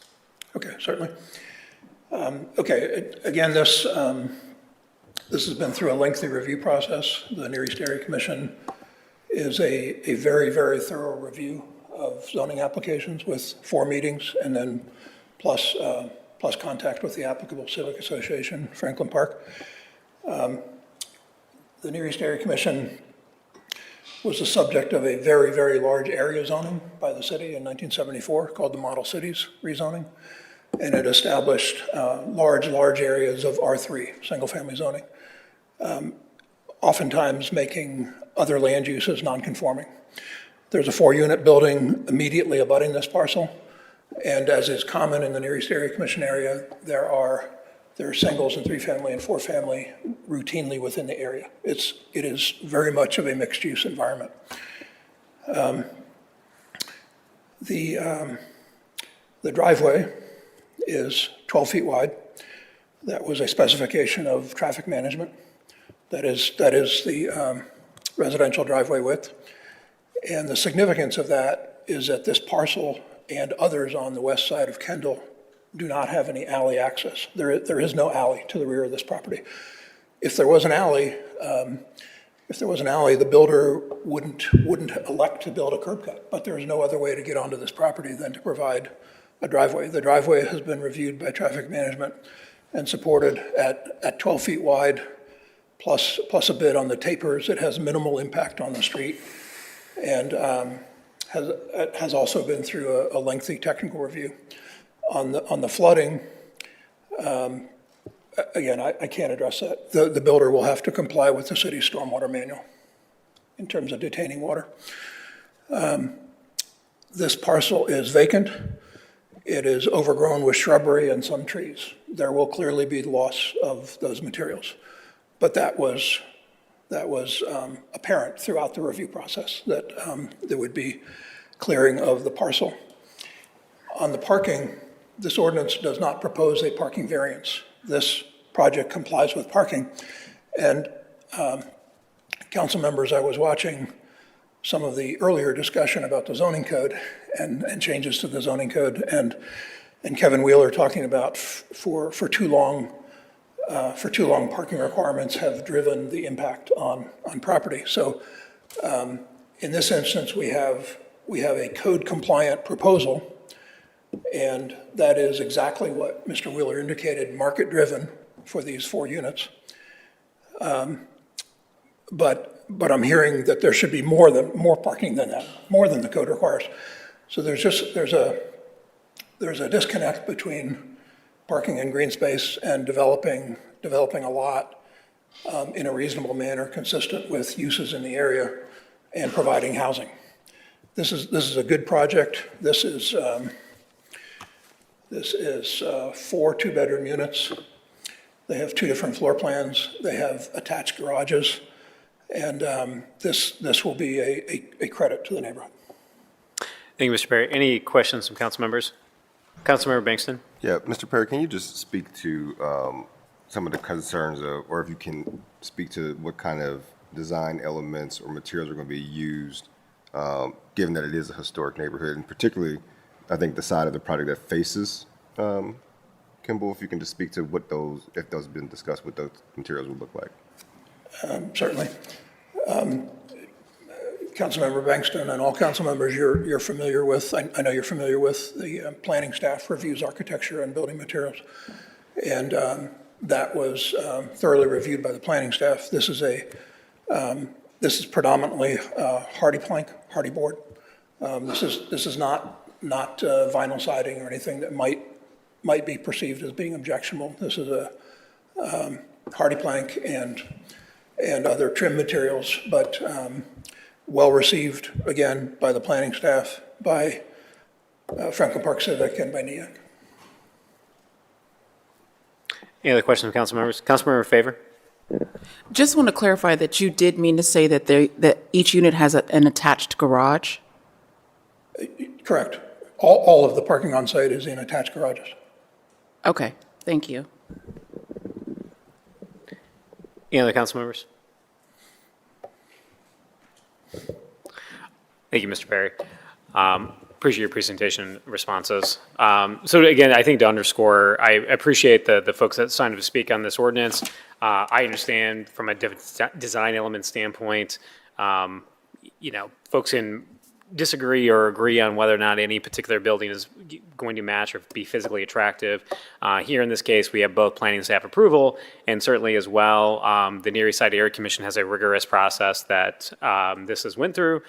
Okay, certainly. Okay, again, this has been through a lengthy review process. The Near East Area Commission is a very, very thorough review of zoning applications with 4 meetings, and then plus contact with the applicable civic association, Franklin Park. The Near East Area Commission was the subject of a very, very large area zoning by the city in 1974 called the Model Cities rezoning, and it established large areas of R3, single-family zoning, oftentimes making other land uses non-conforming. There's a 4-unit building immediately abutting this parcel, and as is common in the Near East Area Commission area, there are singles and 3-family and 4-family routinely within the area. It is very much of a mixed-use environment. The driveway is 12 feet wide. That was a specification of traffic management. That is the residential driveway width. And the significance of that is that this parcel and others on the west side of Kendall do not have any alley access. There is no alley to the rear of this property. If there was an alley, the builder wouldn't elect to build a curb cut, but there is no other way to get onto this property than to provide a driveway. The driveway has been reviewed by traffic management and supported at 12 feet wide, plus a bit on the tapers. It has minimal impact on the street, and has also been through a lengthy technical review. On the flooding, again, I can't address that. The builder will have to comply with the city's stormwater manual in terms of detaining water. This parcel is vacant. It is overgrown with shrubbery and some trees. There will clearly be loss of those materials. But that was apparent throughout the review process, that there would be clearing of the parcel. On the parking, this ordinance does not propose a parking variance. This project complies with parking. And council members, I was watching some of the earlier discussion about the zoning code and changes to the zoning code, and Kevin Wheeler talking about for too long parking requirements have driven the impact on property. So in this instance, we have a code compliant proposal, and that is exactly what Mr. Wheeler indicated, market driven for these 4 units. But I'm hearing that there should be more parking than that, more than the code requires. So there's a disconnect between parking and green space and developing a lot in a reasonable manner consistent with uses in the area and providing housing. This is a good project. This is 4 2-bedroom units. They have 2 different floor plans. They have attached garages. And this will be a credit to the neighborhood. Thank you, Mr. Perry. Any questions from council members? Councilmember Bankston? Yeah, Mr. Perry, can you just speak to some of the concerns or if you can speak to what kind of design elements or materials are going to be used, given that it is a historic neighborhood, and particularly, I think, the side of the project that faces Kimball, if you can just speak to what if those have been discussed, what those materials would look like. Certainly. Councilmember Bankston and all council members, you're familiar with, I know you're familiar with the planning staff reviews architecture and building materials. And that was thoroughly reviewed by the planning staff. This is This is predominantly hardy plank, hardy board. This is not vinyl siding or anything that might be perceived as being objectionable. This is a hardy plank and other trim materials, but well received, again, by the planning staff, by Franklin Park Civic, and by NEAC. Any other questions from council members? Councilmember Favor? Just want to clarify that you did mean to say that that each unit has an attached garage? Correct. All of the parking on site is in attached garages. Okay, thank you. Any other council members? Thank you, Mr. Perry. Appreciate your presentation responses. So again, I think to underscore, I appreciate the folks that signed up to speak on this ordinance. I understand from a design element standpoint, folks can disagree or agree on whether or not any particular building is going to match or be physically attractive. Here in this case, we have both planning and staff approval, and certainly as well, the Near East Side Area Commission has a rigorous process that this has went through.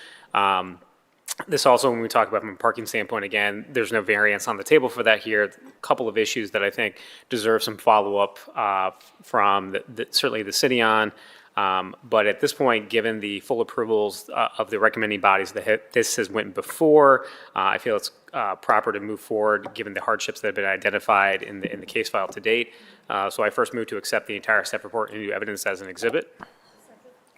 This also, when we talk about from a parking standpoint, again, there's no variance on the table for that here. A couple of issues that I think deserve some follow-up from certainly the city on. But at this point, given the full approvals of the recommending bodies that this has went before, I feel it's proper to move forward, given the hardships that have been identified in the case file to date. So I first move to accept the entire staff report into evidence as an exhibit.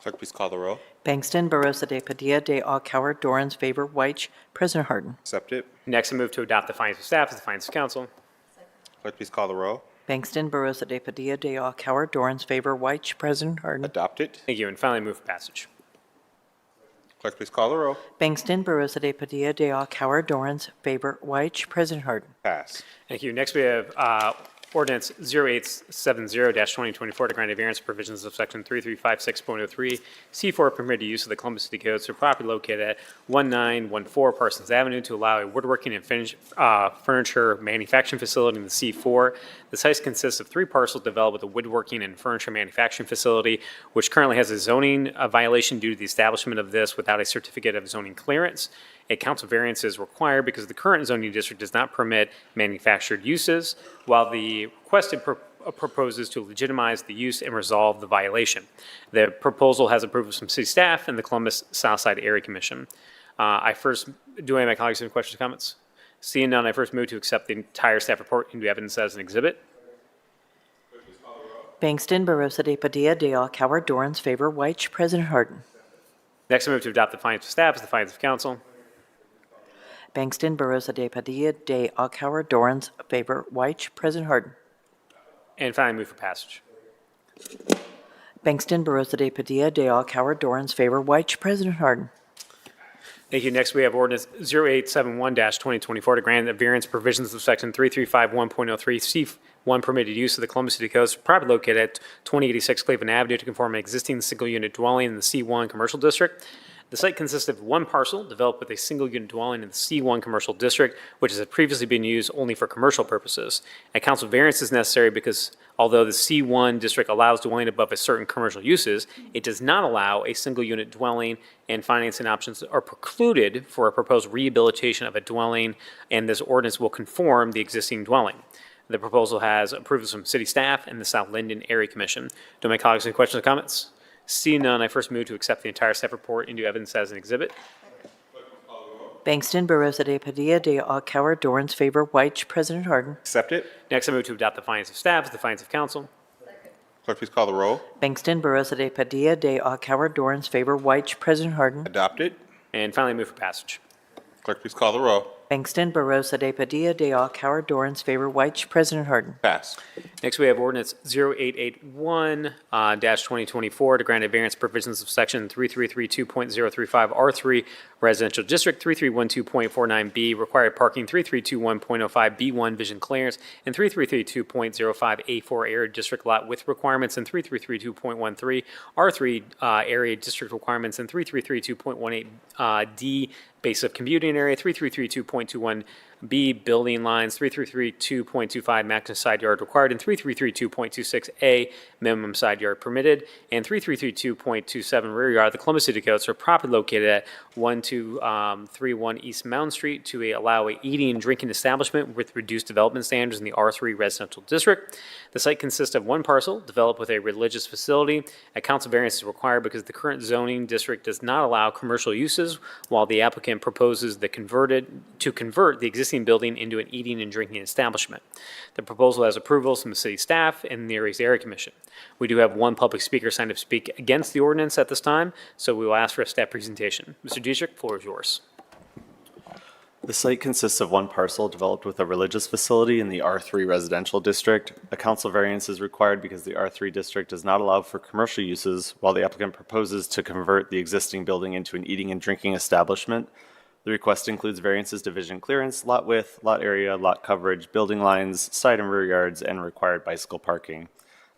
Clerk, please call the roll. Bangston, Barosa de Padilla, de Alcauer, Dorans, Favor, White, President Harden. Accept it. Next, I move to adopt the findings of staff as the findings of council. Clerk, please call the roll. Bangston, Barosa de Padilla, de Alcauer, Dorans, Favor, White, President Harden. Adopt it. Thank you, and finally move for passage. Clerk, please call the roll. Bangston, Barosa de Padilla, de Alcauer, Dorans, Favor, White, President Harden. Pass. Thank you. Next, we have Ordinance 0870-2024 to grant a variance provisions of Section 3356.03 C4 permitted use of the Columbus City Code for property located at 1914 Parsons Avenue to allow a woodworking and furniture manufacturing facility in the C4. The site consists of 3 parcels developed with a woodworking and furniture manufacturing facility, which currently has a zoning violation due to the establishment of this without a certificate of zoning clearance. A council variance is required because the current zoning district does not permit manufactured uses, while the requested proposes to legitimize the use and resolve the violation. The proposal has approval from city staff and the Columbus Southside Area Commission. Do any of my colleagues have any questions or comments? Seeing none, I first move to accept the entire staff report into evidence as an exhibit. Bangston, Barosa de Padilla, de Alcauer, Dorans, Favor, White, President Harden. Next, I move to adopt the findings of staff as the findings of council. Bangston, Barosa de Padilla, de Alcauer, Dorans, Favor, White, President Harden. And finally, move for passage. Bangston, Barosa de Padilla, de Alcauer, Dorans, Favor, White, President Harden. Thank you. Next, we have ordinance 0871-2024 to grant the variance provisions of section 3351.03 C1 permitted use of the Columbus City Code for property located at 2086 Cleveland Avenue to conform an existing single-unit dwelling in the C1 commercial district. The site consists of 1 parcel developed with a single-unit dwelling in the C1 commercial district, which has previously been used only for commercial purposes. A council variance is necessary because although the C1 district allows dwelling above a certain commercial uses, it does not allow a single-unit dwelling, and financing options are precluded for a proposed rehabilitation of a dwelling, and this ordinance will conform the existing dwelling. The proposal has approvals from city staff and the South Linden Area Commission. Do my colleagues have any questions or comments? Seeing none, I first move to accept the entire staff report into evidence as an exhibit. Bangston, Barosa de Padilla, de Alcauer, Dorans, Favor, White, President Harden. Accept it. Next, I move to adopt the findings of staff as the findings of council. Clerk, please call the roll. Bangston, Barosa de Padilla, de Alcauer, Dorans, Favor, White, President Harden. Adopt it. And finally, move for passage. Clerk, please call the roll. Bangston, Barosa de Padilla, de Alcauer, Dorans, Favor, White, President Harden. Pass. Next, we have ordinance 0881-2024 to grant a variance provisions of section 3332.035 R3 Residential District, 3312.49B Required Parking, 3321.05 B1 Vision Clearance, and 3332.05 A4 Area District Lot Width Requirements, and 3332.13 R3 Area District Requirements, and 3332.18 D Base of Commuting Area, 3332.21 B, building lines 3332.25 maximum side yard required, and 3332.26A, minimum side yard permitted, and 3332.27 rear yard. The Columbus City Codes are properly located at 1231 East Mountain Street to allow a eating and drinking establishment with reduced development standards in the R3 residential district. The site consists of one parcel developed with a religious facility. A council variance is required because the current zoning district does not allow commercial uses, while the applicant proposes to convert the existing building into an eating and drinking establishment. The proposal has approvals from the city staff and the area commission. We do have one public speaker signed up to speak against the ordinance at this time, so we will ask for a staff presentation. Mr. Dietrich, floor is yours. The site consists of one parcel developed with a religious facility in the R3 residential district. A council variance is required because the R3 district does not allow for commercial uses, while the applicant proposes to convert the existing building into an eating and drinking establishment. The request includes variances to vision clearance, lot width, lot area, lot coverage, building lines, side and rear yards, and required bicycle parking.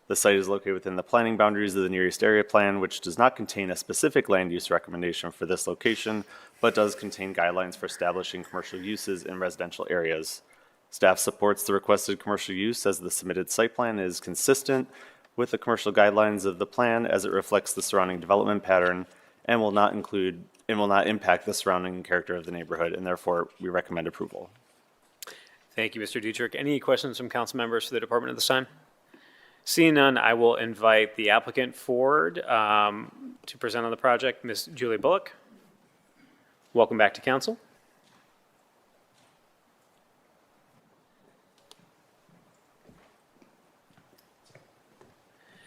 The site is located within the planning boundaries of the nearest area plan, which does not contain a specific land use recommendation for this location, but does contain guidelines for establishing commercial uses in residential areas. Staff supports the requested commercial use as the submitted site plan is consistent with the commercial guidelines of the plan as it reflects the surrounding development pattern and will not impact the surrounding character of the neighborhood, and therefore we recommend approval. Thank you, Mr. Dietrich. Any questions from council members for the department at this time? Seeing none, I will invite the applicant forward to present on the project, Ms. Julie Bullock. Welcome back to council.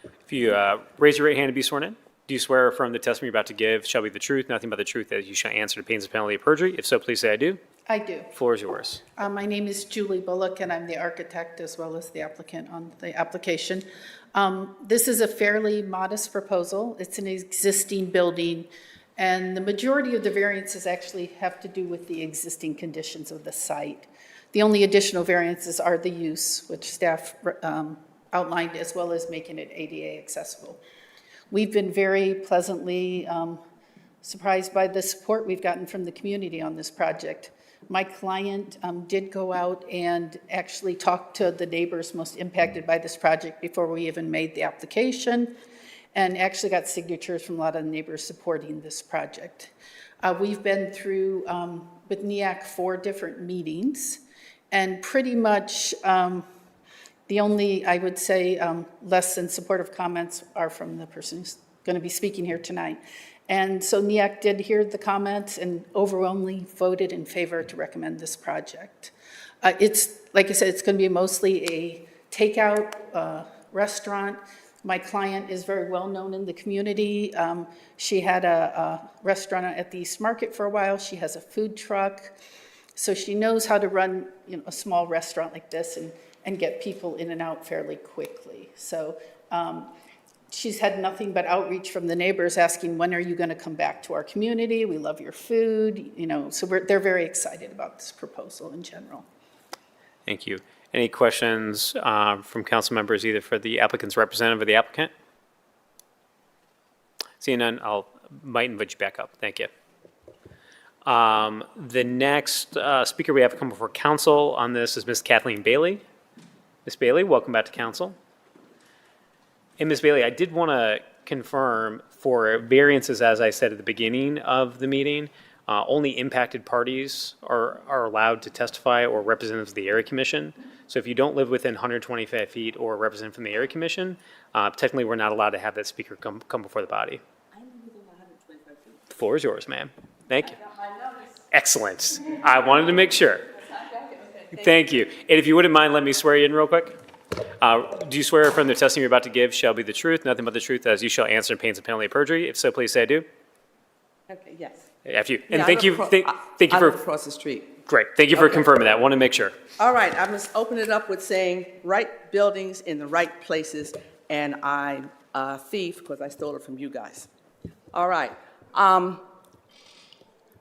If you raise your right hand to be sworn in. Do you swear or affirm the testimony you're about to give shall be the truth, nothing but the truth, that you shall answer to pains and penalty of perjury? If so, please say I do. I do. Floor is yours. My name is Julie Bullock, and I'm the architect as well as the applicant on the application. This is a fairly modest proposal. It's an existing building, and the majority of the variances actually have to do with the existing conditions of the site. The only additional variances are the use, which staff outlined, as well as making it ADA accessible. We've been very pleasantly surprised by the support we've gotten from the community on this project. My client did go out and actually talk to the neighbors most impacted by this project before we even made the application, and actually got signatures from a lot of neighbors supporting this project. We've been through, with NEAC, 4 different meetings, and pretty much the only, I would say, less than supportive comments are from the person who's going to be speaking here tonight. And so NEAC did hear the comments and overwhelmingly voted in favor to recommend this project. It's, like I said, it's going to be mostly a takeout restaurant. My client is very well known in the community. She had a restaurant at the East Market for a while. She has a food truck. So she knows how to run, a small restaurant like this and get people in and out fairly quickly. So she's had nothing but outreach from the neighbors asking, when are you going to come back to our community? We love your food, so they're very excited about this proposal in general. Thank you. Any questions from council members, either for the applicant's representative or the applicant? Seeing none, might invite you back up. Thank you. The next speaker we have come before council on this is Ms. Kathleen Bailey. Ms. Bailey, welcome back to council. And Ms. Bailey, I did want to confirm for variances, as I said at the beginning of the meeting, only impacted parties are allowed to testify, or representatives of the area commission. So if you don't live within 125 feet or represent from the area commission, technically we're not allowed to have that speaker come before the body. I'm within 125 feet. The floor is yours, ma'am. Thank you. Excellent. I wanted to make sure. Thank you. And if you wouldn't mind, let me swear you in real quick. Do you swear from the testimony you're about to give shall be the truth, nothing but the truth, as you shall answer in pains and penalty of perjury? If so, please say I do. Okay, yes. After you. And Yeah, thank you for across the street. Great. Thank you for confirming that. Want to make sure. All right, I must open it up with saying right buildings in the right places, and I'm a thief because I stole it from you guys. All right.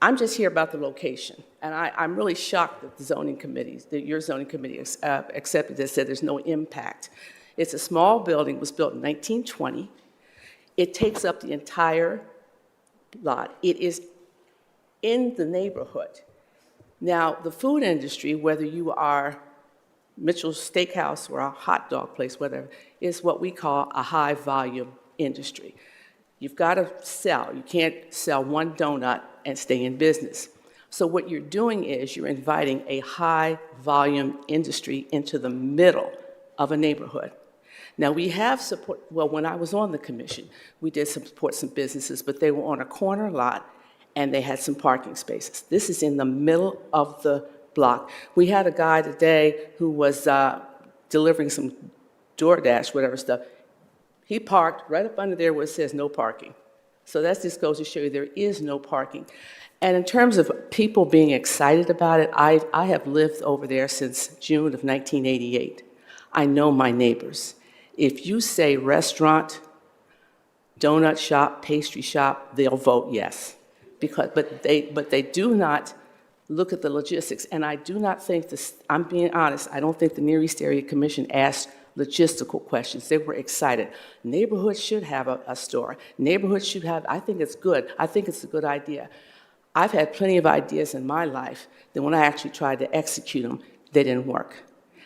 I'm just here about the location, and I'm really shocked that your zoning committee accepted this, said there's no impact. It's a small building, was built in 1920. It takes up the entire lot. It is in the neighborhood. Now, the food industry, whether you are Mitchell's Steakhouse or a hot dog place, whatever, is what we call a high-volume industry. You've got to sell. You can't sell one donut and stay in business. So what you're doing is you're inviting a high-volume industry into the middle of a neighborhood. Now, we have support, well, when I was on the commission, we did support some businesses, but they were on a corner lot, and they had some parking spaces. This is in the middle of the block. We had a guy today who was delivering some DoorDash, whatever stuff. He parked right up under there where it says no parking. So that just goes to show you there is no parking. And in terms of people being excited about it, I have lived over there since June of 1988. I know my neighbors. If you say restaurant, donut shop, pastry shop, they'll vote yes. But they do not look at the logistics. And I do not think this, I'm being honest, I don't think the Near East Area Commission asked logistical questions. They were excited. Neighborhoods should have a store. Neighborhoods should have, I think it's good. I think it's a good idea. I've had plenty of ideas in my life that when I actually tried to execute them, they didn't work.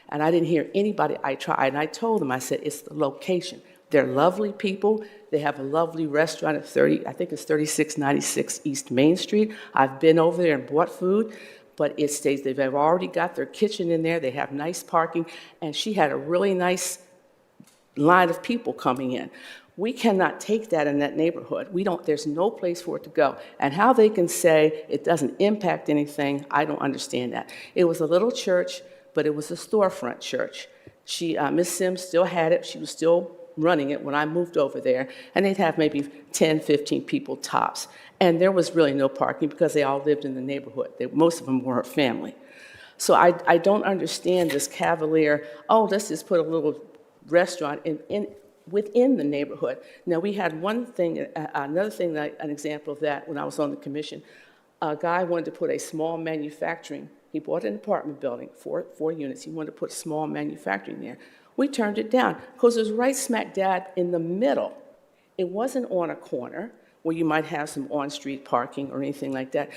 And I didn't hear anybody, I tried, and I told them, I said, it's the location. They're lovely people. They have a lovely restaurant at 3696 East Main Street. I've been over there and bought food, but it stays, they've already got their kitchen in there. They have nice parking, and she had a really nice line of people coming in. We cannot take that in that neighborhood. There's no place for it to go. And how they can say it doesn't impact anything, I don't understand that. It was a little church, but it was a storefront church. Ms. Sims still had it. She was still running it when I moved over there, and they'd have maybe 10, 15 people tops. And there was really no parking because they all lived in the neighborhood. Most of them were her family. So I don't understand this cavalier, oh, let's just put a little restaurant within the neighborhood. Now, we had another thing, an example of that when I was on the commission. A guy wanted to put a small manufacturing. He bought an apartment building, four units. He wanted to put small manufacturing there. We turned it down because it was right smack dab in the middle. It wasn't on a corner where you might have some on-street parking or anything like that.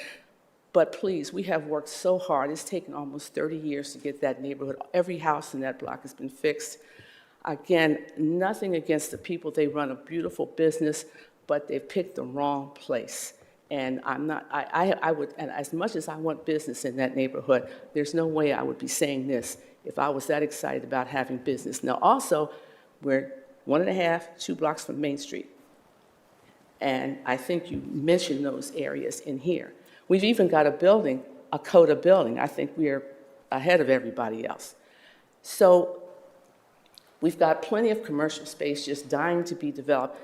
But please, we have worked so hard. It's taken almost 30 years to get that neighborhood. Every house in that block has been fixed. Again, nothing against the people. They run a beautiful business, but they've picked the wrong place. And I would, and as much as I want business in that neighborhood, there's no way I would be saying this if I was that excited about having business. Now, also, we're 1.5, 2 blocks from Main Street. And I think you mentioned those areas in here. We've even got a building, a CODA building. I think we're ahead of everybody else. So we've got plenty of commercial space just dying to be developed.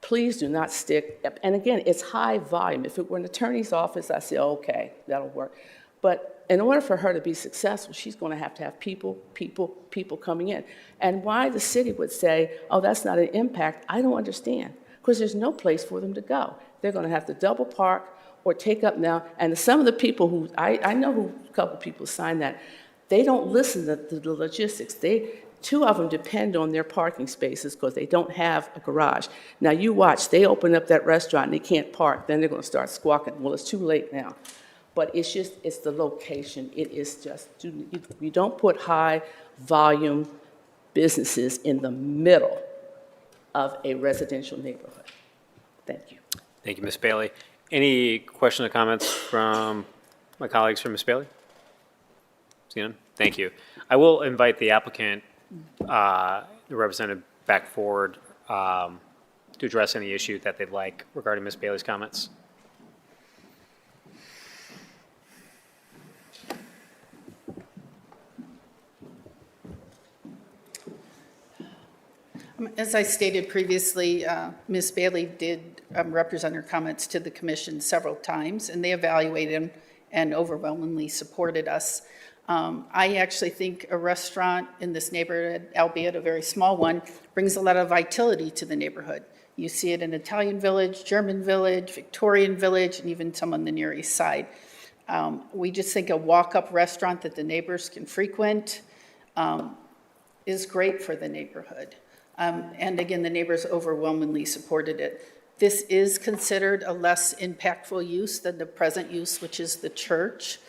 Please do not stick, and again, it's high volume. If it were an attorney's office, I'd say, okay, that'll work. But in order for her to be successful, she's going to have people coming in. And why the city would say, oh, that's not an impact, I don't understand. Because there's no place for them to go. They're going to have to double park or take up now. And some of the people who, I know who a couple people signed that, they don't listen to the logistics. Two of them depend on their parking spaces because they don't have a garage. Now you watch, they open up that restaurant and they can't park, then they're going to start squawking. Well, it's too late now. But it's the location. It is just, you don't put high volume businesses in the middle of a residential neighborhood. Thank you. Thank you, Ms. Bailey. Any questions or comments from my colleagues from Ms. Bailey? See none? Thank you. I will invite the applicant, the representative, back forward to address any issue that they'd like regarding Ms. Bailey's comments. As I stated previously, Ms. Bailey did represent her comments to the commission several times, and they evaluated them and overwhelmingly supported us. I actually think a restaurant in this neighborhood, albeit a very small one, brings a lot of vitality to the neighborhood. You see it in Italian Village, German Village, Victorian Village, and even some on the Near East Side. We just think a walk-up restaurant that the neighbors can frequent is great for the neighborhood. And again, the neighbors overwhelmingly supported it. This is considered a less impactful use than the present use, which is the church.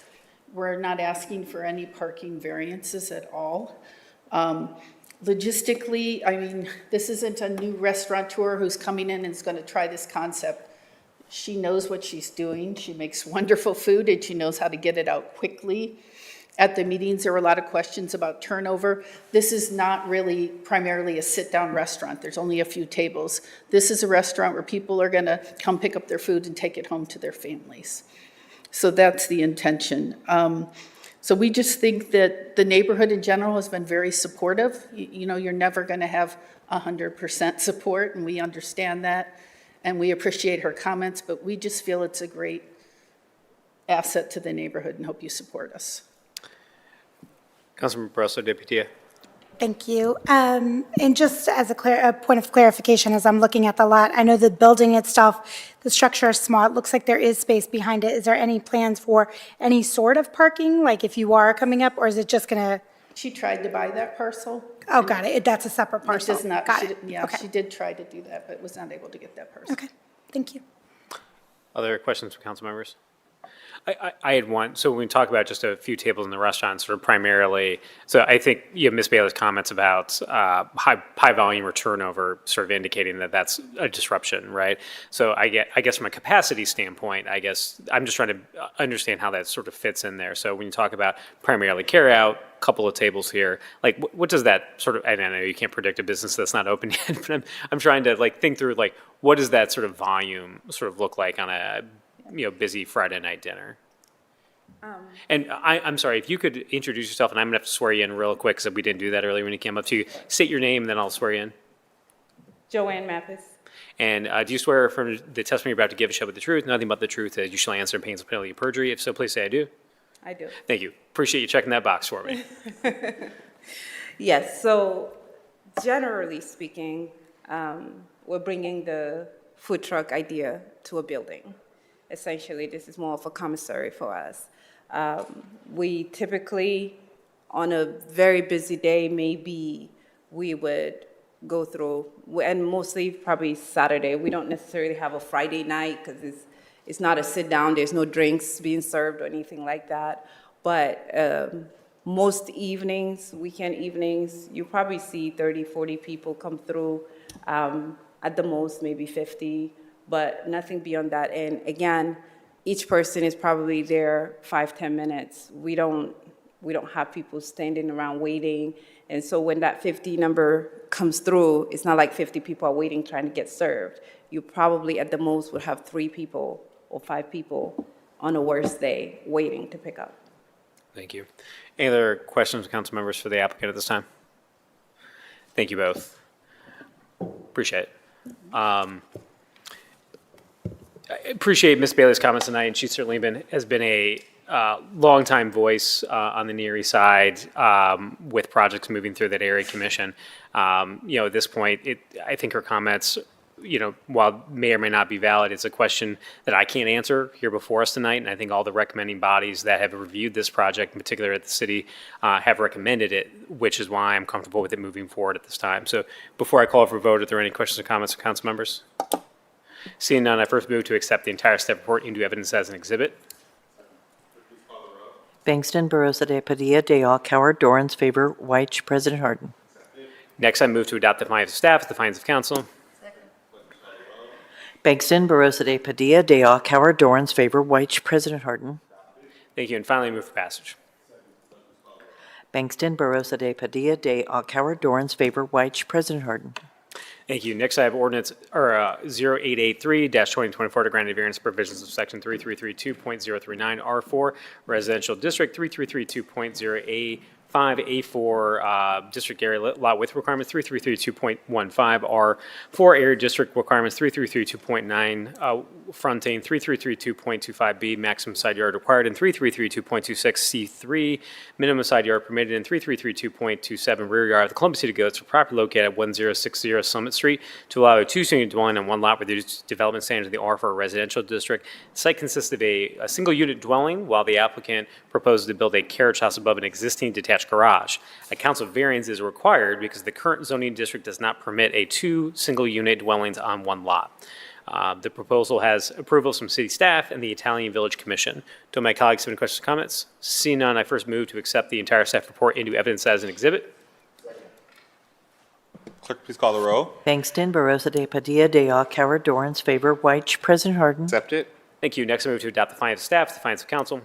We're not asking for any parking variances at all. Logistically, I mean, this isn't a new restaurateur who's coming in and is going to try this concept. She knows what she's doing. She makes wonderful food, and she knows how to get it out quickly. At the meetings, there were a lot of questions about turnover. This is not really primarily a sit-down restaurant. There's only a few tables. This is a restaurant where people are going to come pick up their food and take it home to their families. So that's the intention. So we just think that the neighborhood in general has been very supportive. You know, you're never going to have 100% support, and we understand that, and we appreciate her comments, but we just feel it's a great asset to the neighborhood and hope you support us. Councilman Barroso de Padilla. Thank you. And just as a point of clarification, as I'm looking at the lot, I know the building itself, the structure is small. It looks like there is space behind it. Is there any plans for any sort of parking, like if you are coming up, or is it just going to? She tried to buy that parcel. Oh, got it. That's a separate parcel. It does not. Got She it. did- Yeah, Okay. she did try to do that, but was not able to get that parcel. Okay, thank you. Other questions from council members? I had one. So when we talk about just a few tables in the restaurant, sort of primarily, so I think you have Ms. Bailey's comments about high volume or turnover, sort of indicating that that's a disruption, right? So I guess from a capacity standpoint, I guess I'm just trying to understand how that sort of fits in there. So when you talk about primarily carry out, couple of tables here, like what does that sort of? And I know you can't predict a business that's not open yet, but I'm trying to like think through like what does that sort of volume sort of look like on a busy Friday night dinner? And I'm sorry, if you could introduce yourself, and I'm gonna have to swear you in real quick because we didn't do that earlier when you came up to you. State your name, and then I'll swear you in. Joanne Mathis. And do you swear from the testimony you're about to give, shall be the truth, nothing but the truth, as you shall answer in pains of penalty of perjury? If so, please say I do. I do. Thank you. Appreciate you checking that box for me. Yes, so generally speaking, we're bringing the food truck idea to a building. Essentially, this is more of a commissary for us. We typically, on a very busy day, maybe we would go through, and mostly probably Saturday. We don't necessarily have a Friday night because it's not a sit down. There's no drinks being served or anything like that. But most evenings, weekend evenings, you probably see 30, 40 people come through. At the most, maybe 50, but nothing beyond that. And again, each person is probably there 5-10 minutes. We don't have people standing around waiting. And so when that 50 number comes through, it's not like 50 people are waiting trying to get served. You probably at the most would have 3 people or 5 people on a worst day waiting to pick up. Thank you. Any other questions, council members, for the applicant at this time? Thank you both. Appreciate it. I appreciate Ms. Bailey's comments tonight, and she's certainly has been a longtime voice on the Near East Side with projects moving through that area commission. At this point, I think her comments, while may or may not be valid, it's a question that I can't answer here before us tonight, and I think all the recommending bodies that have reviewed this project, in particular at the city, have recommended it, which is why I'm comfortable with it moving forward at this time. So before I call for a vote, are there any questions or comments from council members? Seeing none, I first move to accept the entire staff report into evidence as an exhibit. Bangston, Barosa de Padilla, Dayall, Coward, Dorans, Favor, White, President Harden. Next, I move to adopt the findings of staff as the findings of council. Bangston, Barosa de Padilla, Dayall, Coward, Dorans, Favor, White, President Harden. Thank you, and finally, I move for passage. Bangston, Barosa de Padilla, Dayall, Coward, Dorans, Favor, White, President Harden. Thank you. Next, I have ordinance 0883-2024 to grant a variance provisions of section 3332.039 R4 residential district 3332.0A5 A4 district area lot width requirements 3332.15 R4 area district requirements 3332.9 fronting 3332.25B maximum side yard required and 3332.26 C3 minimum side yard permitted and 3332.27 rear yard of the Columbus City Goats for property located at 1060 Summit Street to allow a 2-unit dwelling on one lot with reduced development standards of the R4 residential district. The site consists of a single unit dwelling while the applicant proposes to build a carriage house above an existing detached garage. A council variance is required because the current zoning district does not permit 2 single unit dwellings on one lot. The proposal has approvals from city staff and the Italian Village Commission. Do my colleagues have any questions or comments? Seeing none, I first move to accept the entire staff report into evidence as an exhibit. Clerk, please call the row. Bangston, Barosa de Padilla, de Coward, Dorrance, favor, White, President Harden. Accept it. Thank you. Next, I move to adopt the findings of staff, the findings of council.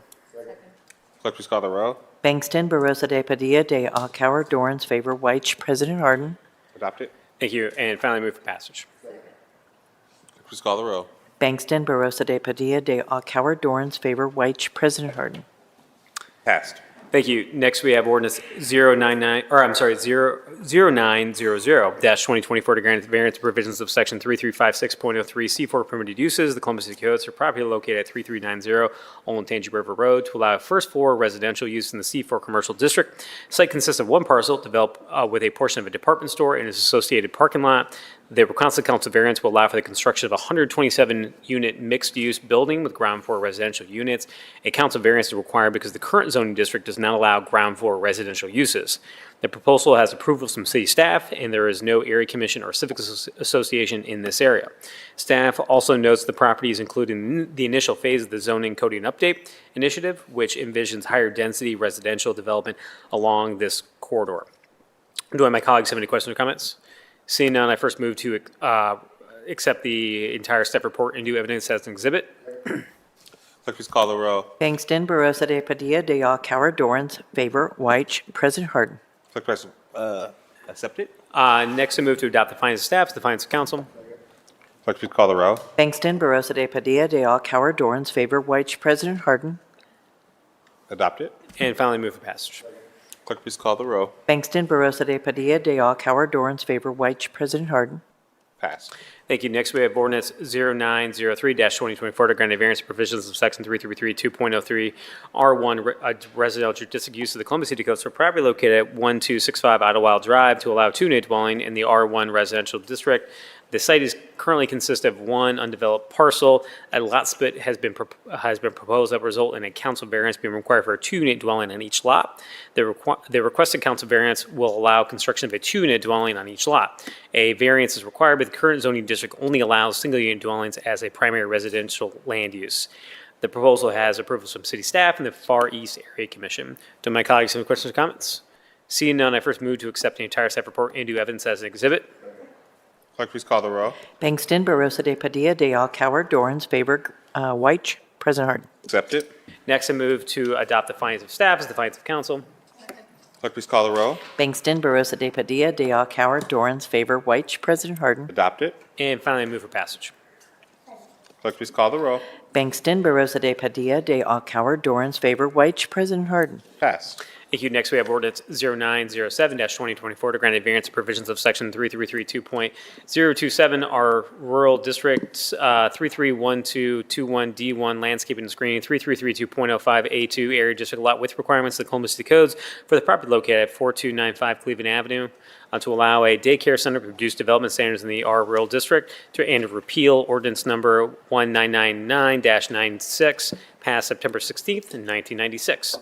Clerk, please call the row. Bangston, Barosa de Padilla, de Coward, Dorrance, favor, White, President Harden. Adopt it. Thank you. And finally, move for passage. Clerk, please call the row. Bangston, Barosa de Padilla, de Coward, Dorrance, favor, White, President Harden. Passed. Thank you. Next, we have ordinance 0900-2024 to grant variance provisions of section 3356.03 C4 permitted uses, the Columbus City Codes for property located at 3390 Olentangy River Road to allow first floor residential use in the C4 commercial district. Site consists of one parcel developed with a portion of a department store and its associated parking lot. The requested council variance will allow for the construction of a 127-unit mixed-use building with ground floor residential units. A council variance is required because the current zoning district does not allow ground floor residential uses. The proposal has approval from city staff, and there is no area commission or civic association in this area. Staff also notes the property is included in the initial phase of the zoning coding update initiative, which envisions higher density residential development along this corridor. Do my colleagues have any questions or comments? Seeing none, I first move to accept the entire staff report into evidence as an exhibit. Clerk, please call the row. Bangston, Barosa de Padilla, de Coward, Dorrance, favor, White, President Harden. Clerk, please accept it. Next, I move to adopt the findings of staff, the findings of council. Clerk, please call the row. Bangston, Barosa de Padilla, de Coward, Dorrance, favor, White, President Harden. Adopt it. And finally, move for passage. Clerk, please call the row. Bangston, Barosa de Padilla, de Coward, Dorrance, favor, White, President Harden. Passed. Thank you. Next, we have ordinance 0903-2024 to grant a variance provisions of section 3332.03 R1 residential district use of the Columbus City Codes for property located at 1265 Idlewild Drive to allow two-unit dwelling in the R1 residential district. The site is currently consists of one undeveloped parcel. A lot split has been proposed that will result in a council variance being required for a two-unit dwelling on each lot. The requested council variance will allow construction of a two-unit dwelling on each lot. A variance is required, but the current zoning district only allows single-unit dwellings as a primary residential land use. The proposal has approvals from city staff and the Far East Area Commission. Do my colleagues have any questions or comments? Seeing none, I first move to accept the entire staff report into evidence as an exhibit. Clerk, please call the row. Bangston, Barosa de Padilla, de Coward, Dorrance, favor, White, President Harden. Accept it. Next, I move to adopt the findings of staff as the findings of council. Clerk, please call the row. Bangston, Barosa de Padilla, de Coward, Dorrance, favor, White, President Harden. Adopt it. And finally, I move for passage. Clerk, please call the row. Bangston, Barosa de Padilla, de Coward, Dorrance, favor, White, President Harden. Passed. Thank you. Next, we have ordinance 0907-2024 to grant a variance provisions of section 3332.027 R Rural Districts 331221D1 Landscaping and Screening 3332.05A2 Area District Lot with requirements of the Columbus City Codes for the property located at 4295 Cleveland Avenue to allow a daycare center to reduce development standards in the R Rural District and repeal ordinance number 1999-96 passed September 16th, 1996.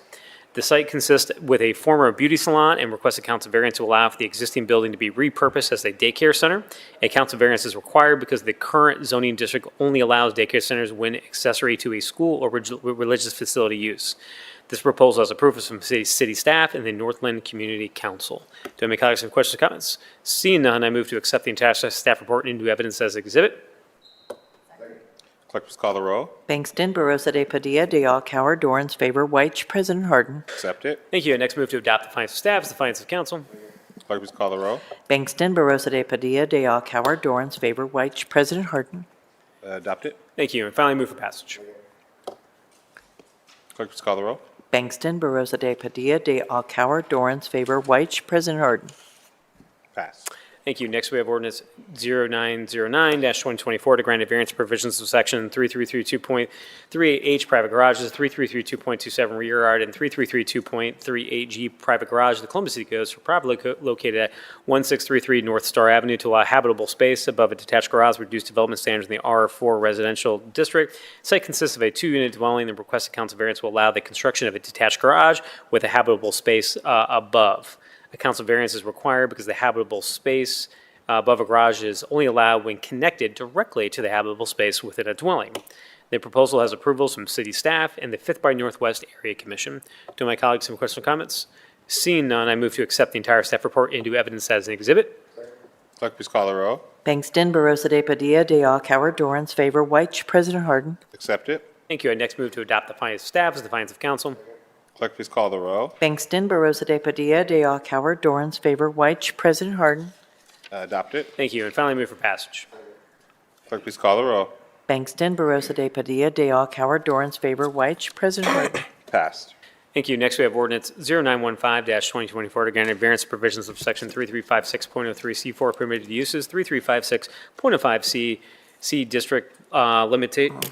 The site consists with a former beauty salon and requested council variance to allow for the existing building to be repurposed as a daycare center. A council variance is required because the current zoning district only allows daycare centers when accessory to a school or religious facility use. This proposal has approval from city staff and the Northland Community Council. Do any colleagues have questions or comments? Seeing none, I move to accept the entire staff report into evidence as exhibit. Clerk, please call the row. Bangston, Barosa de Padilla, de Coward, Dorrance, favor, White, President Harden. Accept it. Thank you. Next, move to adopt the findings of staff as the findings of council. Clerk, please call the row. Bangston, Barosa de Padilla, de Coward, Dorrance, favor, White, President Harden. Adopt it. Thank you. And finally, move for passage. Clerk, please call the row. Bangston, Barosa de Padilla, de Coward, Dorrance, favor, White, President Harden. Pass. Thank you. Next, we have ordinance 0909-2024 to grant a variance provisions of section 3332.38H private garages, 3332.27 rear yard, and 3332.38G private garage of the Columbus City Codes for property located at 1633 North Star Avenue to allow habitable space above a detached garage with reduced development standards in the R4 residential district. Site consists of a two-unit dwelling. The requested council variance will allow the construction of a detached garage with a habitable space above. A council variance is required because the habitable space above a garage is only allowed when connected directly to the habitable space within a dwelling. The proposal has approvals from city staff and the 5th by Northwest Area Commission. Do my colleagues have questions or comments? Seeing none, I move to accept the entire staff report into evidence as an exhibit. Clerk, please call the row. Bangston, Barosa de Padilla, de Coward, Dorans, favor, White, President Harden. Accept it. Thank you. I next move to adopt the findings of staff as the findings of council. Clerk, please call the row. Bangston, Barosa de Padilla, de Coward, Dorans, favor, White, President Harden. Adopt it. Thank you. And finally, move for passage. Clerk, please call the row. Bangston, Barosa de Padilla, de Coward, Dorans, favor, White, President Harden. Passed. Thank you. Next, we have ordinance 0915-2024 to grant variance provisions of section 3356.03C4 permitted uses, 3356.05C district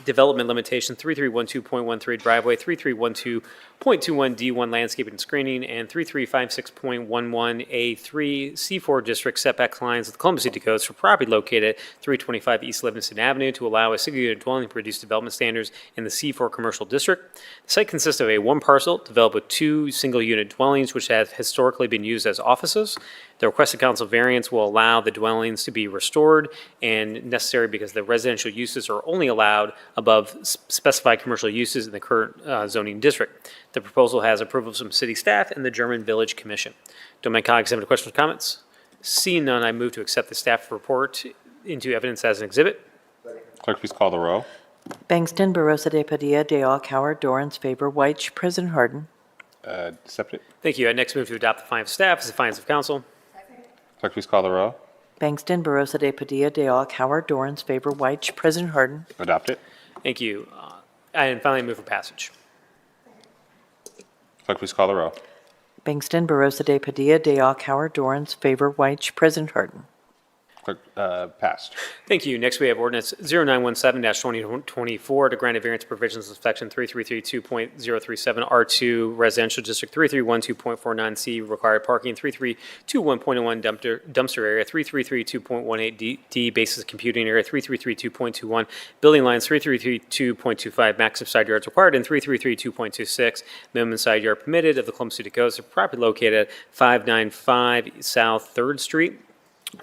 development limitation, 3312.13 driveway, 3312.21D1 landscaping and screening, and 3356.11A3 C4 district setback lines of the Columbus City Codes for property located at 325 East Livingston Avenue to allow a single-unit dwelling to reduce development standards in the C4 commercial district. The site consists of a one parcel developed with 2 single-unit dwellings which have historically been used as offices. The requested council variance will allow the dwellings to be restored and necessary because the residential uses are only allowed above specified commercial uses in the current zoning district. The proposal has approvals from city staff and the German Village Commission. Do my colleagues have any questions or comments? Seeing none, I move to accept the staff report into evidence as an exhibit. Clerk, please call the row. Bangston, Barosa de Padilla, de Coward, Dorans, favor, White, President Harden. Accept it. Thank you. I next move to adopt the findings of staff as the findings of council. Clerk, please call the row. Bangston, Barosa de Padilla, de Coward, Dorans, favor, White, President Harden. Adopt it. Thank you. And finally, move for passage. Clerk, please call the row. Bangston, Barosa de Padilla, de Coward, Dorans, favor, White, President Harden. Clerk, passed. Thank you. Next, we have ordinance 0917-2024 to grant a variance provisions of section 3332.037 R2 Residential District, 3312.49C required parking, 3321.01 dumpster area, 3332.18 D basis computing area, 3332.21 building lines, 3332.25 maximum side yards required, and 3332.26 minimum side yard permitted of the Columbus City Codes. Property located at 595 South 3rd Street.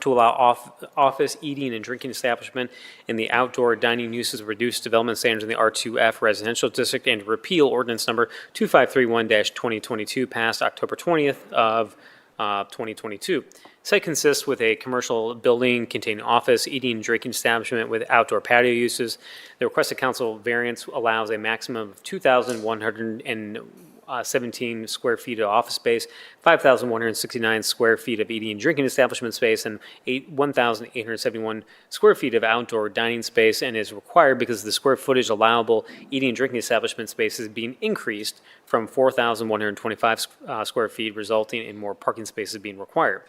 To allow office, eating, and drinking establishment in the outdoor dining uses of reduced development standards in the R2F residential district, and to repeal ordinance number 2531-2022 passed October 20th of 2022. Site consists with a commercial building containing office, eating, and drinking establishment with outdoor patio uses. The requested council variance allows a maximum of 2,117 square feet of office space, 5,169 square feet of eating and drinking establishment space, and 1,871 square feet of outdoor dining space, and is required because the square footage allowable eating and drinking establishment space is being increased from 4,125 square feet, resulting in more parking spaces being required.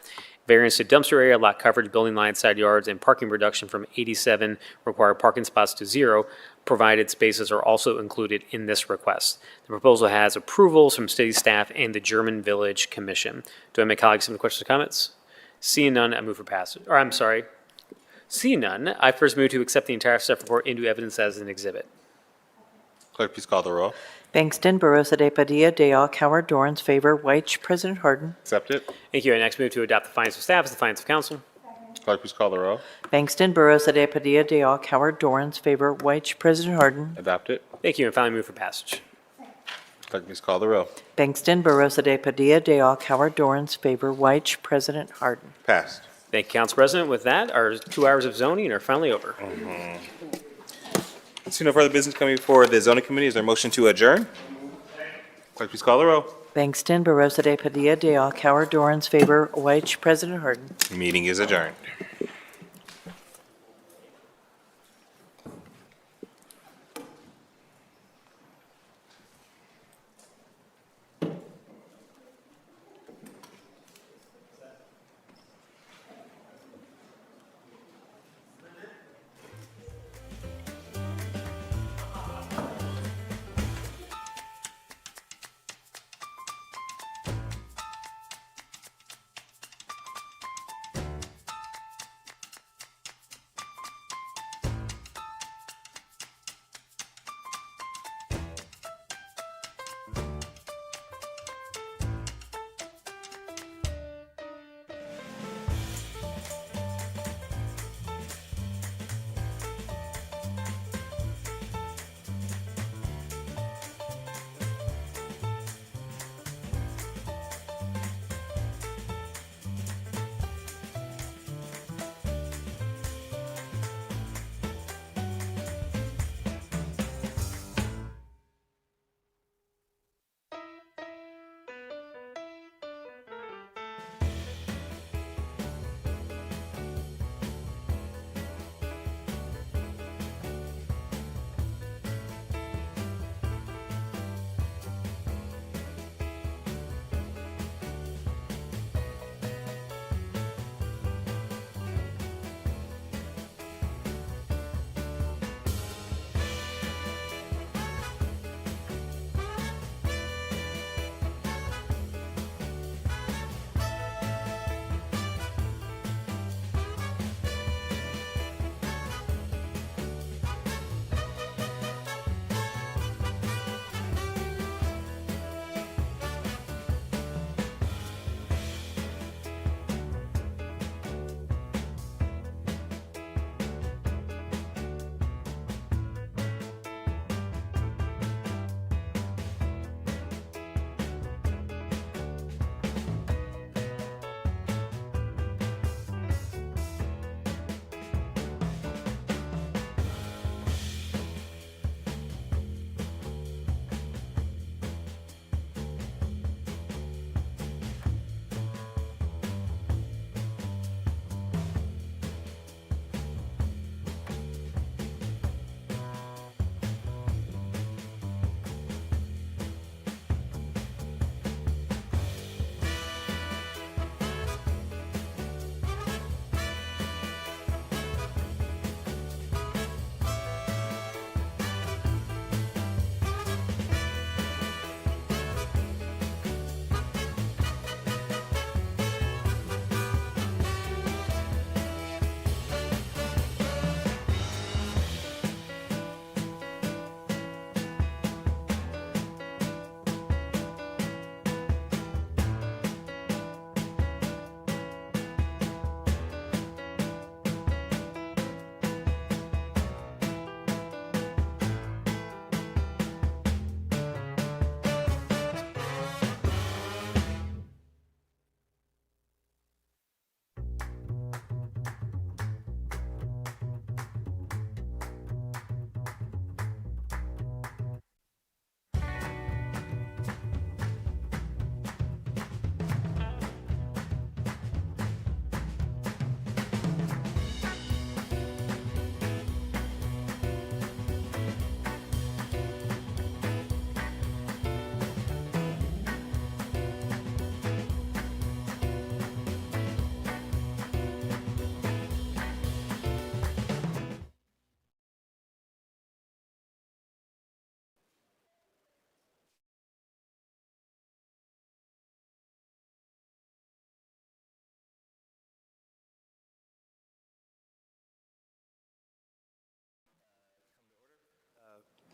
Variance to dumpster area, lot coverage, building lines, side yards, and parking reduction from 87 required parking spots to 0, provided spaces are also included in this request. The proposal has approvals from city staff and the German Village Commission. Do I have my colleagues have any questions or comments? Seeing none, I move for passage. Or I'm sorry. Seeing none, I first move to accept the entire staff report into evidence as an exhibit. Clerk, please call the row. Bangston, Barosa de Padilla, de Coward, Dorans, favor, White, President Harden. Accept it. Thank you. I next move to adopt the findings of staff as the findings of council. Clerk, please call the row. Bangston, Barosa de Padilla, de Coward, Dorans, favor, White, President Harden. Adopt it. Thank you. And finally move for passage. Clerk, please call the row. Bangston, Barosa de Padilla, de Coward, Dorans, favor, White, President Harden. Passed. Thank you, Council President. With that, our 2 hours of zoning are finally over. See no further business coming before the zoning committee. Is there a motion to adjourn? Clerk, please call the row. Bangston, Barosa de Padilla, de Coward, Dorans, favor, White, President Harden. Meeting is adjourned.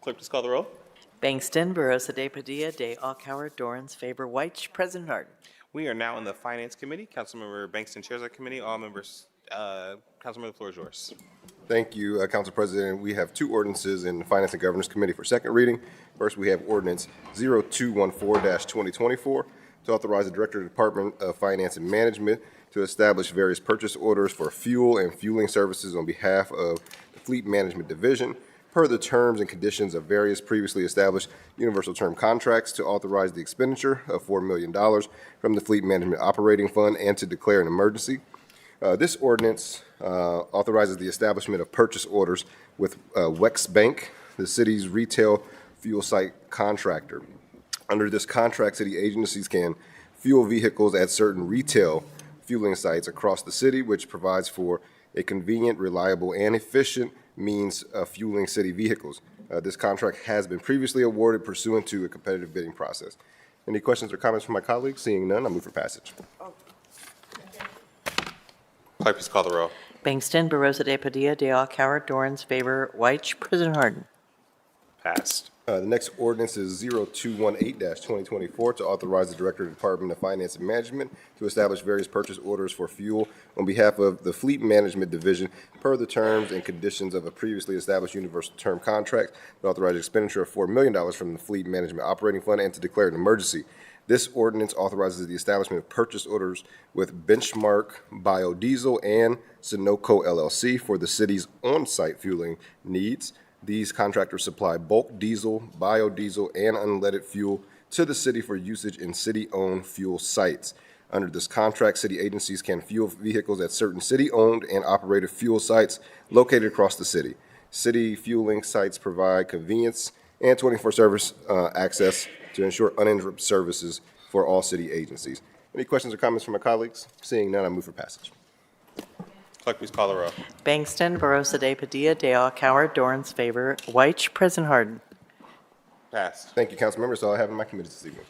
Clerk, please call the roll. Bangston, Barosa de Padilla, de Alcauer, Dorans, favor, White, President Harden. We are now in the Finance Committee. Councilmember Bankston chairs our committee. All members, Councilmember, the floor is yours. Thank you, Council President. We have two ordinances in the Finance and Governance Committee for second reading. First, we have ordinance 0214-2024 to authorize the Director of the Department of Finance and Management to establish various purchase orders for fuel and fueling services on behalf of the Fleet Management Division per the terms and conditions of various previously established universal term contracts, to authorize the expenditure of $4 million from the Fleet Management Operating Fund and to declare an emergency. This ordinance authorizes the establishment of purchase orders with Wex Bank, the city's retail fuel site contractor. Under this contract, city agencies can fuel vehicles at certain retail fueling sites across the city, which provides for a convenient, reliable, and efficient means of fueling city vehicles. This contract has been previously awarded pursuant to a competitive bidding process. Any questions or comments from my colleagues? Seeing none, I move for passage. Clerk, please call the roll. Bangston, Barosa de Padilla, de Alcauer, Dorans, favor, White, President Harden. Passed. The next ordinance is 0218-2024 to authorize the Director of the Department of Finance and Management to establish various purchase orders for fuel on behalf of the Fleet Management Division per the terms and conditions of a previously established universal term contract, to authorize expenditure of $4 million from the Fleet Management Operating Fund and to declare an emergency. This ordinance authorizes the establishment of purchase orders with Benchmark Biodiesel and Sunoco LLC for the city's on-site fueling needs. These contractors supply bulk diesel, biodiesel, and unleaded fuel to the city for usage in city-owned fuel sites. Under this contract, city agencies can fuel vehicles at certain city-owned and operated fuel sites located across the city. City fueling sites provide convenience and 24 service access to ensure uninterrupted services for all city agencies. Any questions or comments from my colleagues? Seeing none, I move for passage. Clerk, please call the roll. Bangston, Barosa de Padilla, de Alcauer, Dorans, favor, White, President Harden. Passed. Thank you, council members. That's all I have in my committee this evening.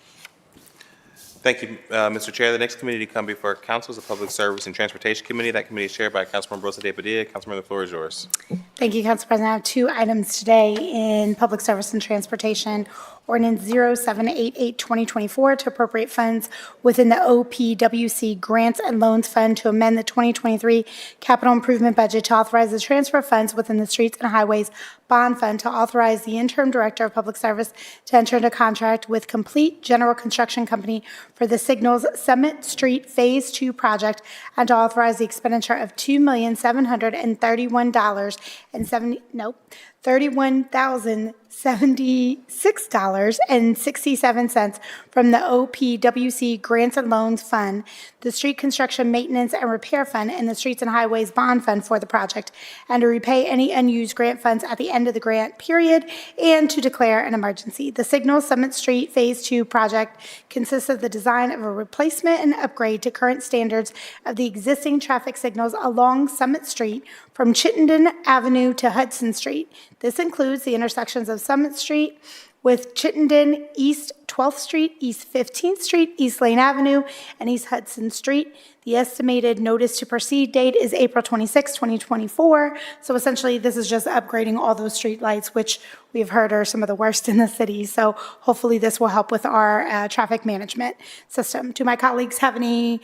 Thank you, Mr. Chair. The next committee to come before council is the Public Service and Transportation Committee. That committee is chaired by Councilmember Rosa de Padilla. Councilmember, the floor is yours. Thank you, Council President. I have two items today in Public Service and Transportation. Ordinance 0788-2024 to appropriate funds within the OPWC Grants and Loans Fund to amend the 2023 capital improvement budget to authorize the transfer of funds within the Streets and Highways Bond Fund, to authorize the interim director of public service to enter into contract with Complete General Construction Company for the Signals Summit Street Phase 2 project, and to authorize the expenditure of $31,076.67 from the OPWC Grants and Loans Fund, the Street Construction Maintenance and Repair Fund, and the Streets and Highways Bond Fund for the project, and to repay any unused grant funds at the end of the grant period, and to declare an emergency. The Signal Summit Street Phase 2 project consists of the design of a replacement and upgrade to current standards of the existing traffic signals along Summit Street from Chittenden Avenue to Hudson Street. This includes the intersections of Summit Street with Chittenden, East 12th Street, East 15th Street, East Lane Avenue, and East Hudson Street. The estimated notice to proceed date is April 26, 2024. So essentially, this is just upgrading all those street lights, which we've heard are some of the worst in the city. So hopefully this will help with our traffic management system. Do my colleagues have any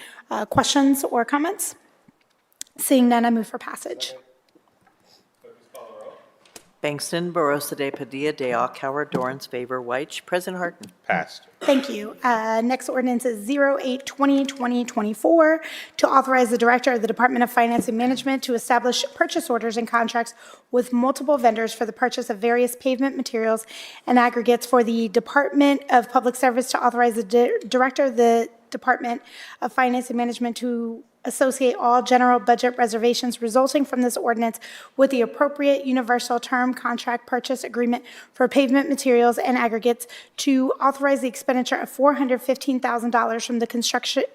questions or comments? Seeing none, I move for passage. Bangston, Barosa de Padilla, de Alcauer, Dorans, favor, White, President Harden. Passed. Thank you. Next ordinance is 0820-2024 to authorize the Director of the Department of Finance and Management to establish purchase orders and contracts with multiple vendors for the purchase of various pavement materials and aggregates for the Department of Public Service, to authorize the Director of the Department of Finance and Management to associate all general budget reservations resulting from this ordinance with the appropriate universal term contract purchase agreement for pavement materials and aggregates, to authorize the expenditure of $415,000 from the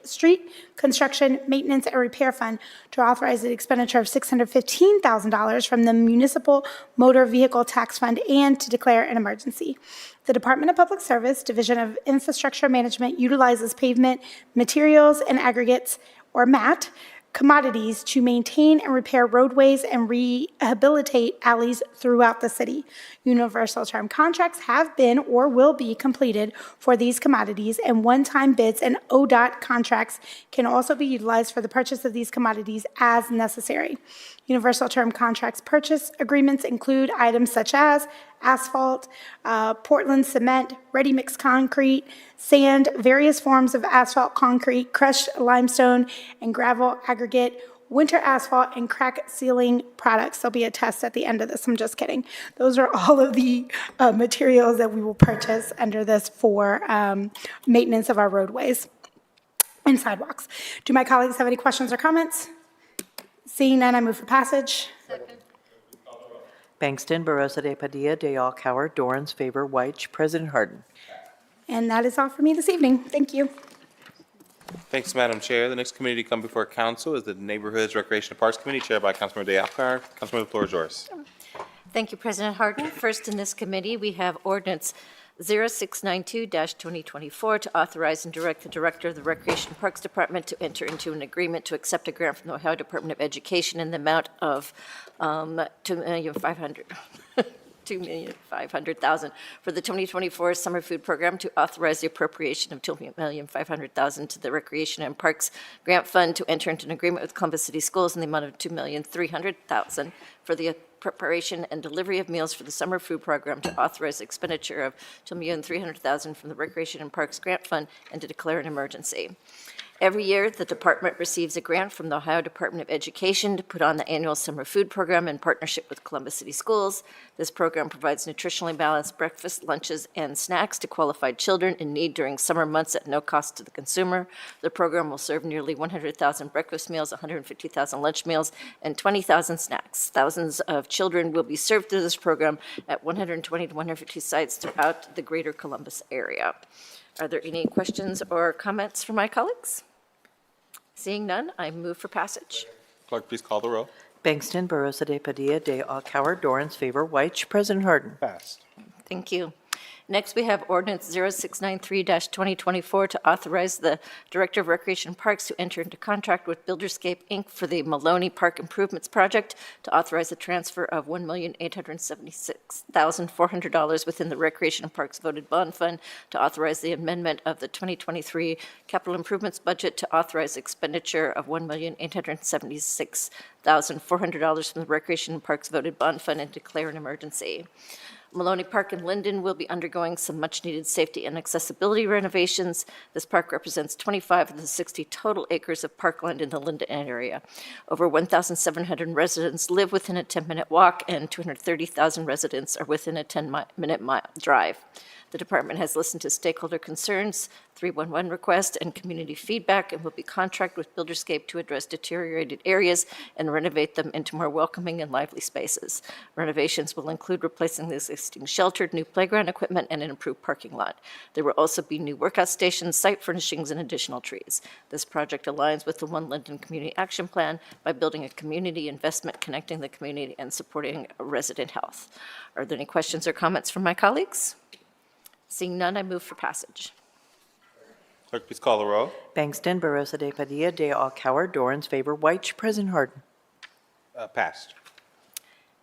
Street Construction Maintenance and Repair Fund, to authorize the expenditure of $615,000 from the Municipal Motor Vehicle Tax Fund, and to declare an emergency. The Department of Public Service, Division of Infrastructure Management, utilizes pavement materials and aggregates, or MAT, commodities to maintain and repair roadways and rehabilitate alleys throughout the city. Universal term contracts have been or will be completed for these commodities, and one-time bids and ODOT contracts can also be utilized for the purchase of these commodities as necessary. Universal term contracts purchase agreements include items such as asphalt, Portland cement, ready-mix concrete, sand, various forms of asphalt concrete, crushed limestone and gravel aggregate, winter asphalt, and crack sealing products. There'll be a test at the end of this. I'm just kidding. Those are all of the materials that we will purchase under this for maintenance of our roadways and sidewalks. Do my colleagues have any questions or comments? Seeing none, I move for passage. Bangston, Barosa de Padilla, de Coward, Dorans, favor, White, President Harden. And that is all for me this evening. Thank you. Thanks, Madam Chair. The next committee to come before council is the Neighborhoods, Recreation, and Parks Committee, chaired by Councilmember De Alcar. Councilmember, the floor is yours. Thank you, President Harden. First in this committee, we have ordinance 0692-2024 to authorize and direct the Director of the Recreation and Parks Department to enter into an agreement to accept a grant from the Ohio Department of Education in the amount of $2,500,000 for the 2024 summer food program, to authorize the appropriation of $2,500,000 to the Recreation and Parks Grant Fund, to enter into an agreement with Columbus City Schools in the amount of $2,300,000 for the preparation and delivery of meals for the summer food program, to authorize the expenditure of $2,300,000 from the Recreation and Parks Grant Fund, and to declare an emergency. Every year, the department receives a grant from the Ohio Department of Education to put on the annual summer food program in partnership with Columbus City Schools. This program provides nutritionally balanced breakfast, lunches, and snacks to qualified children in need during summer months at no cost to the consumer. The program will serve nearly 100,000 breakfast meals, 150,000 lunch meals, and 20,000 snacks. Thousands of children will be served through this program at 120 to 150 sites throughout the greater Columbus area. Are there any questions or comments from my colleagues? Seeing none, I move for passage. Clerk, please call the roll. Bangston, Barosa de Padilla, de Coward, Dorans, favor, White, President Harden. Passed. Thank you. Next, we have ordinance 0693-2024 to authorize the Director of Recreation and Parks to enter into contract with Builderscape, Inc. for the Maloney Park Improvements Project, to authorize the transfer of $1,876,400 within the Recreation and Parks Voted Bond Fund, to authorize the amendment of the 2023 capital improvements budget, to authorize expenditure of $1,876,400 from the Recreation and Parks Voted Bond Fund, and declare an emergency. Maloney Park in Linden will be undergoing some much-needed safety and accessibility renovations. This park represents 25 of the 60 total acres of parkland in the Linden area. Over 1,700 residents live within a 10-minute walk, and 230,000 residents are within a 10-minute drive. The department has listened to stakeholder concerns, 311 requests, and community feedback, and will be contract with Builderscape to address deteriorated areas and renovate them into more welcoming and lively spaces. Renovations will include replacing the existing sheltered, new playground equipment, and an improved parking lot. There will also be new workout stations, site furnishings, and additional trees. This project aligns with the One Linden Community Action Plan by building a community investment, connecting the community, and supporting resident health. Are there any questions or comments from my colleagues? Seeing none, I move for passage. Clerk, please call the roll. Bangston, Barosa de Padilla, de Coward, Dorans, favor, White, President Harden. Passed.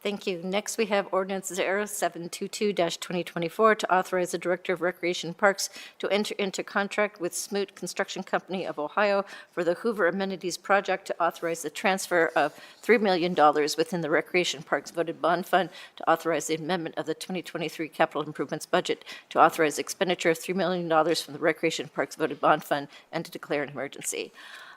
Thank you. Next, we have ordinance 0722-2024 to authorize the Director of Recreation Parks to enter into contract with Smoot Construction Company of Ohio for the Hoover Amenities Project, to authorize the transfer of $3 million within the Recreation Parks Voted Bond Fund, to authorize the amendment of the 2023 capital improvements budget, to authorize expenditure of $3 million from the Recreation Parks Voted Bond Fund, and to declare an emergency.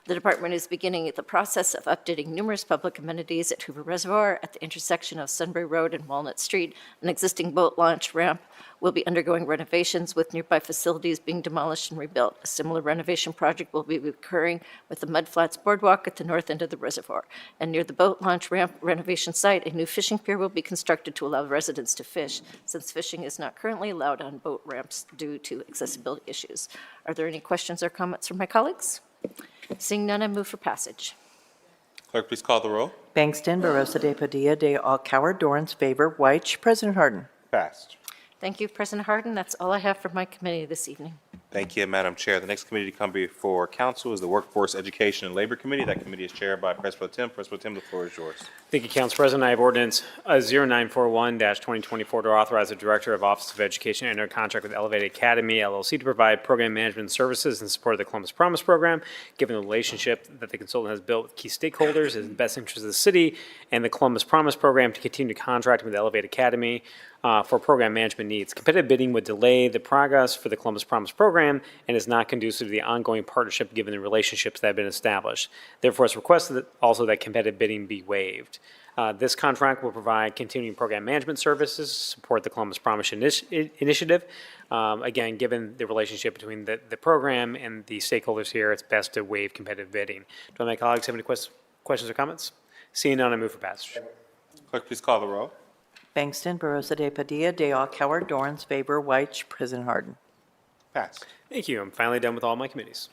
The department is beginning the process of updating numerous public amenities at Hoover Reservoir at the intersection of Sunbury Road and Walnut Street. An existing boat launch ramp will be undergoing renovations, with nearby facilities being demolished and rebuilt. A similar renovation project will be occurring with the Mud Flats Boardwalk at the north end of the reservoir. And near the boat launch ramp renovation site, a new fishing pier will be constructed to allow residents to fish, since fishing is not currently allowed on boat ramps due to accessibility issues. Are there any questions or comments from my colleagues? Seeing none, I move for passage. Clerk, please call the roll. Bangston, Barosa de Padilla, de Coward, Dorans, favor, White, President Harden. Passed. Thank you, President Harden. That's all I have for my committee this evening. Thank you, Madam Chair. The next committee to come before council is the Workforce, Education, and Labor Committee. That committee is chaired by President Pro Tem. President Pro Tem, the floor is yours. Thank you, Council President. I have ordinance 0941-2024 to authorize the Director of Office of Education to enter a contract with Elevated Academy LLC to provide program management services in support of the Columbus Promise Program. Given the relationship that the consultant has built with key stakeholders, it is in the best interest of the city and the Columbus Promise Program to continue contracting with Elevated Academy for program management needs. Competitive bidding would delay the progress for the Columbus Promise Program and is not conducive to the ongoing partnership given the relationships that have been established. Therefore, it's requested that also that competitive bidding be waived. This contract will provide continuing program management services to support the Columbus Promise Initiative. Again, given the relationship between the program and the stakeholders here, it's best to waive competitive bidding. Do my colleagues have any questions or comments? Seeing none, I move for passage. Clerk, please call the roll. Bangston, Barosa de Padilla, de all, Coward, Dorans, favor, White, President Harden. Pass. Thank you. I'm finally done with all my committees.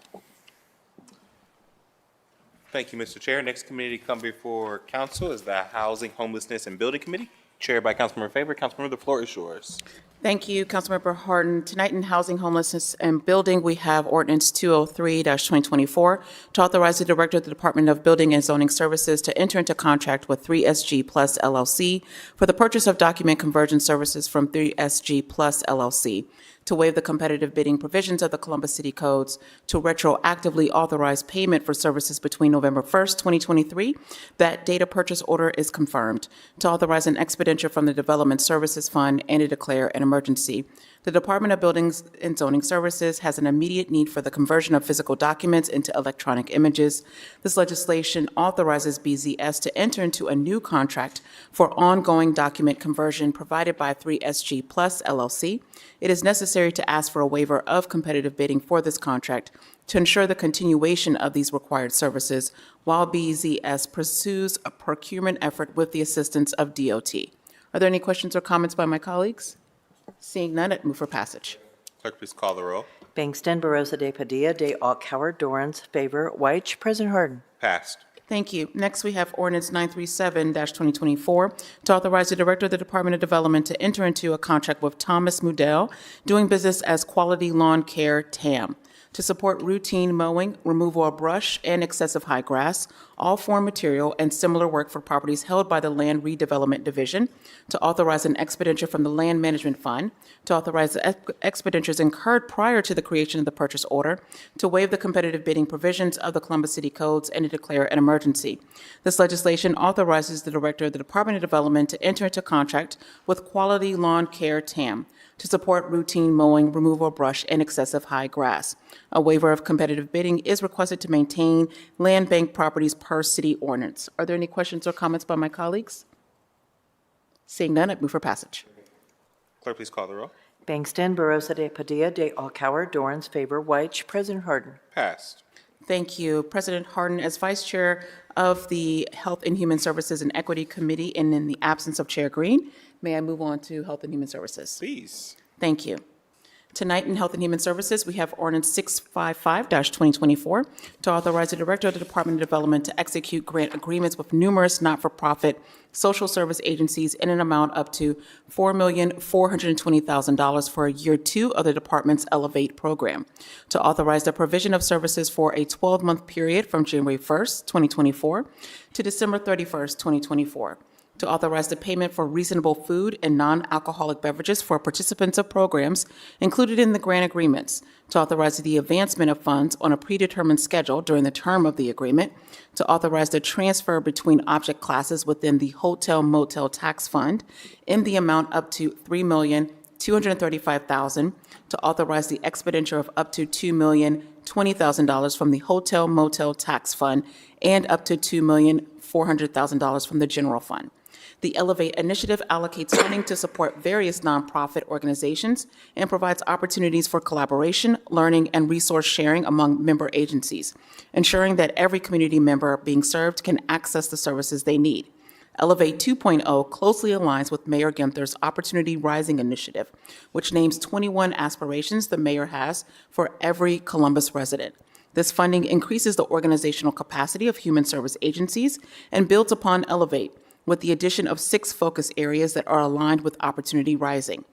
Thank you, Mr. Chair. Next committee to come before council is the Housing, Homelessness, and Building Committee, chaired by Councilmember Favor. Councilmember, the floor is yours. Thank you, Councilmember Harden. Tonight in Housing, Homelessness, and Building, we have ordinance 203-2024 to authorize the Director of the Department of Building and Zoning Services to enter into contract with 3SG Plus LLC for the purchase of document conversion services from 3SG Plus LLC, to waive the competitive bidding provisions of the Columbus City Codes, to retroactively authorize payment for services between November 1st, 2023, that data purchase order is confirmed, to authorize an expenditure from the Development Services Fund, and to declare an emergency. The Department of Buildings and Zoning Services has an immediate need for the conversion of physical documents into electronic images. This legislation authorizes BZS to enter into a new contract for ongoing document conversion provided by 3SG Plus LLC. It is necessary to ask for a waiver of competitive bidding for this contract to ensure the continuation of these required services while BZS pursues a procurement effort with the assistance of DOT. Are there any questions or comments by my colleagues? Seeing none, I'd move for passage. Clerk, please call the roll. Bangston, Barosa de Padilla, de all, Coward, Dorans, favor, White, President Harden. Passed. Thank you. Next, we have ordinance 937-2024 to authorize the Director of the Department of Development to enter into a contract with Thomas Mudell, doing business as Quality Lawn Care TAM, to support routine mowing, removal of brush and excessive high grass, all foreign material, and similar work for properties held by the Land Redevelopment Division, to authorize an expenditure from the Land Management Fund, to authorize the expenditures incurred prior to the creation of the purchase order, to waive the competitive bidding provisions of the Columbus City Codes, and to declare an emergency. This legislation authorizes the Director of the Department of Development to enter into contract with Quality Lawn Care TAM to support routine mowing, removal of brush, and excessive high grass. A waiver of competitive bidding is requested to maintain land bank properties per city ordinance. Are there any questions or comments by my colleagues? Seeing none, I move for passage. Clerk, please call the roll. Bangston, Barosa de Padilla, de all, Coward, Dorans, favor, White, President Harden. Passed. Thank you. President Harden, as Vice Chair of the Health and Human Services and Equity Committee, and in the absence of Chair Green, may I move on to Health and Human Services? Please. Thank you. Tonight in Health and Human Services, we have ordinance 655-2024 to authorize the Director of the Department of Development to execute grant agreements with numerous not-for-profit social service agencies in an amount up to $4,420,000 for year 2 of the department's Elevate program, to authorize the provision of services for a 12-month period from January 1st, 2024 to December 31st, 2024. To authorize the payment for reasonable food and non-alcoholic beverages for participants of programs included in the grant agreements, to authorize the advancement of funds on a predetermined schedule during the term of the agreement, to authorize the transfer between object classes within the Hotel Motel Tax Fund in the amount up to $3,235,000, to authorize the expenditure of up to $2,020,000 from the Hotel Motel Tax Fund and up to $2,400,000 from the General Fund. The Elevate initiative allocates funding to support various nonprofit organizations and provides opportunities for collaboration, learning, and resource sharing among member agencies, ensuring that every community member being served can access the services they need. Elevate 2.0 closely aligns with Mayor Ginther's Opportunity Rising initiative, which names 21 aspirations the mayor has for every Columbus resident. This funding increases the organizational capacity of human service agencies and builds upon Elevate, with the addition of 6 focus areas that are aligned with Opportunity Rising.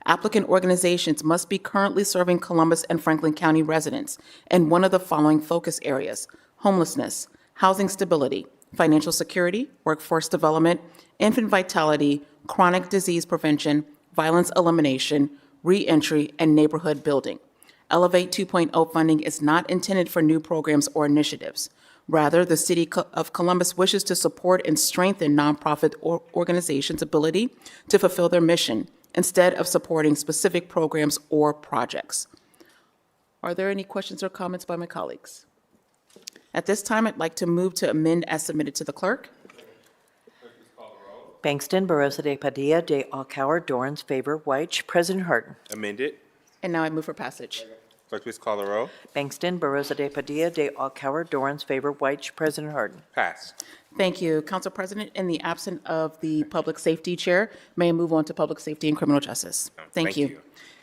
Applicant organizations must be currently serving Columbus and Franklin County residents in one of the following focus areas: homelessness, housing stability, financial security, workforce development, infant vitality, chronic disease prevention, violence elimination, reentry, and neighborhood building. Elevate 2.0 funding is not intended for new programs or initiatives. Rather, the City of Columbus wishes to support and strengthen nonprofit organizations' ability to fulfill their mission instead of supporting specific programs or projects. Are there any questions or comments by my colleagues? At this time, I'd like to move to amend as submitted to the clerk. Bangston, Barosa de Padilla, de Alcauer, Dorans, favor, White, President Harden. Amended. And now I move for passage. Clerk, please call the row. Bangston, Barosa de Padilla, de Alcauer, Dorans, favor, White, President Harden. Passed. Thank you, Council President. In the absence of the Public Safety Chair, may I move on to Public Safety and Criminal Justice? Thank you.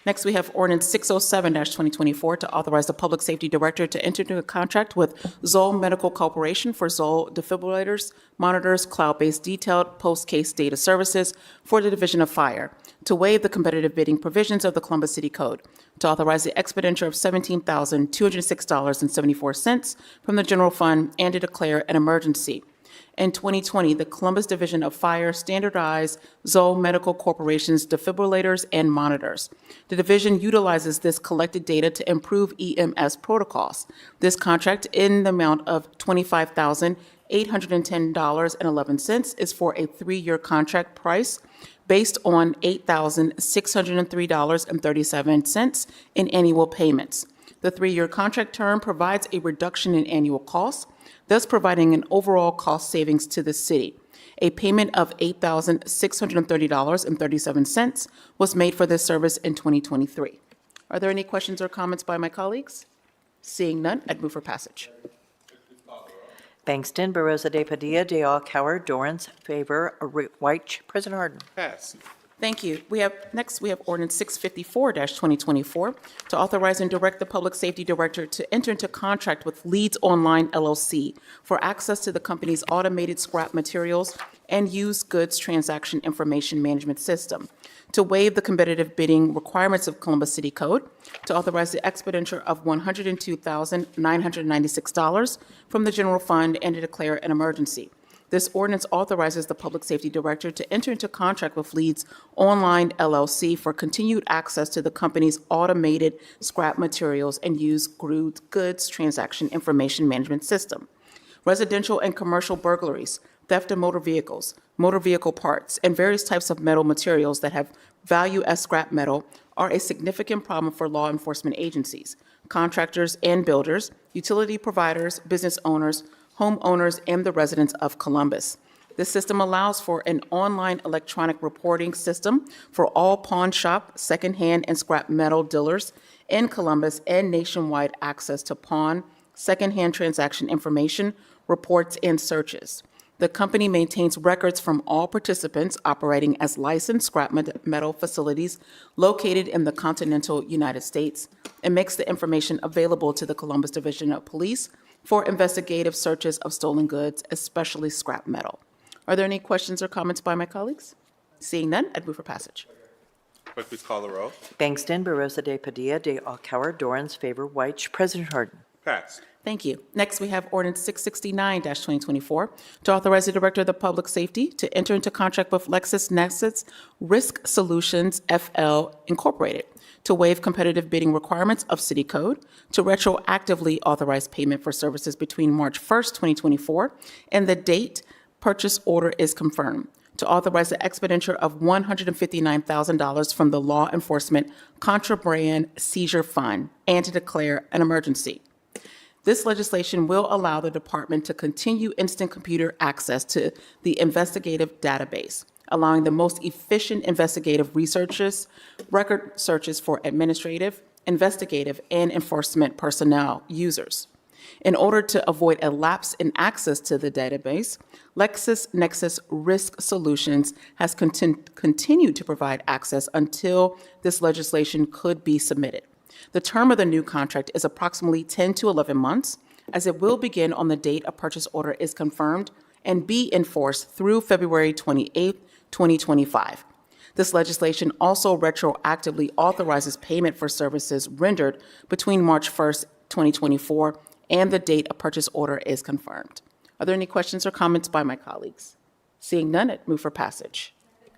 Next, we have Ordinance 607-2024 to authorize the Public Safety Director to enter into a contract with Zoll Medical Corporation for Zoll defibrillators, monitors, cloud-based detailed post-case data services for the Division of Fire, to waive the competitive bidding provisions of the Columbus City Code, to authorize the expenditure of $17,206.74 from the general fund, and to declare an emergency. In 2020, the Columbus Division of Fire standardized Zoll Medical Corporation's defibrillators and monitors. The division utilizes this collected data to improve EMS protocols. This contract, in the amount of $25,810.11, is for a 3-year contract price based on $8,603.37 in annual payments. The 3-year contract term provides a reduction in annual costs, thus providing an overall cost savings to the city. A payment of $8,630.37 was made for this service in 2023. Are there any questions or comments by my colleagues? Seeing none, I'd move for passage. Bangston, Barosa de Padilla, de Alcauer, Dorans, favor, White, President Harden. Passed. Thank you. Next, we have Ordinance 654-2024 to authorize and direct the Public Safety Director to enter into contract with Leads Online LLC for access to the company's automated scrap materials and used goods transaction information management system, to waive the competitive bidding requirements of Columbus City Code, to authorize the expenditure of $102,996 from the general fund, and to declare an emergency. This ordinance authorizes the Public Safety Director to enter into contract with Leads Online LLC for continued access to the company's automated scrap materials and used goods transaction information management system. Residential and commercial burglaries, theft of motor vehicles, motor vehicle parts, and various types of metal materials that have value as scrap metal are a significant problem for law enforcement agencies, contractors and builders, utility providers, business owners, homeowners, and the residents of Columbus. This system allows for an online electronic reporting system for all pawn shop, secondhand, and scrap metal dealers in Columbus and nationwide access to pawn, secondhand transaction information, reports, and searches. The company maintains records from all participants operating as licensed scrap metal facilities located in the continental United States and makes the information available to the Columbus Division of Police for investigative searches of stolen goods, especially scrap metal. Are there any questions or comments by my colleagues? Seeing none, I'd move for passage. Clerk, please call the row. Bangston, Barosa de Padilla, de Alcauer, Dorans, favor, White, President Harden. Passed. Thank you. Next, we have Ordinance 669-2024 to authorize the Director of the Public Safety to enter into contract with LexisNexis Risk Solutions FL Incorporated to waive competitive bidding requirements of City Code, to retroactively authorize payment for services between March 1st, 2024, and the date purchase order is confirmed, to authorize the expenditure of $159,000 from the Law Enforcement Contraband Seizure Fund, and to declare an emergency. This legislation will allow the department to continue instant computer access to the investigative database, allowing the most efficient investigative researches, record searches for administrative, investigative, and enforcement personnel users. In order to avoid a lapse in access to the database, LexisNexis Risk Solutions has continued to provide access until this legislation could be submitted. The term of the new contract is approximately 10 to 11 months, as it will begin on the date a purchase order is confirmed and be enforced through February 28, 2025. This legislation also retroactively authorizes payment for services rendered between March 1st, 2024, and the date a purchase order is confirmed. Are there any questions or comments by my colleagues? Seeing none, I'd move for passage.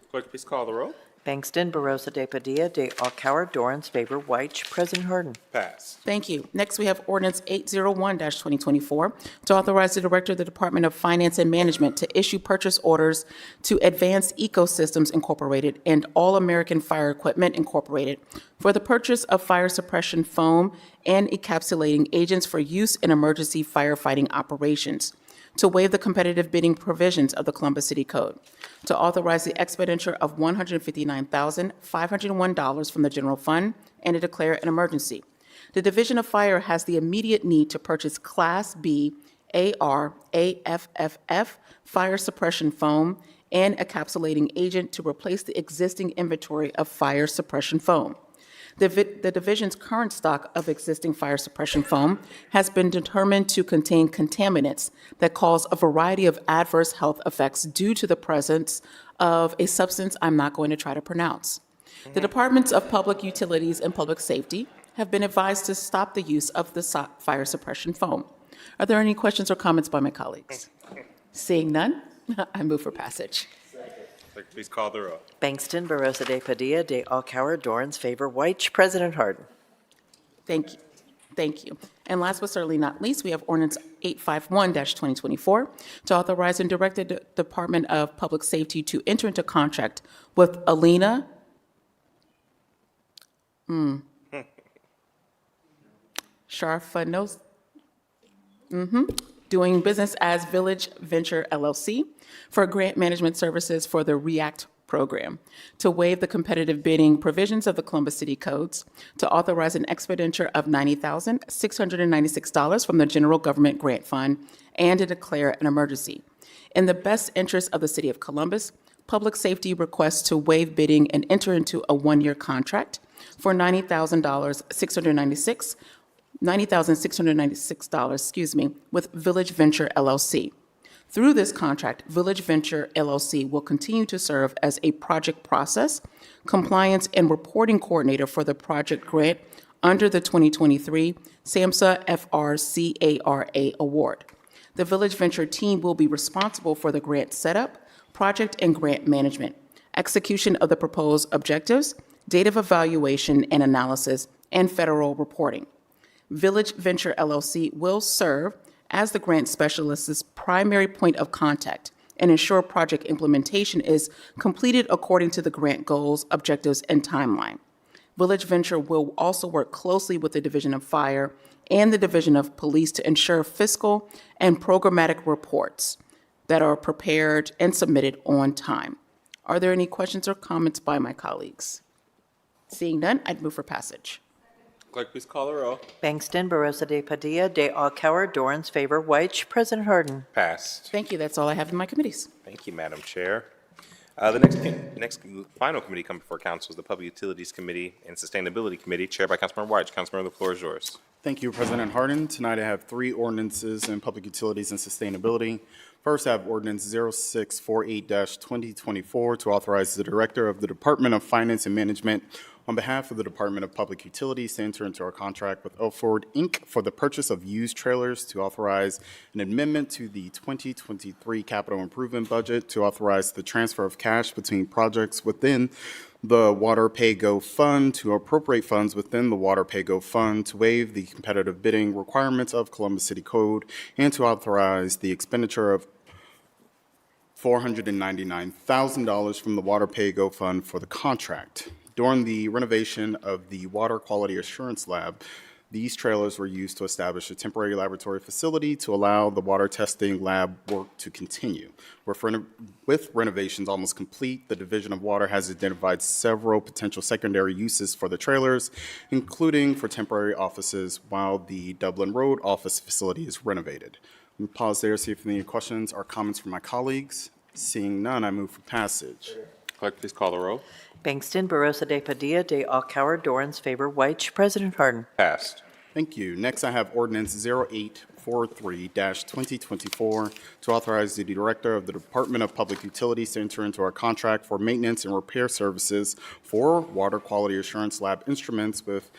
Clerk, please call the roll. Bangston, Barosa de Padilla, de Alcala, Dorans, favor, White. President Harden. Pass. Thank you. Next, we have ordinance 801-2024 to authorize the Director of the Department of Finance and Management to issue purchase orders to Advanced Ecosystems Incorporated and All American Fire Equipment Incorporated for the purchase of fire suppression foam and encapsulating agents for use in emergency firefighting operations, to waive the competitive bidding provisions of the Columbus City Code, to authorize the expenditure of $159,501 from the general fund, and to declare an emergency. The Division of Fire has the immediate need to purchase Class B AR AFFF fire suppression foam and encapsulating agent to replace the existing inventory of fire suppression foam. The division's current stock of existing fire suppression foam has been determined to contain contaminants that cause a variety of adverse health effects due to the presence of a substance I'm not going to try to pronounce. The Departments of Public Utilities and Public Safety have been advised to stop the use of the fire suppression foam. Are there any questions or comments by my colleagues? Seeing none, I move for passage. Clerk, please call the roll. Bangston, Barosa de Padilla, de Alcala, Dorans, favor, White. President Harden. Thank you. Thank you. And last but certainly not least, we have ordinance 851-2024 to authorize and direct the Department of Public Safety to enter into contract with Alina Sharfanos, doing business as Village Venture LLC, for grant management services for the REACT program, to waive the competitive bidding provisions of the Columbus City Codes, to authorize an expenditure of $90,696 from the General Government Grant Fund, and to declare an emergency. In the best interest of the City of Columbus, Public Safety requests to waive bidding and enter into a one-year contract for $90,696, with Village Venture LLC. Through this contract, Village Venture LLC will continue to serve as a project process, compliance, and reporting coordinator for the project grant under the 2023 SAMHSA FRCARA Award. The Village Venture team will be responsible for the grant setup, project and grant management, execution of the proposed objectives, data evaluation and analysis, and federal reporting. Village Venture LLC will serve as the grant specialist's primary point of contact and ensure project implementation is completed according to the grant goals, objectives, and timeline. Village Venture will also work closely with the Division of Fire and the Division of Police to ensure fiscal and programmatic reports that are prepared and submitted on time. Are there any questions or comments by my colleagues? Seeing none, I'd move for passage. Clerk, please call the roll. Bangston, Barosa de Padilla, de Alcala, Dorans, favor, White. President Harden. Passed. Thank you. That's all I have in my committees. Thank you, Madam Chair. The next final committee coming before council is the Public Utilities Committee and Sustainability Committee, chaired by Councilmember White. Councilmember, the floor is yours. Thank you, President Harden. Tonight I have three ordinances in public utilities and sustainability. First, I have ordinance 0648-2024 to authorize the Director of the Department of Finance and Management on behalf of the Department of Public Utilities to enter into a contract with Elford, Inc. for the purchase of used trailers, to authorize an amendment to the 2023 capital improvement budget, to authorize the transfer of cash between projects within the Water Pay Go Fund, to appropriate funds within the Water Pay Go Fund, to waive the competitive bidding requirements of Columbus City Code, and to authorize the expenditure of $499,000 from the Water Pay Go Fund for the contract. During the renovation of the Water Quality Assurance Lab, these trailers were used to establish a temporary laboratory facility to allow the water testing lab work to continue. With renovations almost complete, the Division of Water has identified several potential secondary uses for the trailers, including for temporary offices while the Dublin Road office facility is renovated. Let me pause there, see if there are any questions or comments from my colleagues. Seeing none, I move for passage. Clerk, please call the roll. Bangston, Barosa de Padilla, de Alcala, Dorans, favor, White. President Harden. Passed. Thank you. Next, I have ordinance 43-2024 to authorize the Director of the Department of Public Utilities to enter into a contract for maintenance and repair services for water quality assurance lab instruments with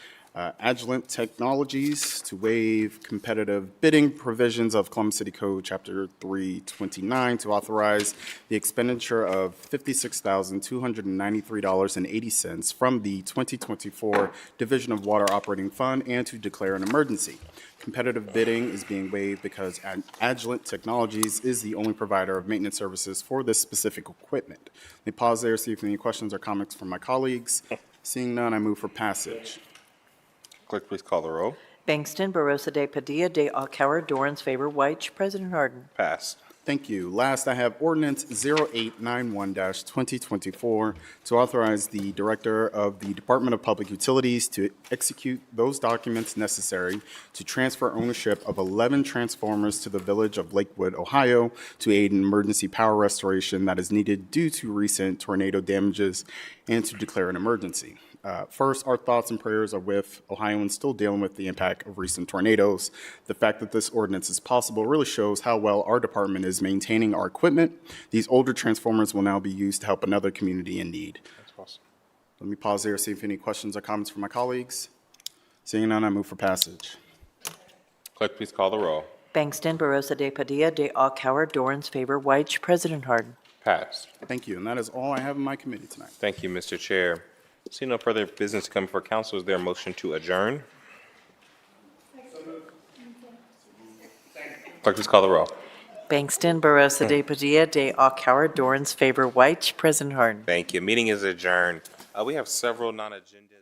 Adjournment Technologies to waive competitive bidding provisions of Columbus City Code, Chapter 329, to authorize the expenditure of $56,293.80 from the 2024 Division of Water Operating Fund and to declare an emergency. Competitive bidding is being waived because Adjournment Technologies is the only provider of maintenance services for this specific equipment. Let me pause there, see if any questions or comments from my colleagues. Seeing none, I move for passage. Clerk, please call the row. Bangston, Barosa de Padilla, de Alcala, Dorans, favor, White. President Harden. Passed. Thank you. Last, I have ordinance 0891-2024 to authorize the Director of the Department of Public Utilities to execute those documents necessary to transfer ownership of 11 transformers to the Village of Lakewood, Ohio, to aid in emergency power restoration that is needed due to recent tornado damages and to declare an emergency. First, our thoughts and prayers are with Ohioans still dealing with the impact of recent tornadoes. The fact that this ordinance is possible really shows how well our department is maintaining our equipment. These older transformers will now be used to help another community in need. That's awesome. Let me pause there, see if any questions or comments from my colleagues. Seeing none, I move for passage. Clerk, please call the row. Bangston, Barosa de Padilla, de Alcala, Dorans, favor, White. President Harden. Passed. Thank you, and that is all I have in my committee tonight. Thank you, Mr. Chair. See no further business coming before council. Is there a motion to adjourn? Clerk, please call the row. Bangston, Barosa de Padilla, de Alcala, Dorans, favor, White. President Harden. Thank you. Meeting is adjourned. We have several non-agenda